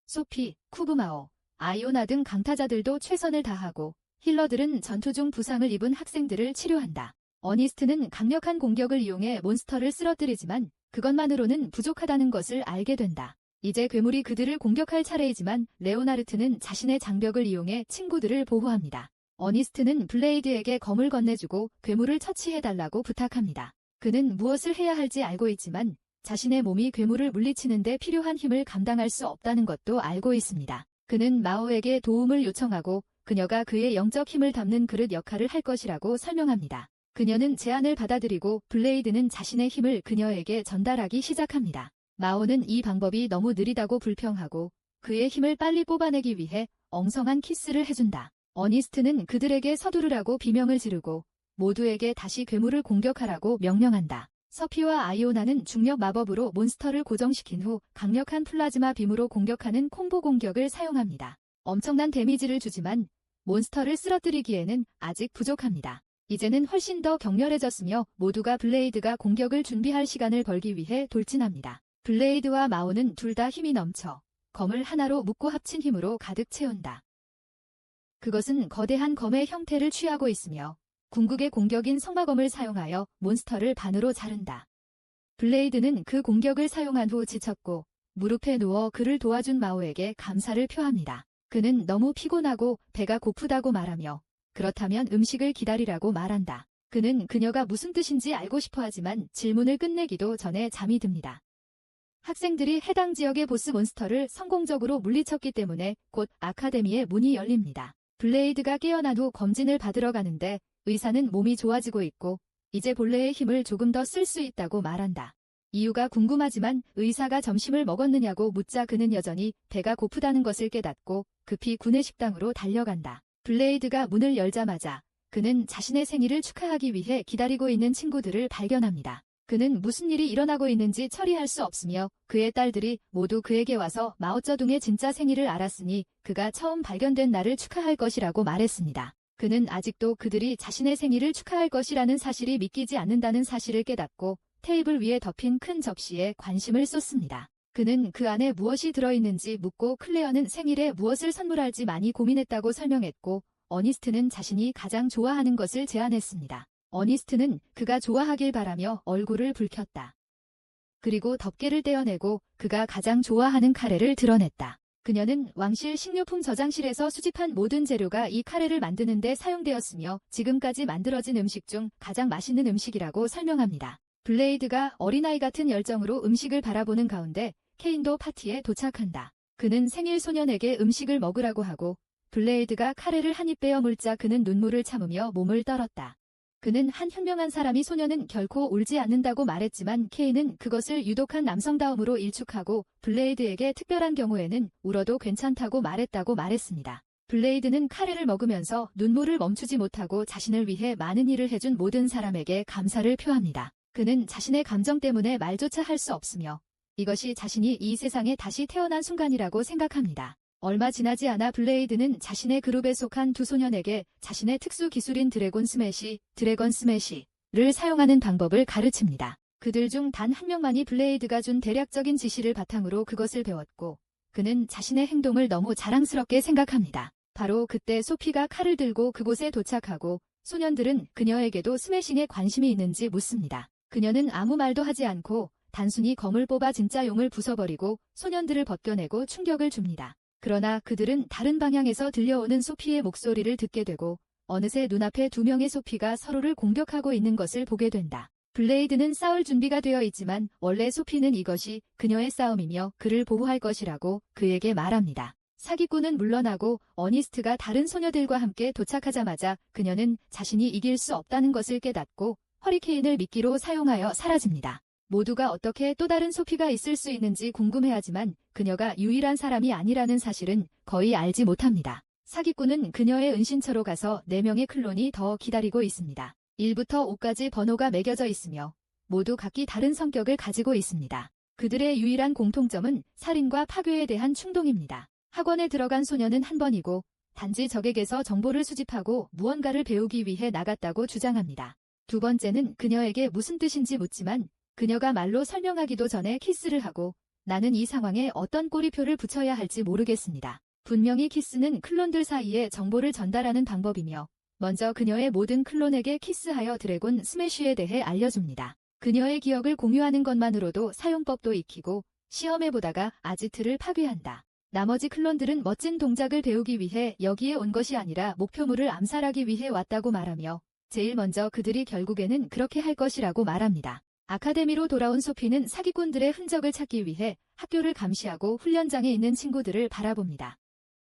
소피, 쿠브마오, 아이오나 등 강타자들도 최선을 다하고 힐러들은 전투 중 부상을 입은 학생들을 치료한다. 어니스트는 강력한 공격을 이용해 몬스터를 쓰러뜨리지만 그것만으로는 부족하다는 것을 알게 된다. 이제 괴물이 그들을 공격할 차례이지만 레오나르트는 자신의 장벽을 이용해 친구들을 보호합니다. 어니스트는 블레이드에게 검을 건네주고 괴물을 처치해달라고 부탁합니다. 그는 무엇을 해야 할지 알고 있지만 자신의 몸이 괴물을 물리치는 데 필요한 힘을 감당할 수 없다는 것도 알고 있습니다. 그는 마오에게 도움을 요청하고 그녀가 그의 영적 힘을 담는 그릇 역할을 할 것이라고 설명합니다. 그녀는 제안을 받아들이고 블레이드는 자신의 힘을 그녀에게 전달하기 시작합니다. 마오는 이 방법이 너무 느리다고 불평하고 그의 힘을 빨리 뽑아내기 위해 엉성한 키스를 해준다. 어니스트는 그들에게 서두르라고 비명을 지르고 모두에게 다시 괴물을 공격하라고 명령한다. 서피와 아이오나는 중력 마법으로 몬스터를 고정시킨 후 강력한 플라즈마 빔으로 공격하는 콤보 공격을 사용합니다. 엄청난 데미지를 주지만 몬스터를 쓰러뜨리기에는 아직 부족합니다. 이제는 훨씬 더 격렬해졌으며 모두가 블레이드가 공격을 준비할 시간을 벌기 위해 돌진합니다. 블레이드와 마오는 둘 다 힘이 넘쳐 검을 하나로 묶고 합친 힘으로 가득 채운다. 그것은 거대한 검의 형태를 취하고 있으며 궁극의 공격인 성마검을 사용하여 몬스터를 반으로 자른다. 블레이드는 그 공격을 사용한 후 지쳤고 무릎에 누워 그를 도와준 마오에게 감사를 표합니다. 그는 너무 피곤하고 배가 고프다고 말하며 그렇다면 음식을 기다리라고 말한다. 그는 그녀가 무슨 뜻인지 알고 싶어 하지만 질문을 끝내기도 전에 잠이 듭니다. 학생들이 해당 지역의 보스 몬스터를 성공적으로 물리쳤기 때문에 곧 아카데미의 문이 열립니다. 블레이드가 깨어난 후 검진을 받으러 가는데 의사는 몸이 좋아지고 있고 이제 본래의 힘을 조금 더 쓸 수 있다고 말한다. 이유가 궁금하지만 의사가 점심을 먹었느냐고 묻자 그는 여전히 배가 고프다는 것을 깨닫고 급히 구내식당으로 달려간다. 블레이드가 문을 열자마자 그는 자신의 생일을 축하하기 위해 기다리고 있는 친구들을 발견합니다. 그는 무슨 일이 일어나고 있는지 처리할 수 없으며 그의 딸들이 모두 그에게 와서 마오쩌둥의 진짜 생일을 알았으니 그가 처음 발견된 날을 축하할 것이라고 말했습니다. 그는 아직도 그들이 자신의 생일을 축하할 것이라는 사실이 믿기지 않는다는 사실을 깨닫고 테이블 위에 덮인 큰 접시에 관심을 쏟습니다. 그는 그 안에 무엇이 들어있는지 묻고 클레어는 생일에 무엇을 선물할지 많이 고민했다고 설명했고 어니스트는 자신이 가장 좋아하는 것을 제안했습니다. 어니스트는 그가 좋아하길 바라며 얼굴을 붉혔다. 그리고 덮개를 떼어내고 그가 가장 좋아하는 카레를 드러냈다. 그녀는 왕실 식료품 저장실에서 수집한 모든 재료가 이 카레를 만드는 데 사용되었으며 지금까지 만들어진 음식 중 가장 맛있는 음식이라고 설명합니다. 블레이드가 어린아이 같은 열정으로 음식을 바라보는 가운데 케인도 파티에 도착한다. 그는 생일 소년에게 음식을 먹으라고 하고 블레이드가 카레를 한 입 빼어 물자 그는 눈물을 참으며 몸을 떨었다. 그는 한 현명한 사람이 소년은 결코 울지 않는다고 말했지만 케인은 그것을 유독한 남성다움으로 일축하고 블레이드에게 특별한 경우에는 울어도 괜찮다고 말했다고 말했습니다. 블레이드는 카레를 먹으면서 눈물을 멈추지 못하고 자신을 위해 많은 일을 해준 모든 사람에게 감사를 표합니다. 그는 자신의 감정 때문에 말조차 할 수 없으며 이것이 자신이 이 세상에 다시 태어난 순간이라고 생각합니다. 얼마 지나지 않아 블레이드는 자신의 그룹에 속한 두 소년에게 자신의 특수 기술인 드래곤 스매시를 사용하는 방법을 가르칩니다. 그들 중 단 한 명만이 블레이드가 준 대략적인 지시를 바탕으로 그것을 배웠고 그는 자신의 행동을 너무 자랑스럽게 생각합니다. 바로 그때 소피가 칼을 들고 그곳에 도착하고 소년들은 그녀에게도 스매싱에 관심이 있는지 묻습니다. 그녀는 아무 말도 하지 않고 단순히 검을 뽑아 진짜 용을 부숴버리고 소년들을 벗겨내고 충격을 줍니다. 그러나 그들은 다른 방향에서 들려오는 소피의 목소리를 듣게 되고 어느새 눈앞에 두 명의 소피가 서로를 공격하고 있는 것을 보게 된다. 블레이드는 싸울 준비가 되어 있지만 원래 소피는 이것이 그녀의 싸움이며 그를 보호할 것이라고 그에게 말합니다. 사기꾼은 물러나고 어니스트가 다른 소녀들과 함께 도착하자마자 그녀는 자신이 이길 수 없다는 것을 깨닫고 허리케인을 미끼로 사용하여 사라집니다. 모두가 어떻게 또 다른 소피가 있을 수 있는지 궁금해하지만 그녀가 유일한 사람이 아니라는 사실은 거의 알지 못합니다. 사기꾼은 그녀의 은신처로 가서 4명의 클론이 더 기다리고 있습니다. 1부터 5까지 번호가 매겨져 있으며 모두 각기 다른 성격을 가지고 있습니다. 그들의 유일한 공통점은 살인과 파괴에 대한 충동입니다. 학원에 들어간 소녀는 한 번이고 단지 적에게서 정보를 수집하고 무언가를 배우기 위해 나갔다고 주장합니다. 두 번째는 그녀에게 무슨 뜻인지 묻지만 그녀가 말로 설명하기도 전에 키스를 하고 나는 이 상황에 어떤 꼬리표를 붙여야 할지 모르겠습니다. 분명히 키스는 클론들 사이에 정보를 전달하는 방법이며 먼저 그녀의 모든 클론에게 키스하여 드래곤 스매쉬에 대해 알려줍니다. 그녀의 기억을 공유하는 것만으로도 사용법도 익히고 시험해보다가 아지트를 파괴한다. 나머지 클론들은 멋진 동작을 배우기 위해 여기에 온 것이 아니라 목표물을 암살하기 위해 왔다고 말하며 제일 먼저 그들이 결국에는 그렇게 할 것이라고 말합니다. 아카데미로 돌아온 소피는 사기꾼들의 흔적을 찾기 위해 학교를 감시하고 훈련장에 있는 친구들을 바라봅니다.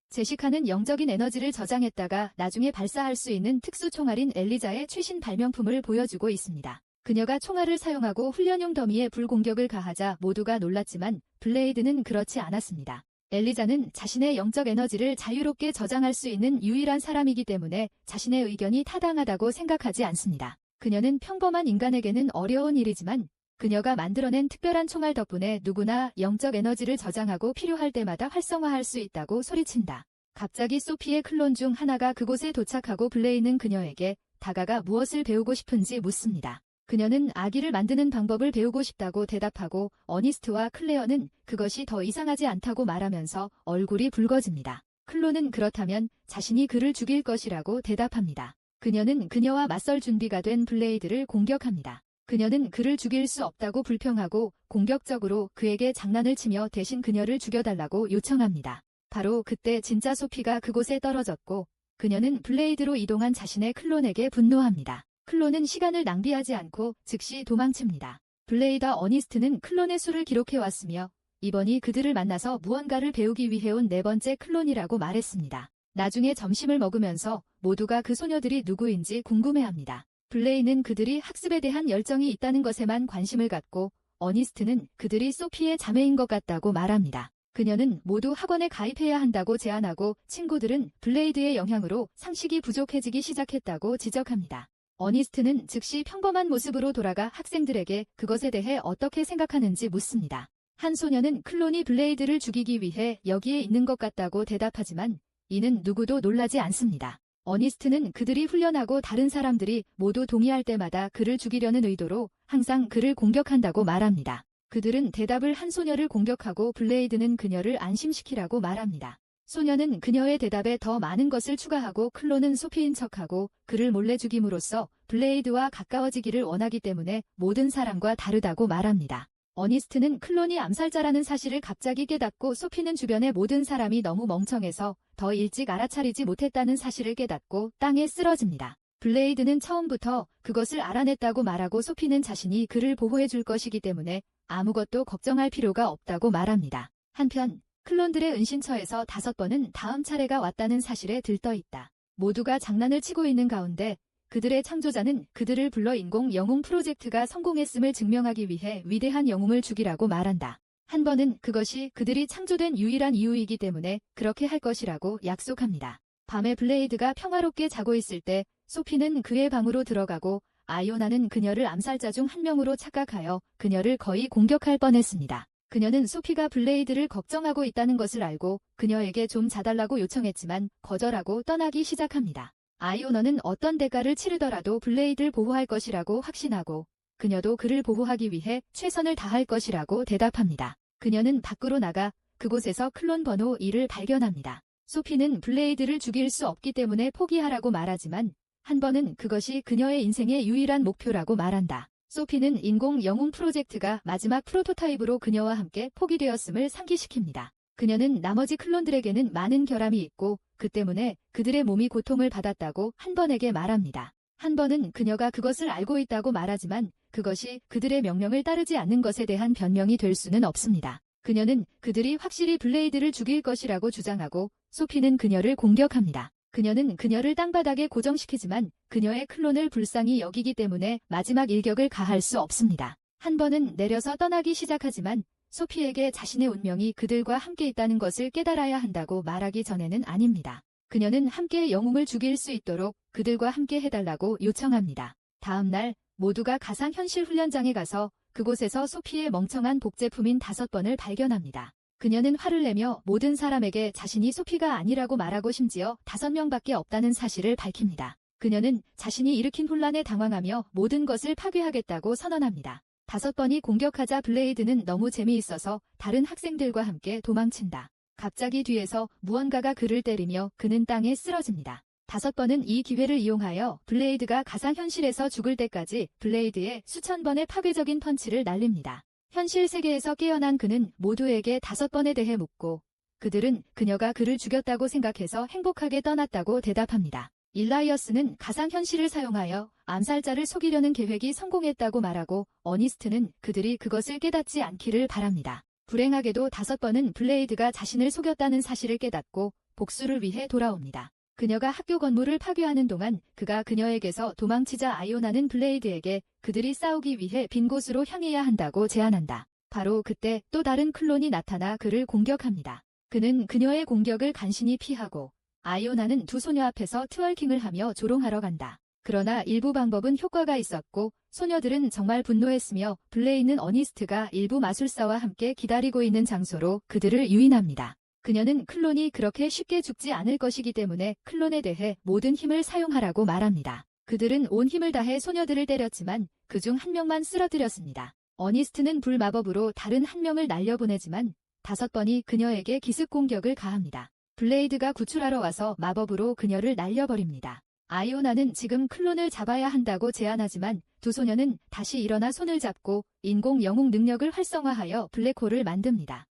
제시카는 영적인 에너지를 저장했다가 나중에 발사할 수 있는 특수 총알인 엘리자의 최신 발명품을 보여주고 있습니다. 그녀가 총알을 사용하고 훈련용 더미에 불공격을 가하자 모두가 놀랐지만 블레이드는 그렇지 않았습니다. 엘리자는 자신의 영적 에너지를 자유롭게 저장할 수 있는 유일한 사람이기 때문에 자신의 의견이 타당하다고 생각하지 않습니다. 그녀는 평범한 인간에게는 어려운 일이지만 그녀가 만들어낸 특별한 총알 덕분에 누구나 영적 에너지를 저장하고 필요할 때마다 활성화할 수 있다고 소리친다. 갑자기 소피의 클론 중 하나가 그곳에 도착하고 블레이는 그녀에게 다가가 무엇을 배우고 싶은지 묻습니다. 그녀는 아기를 만드는 방법을 배우고 싶다고 대답하고 어니스트와 클레어는 그것이 더 이상하지 않다고 말하면서 얼굴이 붉어집니다. 클론은 그렇다면 자신이 그를 죽일 것이라고 대답합니다. 그녀는 그녀와 맞설 준비가 된 블레이드를 공격합니다. 그녀는 그를 죽일 수 없다고 불평하고 공격적으로 그에게 장난을 치며 대신 그녀를 죽여달라고 요청합니다. 바로 그때 진짜 소피가 그곳에 떨어졌고 그녀는 블레이드로 이동한 자신의 클론에게 분노합니다. 클론은 시간을 낭비하지 않고 즉시 도망칩니다. 블레이드와 어니스트는 클론의 수를 기록해왔으며 이번이 그들을 만나서 무언가를 배우기 위해 온 네 번째 클론이라고 말했습니다. 나중에 점심을 먹으면서 모두가 그 소녀들이 누구인지 궁금해합니다. 블레이는 그들이 학습에 대한 열정이 있다는 것에만 관심을 갖고 어니스트는 그들이 소피의 자매인 것 같다고 말합니다. 그녀는 모두 학원에 가입해야 한다고 제안하고 친구들은 블레이드의 영향으로 상식이 부족해지기 시작했다고 지적합니다. 어니스트는 즉시 평범한 모습으로 돌아가 학생들에게 그것에 대해 어떻게 생각하는지 묻습니다. 한 소녀는 클론이 블레이드를 죽이기 위해 여기에 있는 것 같다고 대답하지만 이는 누구도 놀라지 않습니다. 어니스트는 그들이 훈련하고 다른 사람들이 모두 동의할 때마다 그를 죽이려는 의도로 항상 그를 공격한다고 말합니다. 그들은 대답을 한 소녀를 공격하고 블레이드는 그녀를 안심시키라고 말합니다. 소녀는 그녀의 대답에 더 많은 것을 추가하고 클론은 소피인 척하고 그를 몰래 죽임으로써 블레이드와 가까워지기를 원하기 때문에 모든 사람과 다르다고 말합니다. 어니스트는 클론이 암살자라는 사실을 갑자기 깨닫고 소피는 주변의 모든 사람이 너무 멍청해서 더 일찍 알아차리지 못했다는 사실을 깨닫고 땅에 쓰러집니다. 블레이드는 처음부터 그것을 알아냈다고 말하고 소피는 자신이 그를 보호해 줄 것이기 때문에 아무것도 걱정할 필요가 없다고 말합니다. 한편 클론들의 은신처에서 5번은 다음 차례가 왔다는 사실에 들떠있다. 모두가 장난을 치고 있는 가운데 그들의 창조자는 그들을 불러 인공 영웅 프로젝트가 성공했음을 증명하기 위해 위대한 영웅을 죽이라고 말한다. 한 번은 그것이 그들이 창조된 유일한 이유이기 때문에 그렇게 할 것이라고 약속합니다. 밤에 블레이드가 평화롭게 자고 있을 때 소피는 그의 방으로 들어가고 아이오나는 그녀를 암살자 중 한 명으로 착각하여 그녀를 거의 공격할 뻔했습니다. 그녀는 소피가 블레이드를 걱정하고 있다는 것을 알고 그녀에게 좀 자달라고 요청했지만 거절하고 떠나기 시작합니다. 아이오너는 어떤 대가를 치르더라도 블레이드를 보호할 것이라고 확신하고 그녀도 그를 보호하기 위해 최선을 다할 것이라고 대답합니다. 그녀는 밖으로 나가 그곳에서 클론 번호 2를 발견합니다. 소피는 블레이드를 죽일 수 없기 때문에 포기하라고 말하지만 한 번은 그것이 그녀의 인생의 유일한 목표라고 말한다. 소피는 인공 영웅 프로젝트가 마지막 프로토타입으로 그녀와 함께 포기되었음을 상기시킵니다. 그녀는 나머지 클론들에게는 많은 결함이 있고 그 때문에 그들의 몸이 고통을 받았다고 한 번에게 말합니다. 한 번은 그녀가 그것을 알고 있다고 말하지만 그것이 그들의 명령을 따르지 않는 것에 대한 변명이 될 수는 없습니다. 그녀는 그들이 확실히 블레이드를 죽일 것이라고 주장하고 소피는 그녀를 공격합니다. 그녀는 그녀를 땅바닥에 고정시키지만 그녀의 클론을 불쌍히 여기기 때문에 마지막 일격을 가할 수 없습니다. 한 번은 내려서 떠나기 시작하지만 소피에게 자신의 운명이 그들과 함께 있다는 것을 깨달아야 한다고 말하기 전에는 아닙니다. 그녀는 함께 영웅을 죽일 수 있도록 그들과 함께 해달라고 요청합니다. 다음 날 모두가 가상현실 훈련장에 가서 그곳에서 소피의 멍청한 복제품인 5번을 발견합니다. 그녀는 화를 내며 모든 사람에게 자신이 소피가 아니라고 말하고 심지어 5명밖에 없다는 사실을 밝힙니다. 그녀는 자신이 일으킨 혼란에 당황하며 모든 것을 파괴하겠다고 선언합니다. 5번이 공격하자 블레이드는 너무 재미있어서 다른 학생들과 함께 도망친다. 갑자기 뒤에서 무언가가 그를 때리며 그는 땅에 쓰러집니다. 5번은 이 기회를 이용하여 블레이드가 가상현실에서 죽을 때까지 블레이드에 수천 번의 파괴적인 펀치를 날립니다. 현실 세계에서 깨어난 그는 모두에게 5번에 대해 묻고 그들은 그녀가 그를 죽였다고 생각해서 행복하게 떠났다고 대답합니다. 일라이어스는 가상현실을 사용하여 암살자를 속이려는 계획이 성공했다고 말하고 어니스트는 그들이 그것을 깨닫지 않기를 바랍니다. 불행하게도 5번은 블레이드가 자신을 속였다는 사실을 깨닫고 복수를 위해 돌아옵니다. 그녀가 학교 건물을 파괴하는 동안 그가 그녀에게서 도망치자 아이오나는 블레이드에게 그들이 싸우기 위해 빈 곳으로 향해야 한다고 제안한다. 바로 그때 또 다른 클론이 나타나 그를 공격합니다. 그는 그녀의 공격을 간신히 피하고 아이오나는 두 소녀 앞에서 트월킹을 하며 조롱하러 간다. 그러나 일부 방법은 효과가 있었고 소녀들은 정말 분노했으며 블레이드는 어니스트가 일부 마술사와 함께 기다리고 있는 장소로 그들을 유인합니다. 그녀는 클론이 그렇게 쉽게 죽지 않을 것이기 때문에 클론에 대해 모든 힘을 사용하라고 말합니다. 그들은 온 힘을 다해 소녀들을 때렸지만 그중 한 명만 쓰러뜨렸습니다. 어니스트는 불마법으로 다른 한 명을 날려보내지만 5번이 그녀에게 기습 공격을 가합니다. 블레이드가 구출하러 와서 마법으로 그녀를 날려버립니다. 아이오나는 지금 클론을 잡아야 한다고 제안하지만 두 소녀는 다시 일어나 손을 잡고 인공 영웅 능력을 활성화하여 블랙홀을 만듭니다.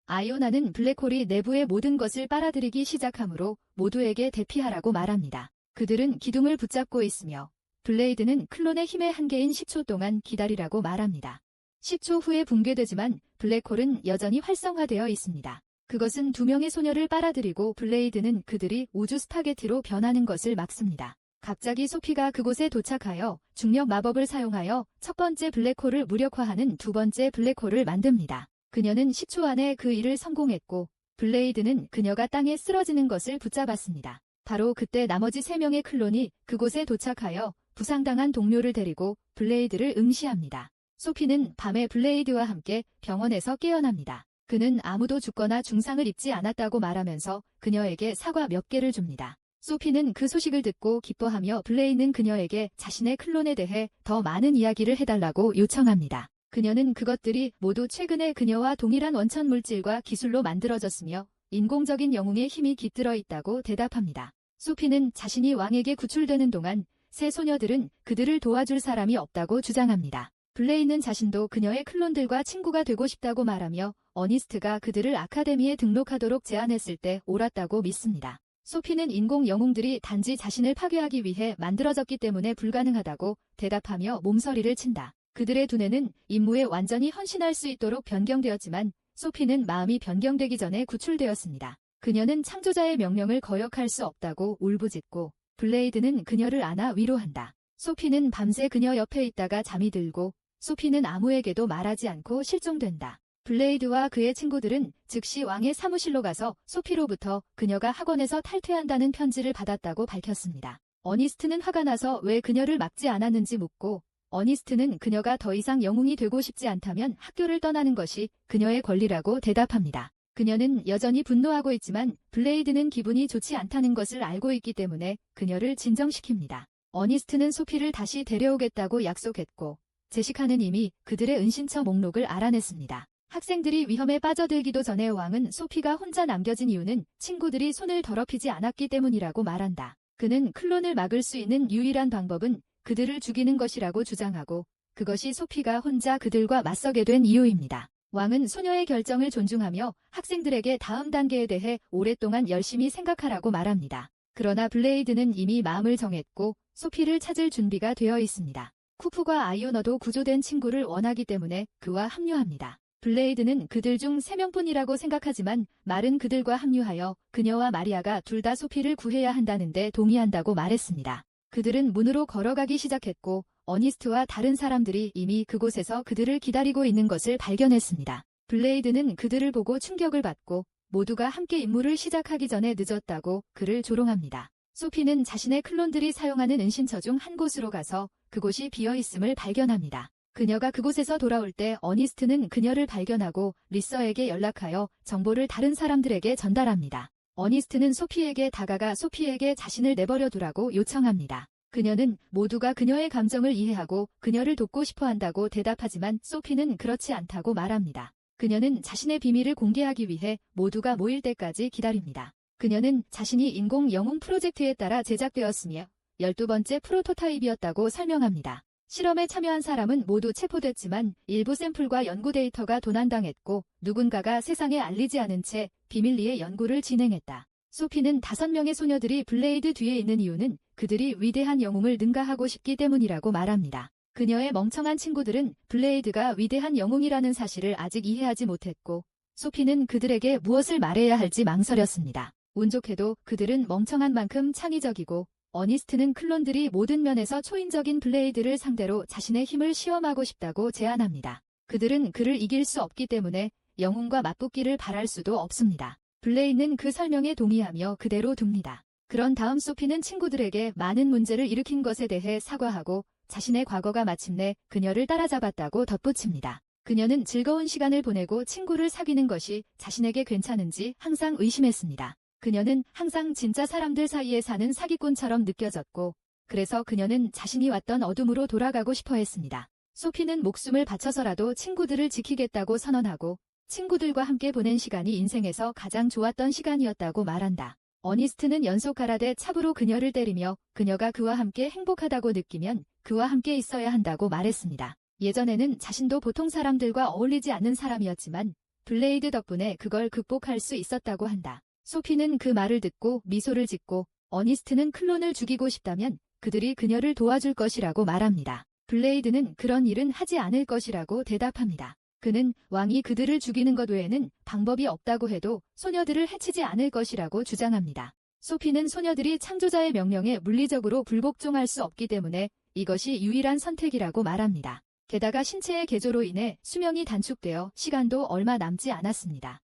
아이오나는 블랙홀이 내부의 모든 것을 빨아들이기 시작하므로 모두에게 대피하라고 말합니다. 그들은 기둥을 붙잡고 있으며 블레이드는 클론의 힘의 한계인 10초 동안 기다리라고 말합니다. 10초 후에 붕괴되지만 블랙홀은 여전히 활성화되어 있습니다. 그것은 2명의 소녀를 빨아들이고 블레이드는 그들이 우주 스파게티로 변하는 것을 막습니다. 갑자기 소피가 그곳에 도착하여 중력 마법을 사용하여 첫 번째 블랙홀을 무력화하는 두 번째 블랙홀을 만듭니다. 그녀는 10초 안에 그 일을 성공했고 블레이드는 그녀가 땅에 쓰러지는 것을 붙잡았습니다. 바로 그때 나머지 3명의 클론이 그곳에 도착하여 부상당한 동료를 데리고 블레이드를 응시합니다. 소피는 밤에 블레이드와 함께 병원에서 깨어납니다. 그는 아무도 죽거나 중상을 입지 않았다고 말하면서 그녀에게 사과 몇 개를 줍니다. 소피는 그 소식을 듣고 기뻐하며 블레이드는 그녀에게 자신의 클론에 대해 더 많은 이야기를 해달라고 요청합니다. 그녀는 그것들이 모두 최근에 그녀와 동일한 원천 물질과 기술로 만들어졌으며 인공적인 영웅의 힘이 깃들어 있다고 대답합니다. 소피는 자신이 왕에게 구출되는 동안 세 소녀들은 그들을 도와줄 사람이 없다고 주장합니다. 블레이드는 자신도 그녀의 클론들과 친구가 되고 싶다고 말하며 어니스트가 그들을 아카데미에 등록하도록 제안했을 때 옳았다고 믿습니다. 소피는 인공 영웅들이 단지 자신을 파괴하기 위해 만들어졌기 때문에 불가능하다고 대답하며 몸서리를 친다. 그들의 두뇌는 임무에 완전히 헌신할 수 있도록 변경되었지만 소피는 마음이 변경되기 전에 구출되었습니다. 그녀는 창조자의 명령을 거역할 수 없다고 울부짖고 블레이드는 그녀를 안아 위로한다. 소피는 밤새 그녀 옆에 있다가 잠이 들고 소피는 아무에게도 말하지 않고 실종된다. 블레이드와 그의 친구들은 즉시 왕의 사무실로 가서 소피로부터 그녀가 학원에서 탈퇴한다는 편지를 받았다고 밝혔습니다. 어니스트는 화가 나서 왜 그녀를 막지 않았는지 묻고 어니스트는 그녀가 더 이상 영웅이 되고 싶지 않다면 학교를 떠나는 것이 그녀의 권리라고 대답합니다. 그녀는 여전히 분노하고 있지만 블레이드는 기분이 좋지 않다는 것을 알고 있기 때문에 그녀를 진정시킵니다. 어니스트는 소피를 다시 데려오겠다고 약속했고 제시카는 이미 그들의 은신처 목록을 알아냈습니다. 학생들이 위험에 빠져들기도 전에 왕은 소피가 혼자 남겨진 이유는 친구들이 손을 더럽히지 않았기 때문이라고 말한다. 그는 클론을 막을 수 있는 유일한 방법은 그들을 죽이는 것이라고 주장하고 그것이 소피가 혼자 그들과 맞서게 된 이유입니다. 왕은 소녀의 결정을 존중하며 학생들에게 다음 단계에 대해 오랫동안 열심히 생각하라고 말합니다. 그러나 블레이드는 이미 마음을 정했고 소피를 찾을 준비가 되어 있습니다. 쿠프가 아이오너도 구조된 친구를 원하기 때문에 그와 합류합니다. 블레이드는 그들 중 3명뿐이라고 생각하지만 말은 그들과 합류하여 그녀와 마리아가 둘 다 소피를 구해야 한다는데 동의한다고 말했습니다. 그들은 문으로 걸어가기 시작했고 어니스트와 다른 사람들이 이미 그곳에서 그들을 기다리고 있는 것을 발견했습니다. 블레이드는 그들을 보고 충격을 받고 모두가 함께 임무를 시작하기 전에 늦었다고 그를 조롱합니다. 소피는 자신의 클론들이 사용하는 은신처 중 한 곳으로 가서 그곳이 비어있음을 발견합니다. 그녀가 그곳에서 돌아올 때 어니스트는 그녀를 발견하고 리서에게 연락하여 정보를 다른 사람들에게 전달합니다. 어니스트는 소피에게 다가가 소피에게 자신을 내버려 두라고 요청합니다. 그녀는 모두가 그녀의 감정을 이해하고 그녀를 돕고 싶어 한다고 대답하지만 소피는 그렇지 않다고 말합니다. 그녀는 자신의 비밀을 공개하기 위해 모두가 모일 때까지 기다립니다. 그녀는 자신이 인공 영웅 프로젝트에 따라 제작되었으며 12번째 프로토타입이었다고 설명합니다. 실험에 참여한 사람은 모두 체포됐지만 일부 샘플과 연구 데이터가 도난당했고 누군가가 세상에 알리지 않은 채 비밀리에 연구를 진행했다. 소피는 5명의 소녀들이 블레이드 뒤에 있는 이유는 그들이 위대한 영웅을 능가하고 싶기 때문이라고 말합니다. 그녀의 멍청한 친구들은 블레이드가 위대한 영웅이라는 사실을 아직 이해하지 못했고 소피는 그들에게 무엇을 말해야 할지 망설였습니다. 운 좋게도 그들은 멍청한 만큼 창의적이고 어니스트는 클론들이 모든 면에서 초인적인 블레이드를 상대로 자신의 힘을 시험하고 싶다고 제안합니다. 그들은 그를 이길 수 없기 때문에 영웅과 맞붙기를 바랄 수도 없습니다. 블레이드는 그 설명에 동의하며 그대로 둡니다. 그런 다음 소피는 친구들에게 많은 문제를 일으킨 것에 대해 사과하고 자신의 과거가 마침내 그녀를 따라잡았다고 덧붙입니다. 그녀는 즐거운 시간을 보내고 친구를 사귀는 것이 자신에게 괜찮은지 항상 의심했습니다. 그녀는 항상 진짜 사람들 사이에 사는 사기꾼처럼 느껴졌고 그래서 그녀는 자신이 왔던 어둠으로 돌아가고 싶어 했습니다. 소피는 목숨을 바쳐서라도 친구들을 지키겠다고 선언하고 친구들과 함께 보낸 시간이 인생에서 가장 좋았던 시간이었다고 말한다. 어니스트는 연속 가라데 찹으로 그녀를 때리며 그녀가 그와 함께 행복하다고 느끼면 그와 함께 있어야 한다고 말했습니다. 예전에는 자신도 보통 사람들과 어울리지 않는 사람이었지만 블레이드 덕분에 그걸 극복할 수 있었다고 한다. 소피는 그 말을 듣고 미소를 짓고 어니스트는 클론을 죽이고 싶다면 그들이 그녀를 도와줄 것이라고 말합니다. 블레이드는 그런 일은 하지 않을 것이라고 대답합니다. 그는 왕이 그들을 죽이는 것 외에는 방법이 없다고 해도 소녀들을 해치지 않을 것이라고 주장합니다. 소피는 소녀들이 창조자의 명령에 물리적으로 불복종할 수 없기 때문에 이것이 유일한 선택이라고 말합니다. 게다가 신체의 개조로 인해 수명이 단축되어 시간도 얼마 남지 않았습니다.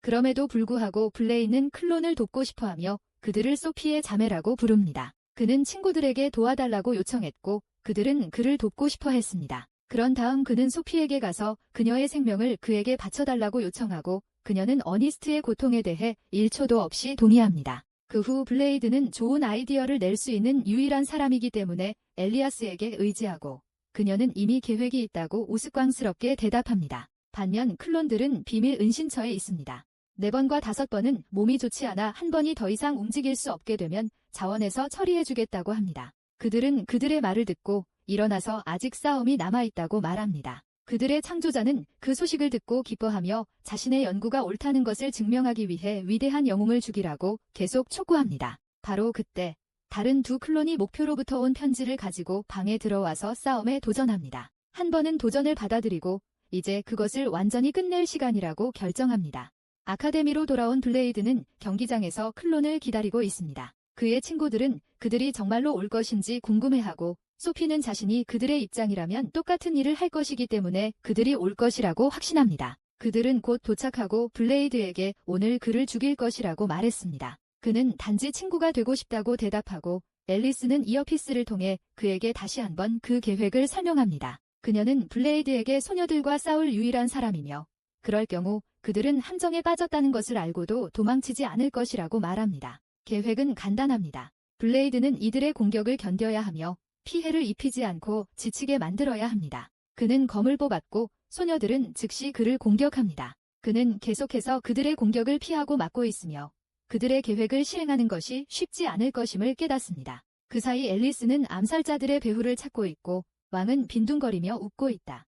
그럼에도 불구하고 블레이는 클론을 돕고 싶어하며 그들을 소피의 자매라고 부릅니다. 그는 친구들에게 도와달라고 요청했고 그들은 그를 돕고 싶어 했습니다. 그런 다음 그는 소피에게 가서 그녀의 생명을 그에게 바쳐달라고 요청하고 그녀는 어니스트의 고통에 대해 1초도 없이 동의합니다. 그 후 블레이드는 좋은 아이디어를 낼 수 있는 유일한 사람이기 때문에 엘리아스에게 의지하고 그녀는 이미 계획이 있다고 우스꽝스럽게 대답합니다. 반면 클론들은 비밀 은신처에 있습니다. 4번과 5번은 몸이 좋지 않아 한 번이 더 이상 움직일 수 없게 되면 자원에서 처리해주겠다고 합니다. 그들은 그들의 말을 듣고 일어나서 아직 싸움이 남아있다고 말합니다. 그들의 창조자는 그 소식을 듣고 기뻐하며 자신의 연구가 옳다는 것을 증명하기 위해 위대한 영웅을 죽이라고 계속 촉구합니다. 바로 그때 다른 2 클론이 목표로부터 온 편지를 가지고 방에 들어와서 싸움에 도전합니다. 한 번은 도전을 받아들이고 이제 그것을 완전히 끝낼 시간이라고 결정합니다. 아카데미로 돌아온 블레이드는 경기장에서 클론을 기다리고 있습니다. 그의 친구들은 그들이 정말로 올 것인지 궁금해하고 소피는 자신이 그들의 입장이라면 똑같은 일을 할 것이기 때문에 그들이 올 것이라고 확신합니다. 그들은 곧 도착하고 블레이드에게 오늘 그를 죽일 것이라고 말했습니다. 그는 단지 친구가 되고 싶다고 대답하고 앨리스는 이어피스를 통해 그에게 다시 한번 그 계획을 설명합니다. 그녀는 블레이드에게 소녀들과 싸울 유일한 사람이며 그럴 경우 그들은 함정에 빠졌다는 것을 알고도 도망치지 않을 것이라고 말합니다. 계획은 간단합니다. 블레이드는 이들의 공격을 견뎌야 하며 피해를 입히지 않고 지치게 만들어야 합니다. 그는 검을 뽑았고 소녀들은 즉시 그를 공격합니다. 그는 계속해서 그들의 공격을 피하고 막고 있으며 그들의 계획을 실행하는 것이 쉽지 않을 것임을 깨닫습니다. 그 사이 앨리스는 암살자들의 배후를 찾고 있고 왕은 빈둥거리며 웃고 있다.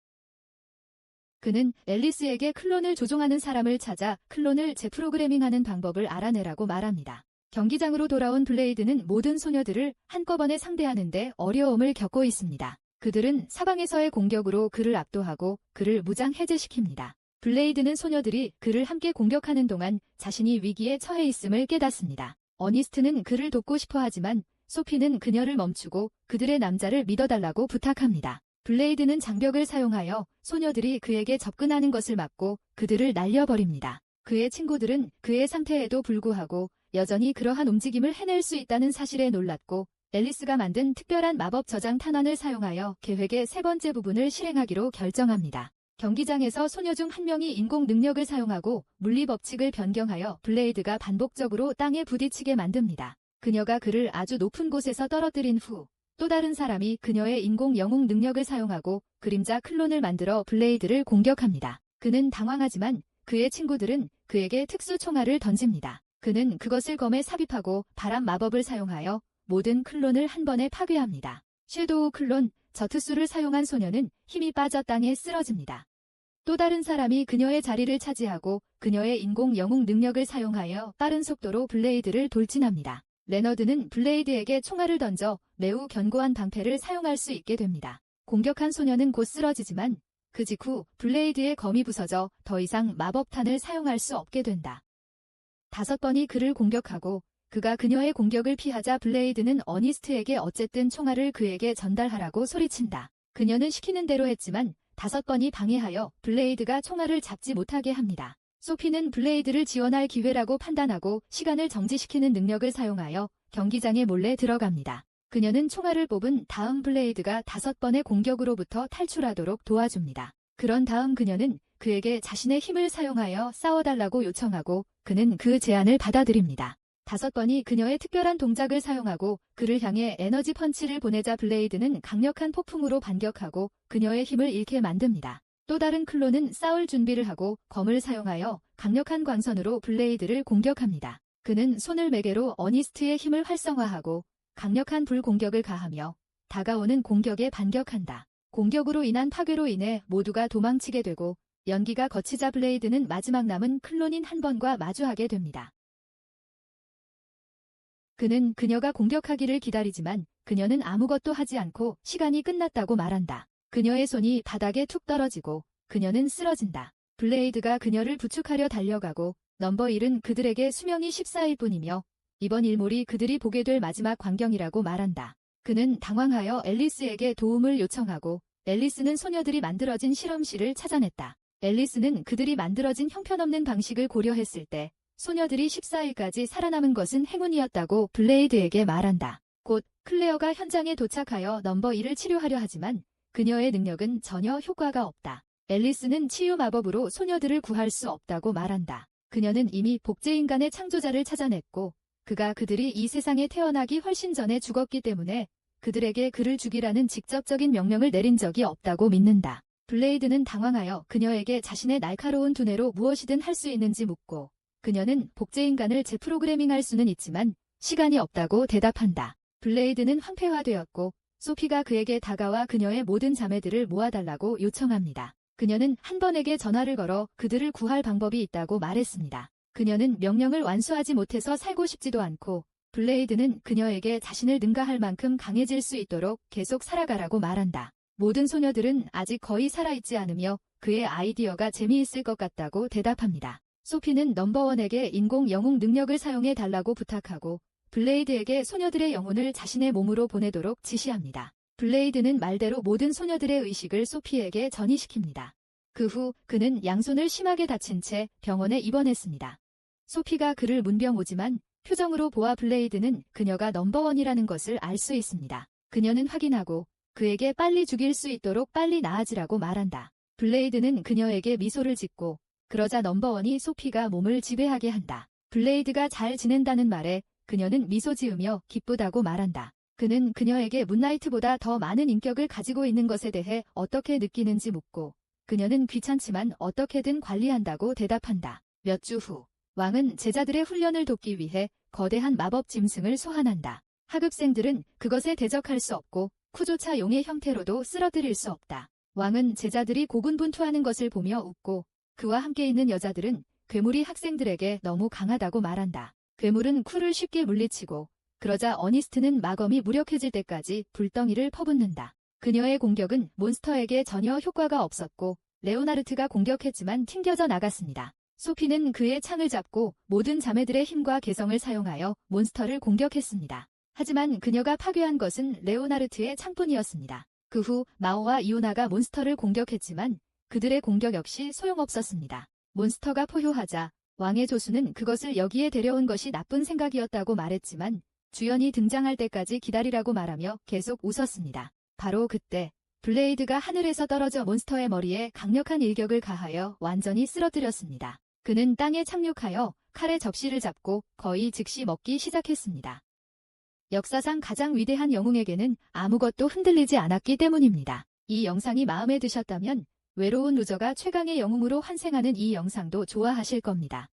그는 앨리스에게 클론을 조종하는 사람을 찾아 클론을 재프로그래밍하는 방법을 알아내라고 말합니다. 경기장으로 돌아온 블레이드는 모든 소녀들을 한꺼번에 상대하는데 어려움을 겪고 있습니다. 그들은 사방에서의 공격으로 그를 압도하고 그를 무장 해제시킵니다. 블레이드는 소녀들이 그를 함께 공격하는 동안 자신이 위기에 처해 있음을 깨닫습니다. 어니스트는 그를 돕고 싶어 하지만 소피는 그녀를 멈추고 그들의 남자를 믿어달라고 부탁합니다. 블레이드는 장벽을 사용하여 소녀들이 그에게 접근하는 것을 막고 그들을 날려버립니다. 그의 친구들은 그의 상태에도 불구하고 여전히 그러한 움직임을 해낼 수 있다는 사실에 놀랐고 앨리스가 만든 특별한 마법 저장 탄환을 사용하여 계획의 3번째 부분을 실행하기로 결정합니다. 경기장에서 소녀 중 한 명이 인공 능력을 사용하고 물리 법칙을 변경하여 블레이드가 반복적으로 땅에 부딪히게 만듭니다. 그녀가 그를 아주 높은 곳에서 떨어뜨린 후 또 다른 사람이 그녀의 인공 영웅 능력을 사용하고 그림자 클론을 만들어 블레이드를 공격합니다. 그는 당황하지만 그의 친구들은 그에게 특수 총알을 던집니다. 그는 그것을 검에 삽입하고 바람 마법을 사용하여 모든 클론을 한 번에 파괴합니다. 섀도우 클론, 저트수를 사용한 소녀는 힘이 빠져 땅에 쓰러집니다. 또 다른 사람이 그녀의 자리를 차지하고 그녀의 인공 영웅 능력을 사용하여 빠른 속도로 블레이드를 돌진합니다. 레너드는 블레이드에게 총알을 던져 매우 견고한 방패를 사용할 수 있게 됩니다. 공격한 소녀는 곧 쓰러지지만 그 직후 블레이드의 검이 부서져 더 이상 마법탄을 사용할 수 없게 된다. 5번이 그를 공격하고 그가 그녀의 공격을 피하자 블레이드는 어니스트에게 어쨌든 총알을 그에게 전달하라고 소리친다. 그녀는 시키는 대로 했지만 5번이 방해하여 블레이드가 총알을 잡지 못하게 합니다. 소피는 블레이드를 지원할 기회라고 판단하고 시간을 정지시키는 능력을 사용하여 경기장에 몰래 들어갑니다. 그녀는 총알을 뽑은 다음 블레이드가 5번의 공격으로부터 탈출하도록 도와줍니다. 그런 다음 그녀는 그에게 자신의 힘을 사용하여 싸워달라고 요청하고 그는 그 제안을 받아들입니다. 5번이 그녀의 특별한 동작을 사용하고 그를 향해 에너지 펀치를 보내자 블레이드는 강력한 폭풍으로 반격하고 그녀의 힘을 잃게 만듭니다. 또 다른 클론은 싸울 준비를 하고 검을 사용하여 강력한 광선으로 블레이드를 공격합니다. 그는 손을 매개로 어니스트의 힘을 활성화하고 강력한 불 공격을 가하며 다가오는 공격에 반격한다. 공격으로 인한 파괴로 인해 모두가 도망치게 되고 연기가 거치자 블레이드는 마지막 남은 클론인 한 번과 마주하게 됩니다. 그는 그녀가 공격하기를 기다리지만 그녀는 아무것도 하지 않고 시간이 끝났다고 말한다. 그녀의 손이 바닥에 툭 떨어지고 그녀는 쓰러진다. 블레이드가 그녀를 부축하려 달려가고 넘버 1은 그들에게 수명이 14일 뿐이며 이번 일몰이 그들이 보게 될 마지막 광경이라고 말한다. 그는 당황하여 앨리스에게 도움을 요청하고 앨리스는 소녀들이 만들어진 실험실을 찾아냈다. 앨리스는 그들이 만들어진 형편없는 방식을 고려했을 때 소녀들이 14일까지 살아남은 것은 행운이었다고 블레이드에게 말한다. 곧 클레어가 현장에 도착하여 넘버 1을 치료하려 하지만 그녀의 능력은 전혀 효과가 없다. 앨리스는 치유 마법으로 소녀들을 구할 수 없다고 말한다. 그녀는 이미 복제인간의 창조자를 찾아냈고 그가 그들이 이 세상에 태어나기 훨씬 전에 죽었기 때문에 그들에게 그를 죽이라는 직접적인 명령을 내린 적이 없다고 믿는다. 블레이드는 당황하여 그녀에게 자신의 날카로운 두뇌로 무엇이든 할 수 있는지 묻고 그녀는 복제인간을 재프로그래밍할 수는 있지만 시간이 없다고 대답한다. 블레이드는 황폐화되었고 소피가 그에게 다가와 그녀의 모든 자매들을 모아달라고 요청합니다. 그녀는 한 번에게 전화를 걸어 그들을 구할 방법이 있다고 말했습니다. 그녀는 명령을 완수하지 못해서 살고 싶지도 않고 블레이드는 그녀에게 자신을 능가할 만큼 강해질 수 있도록 계속 살아가라고 말한다. 모든 소녀들은 아직 거의 살아있지 않으며 그의 아이디어가 재미있을 것 같다고 대답합니다. 소피는 넘버1에게 인공 영웅 능력을 사용해 달라고 부탁하고 블레이드에게 소녀들의 영혼을 자신의 몸으로 보내도록 지시합니다. 블레이드는 말대로 모든 소녀들의 의식을 소피에게 전이시킵니다. 그 후 그는 양손을 심하게 다친 채 병원에 입원했습니다. 소피가 그를 문병 오지만 표정으로 보아 블레이드는 그녀가 넘버1이라는 것을 알 수 있습니다. 그녀는 확인하고 그에게 빨리 죽일 수 있도록 빨리 나아지라고 말한다. 블레이드는 그녀에게 미소를 짓고 그러자 넘버1이 소피가 몸을 지배하게 한다. 블레이드가 잘 지낸다는 말에 그녀는 미소 지으며 기쁘다고 말한다. 그는 그녀에게 문나이트보다 더 많은 인격을 가지고 있는 것에 대해 어떻게 느끼는지 묻고 그녀는 귀찮지만 어떻게든 관리한다고 대답한다. 몇 주 후 왕은 제자들의 훈련을 돕기 위해 거대한 마법 짐승을 소환한다. 하급생들은 그것에 대적할 수 없고 쿠조차 용의 형태로도 쓰러뜨릴 수 없다. 왕은 제자들이 고군분투하는 것을 보며 웃고 그와 함께 있는 여자들은 괴물이 학생들에게 너무 강하다고 말한다. 괴물은 쿠를 쉽게 물리치고 그러자 어니스트는 마검이 무력해질 때까지 불덩이를 퍼붓는다. 그녀의 공격은 몬스터에게 전혀 효과가 없었고 레오나르트가 공격했지만 튕겨져 나갔습니다. 소피는 그의 창을 잡고 모든 자매들의 힘과 개성을 사용하여 몬스터를 공격했습니다. 하지만 그녀가 파괴한 것은 레오나르트의 창뿐이었습니다. 그 후 마오와 이오나가 몬스터를 공격했지만 그들의 공격 역시 소용없었습니다. 몬스터가 포효하자 왕의 조수는 그것을 여기에 데려온 것이 나쁜 생각이었다고 말했지만 주연이 등장할 때까지 기다리라고 말하며 계속 웃었습니다. 바로 그때 블레이드가 하늘에서 떨어져 몬스터의 머리에 강력한 일격을 가하여 완전히 쓰러뜨렸습니다. 그는 땅에 착륙하여 칼에 접시를 잡고 거의 즉시 먹기 시작했습니다. 역사상 가장 위대한 영웅에게는 아무것도 흔들리지 않았기 때문입니다. 이 영상이 마음에 드셨다면 외로운 루저가 최강의 영웅으로 환생하는 이 영상도 좋아하실 겁니다.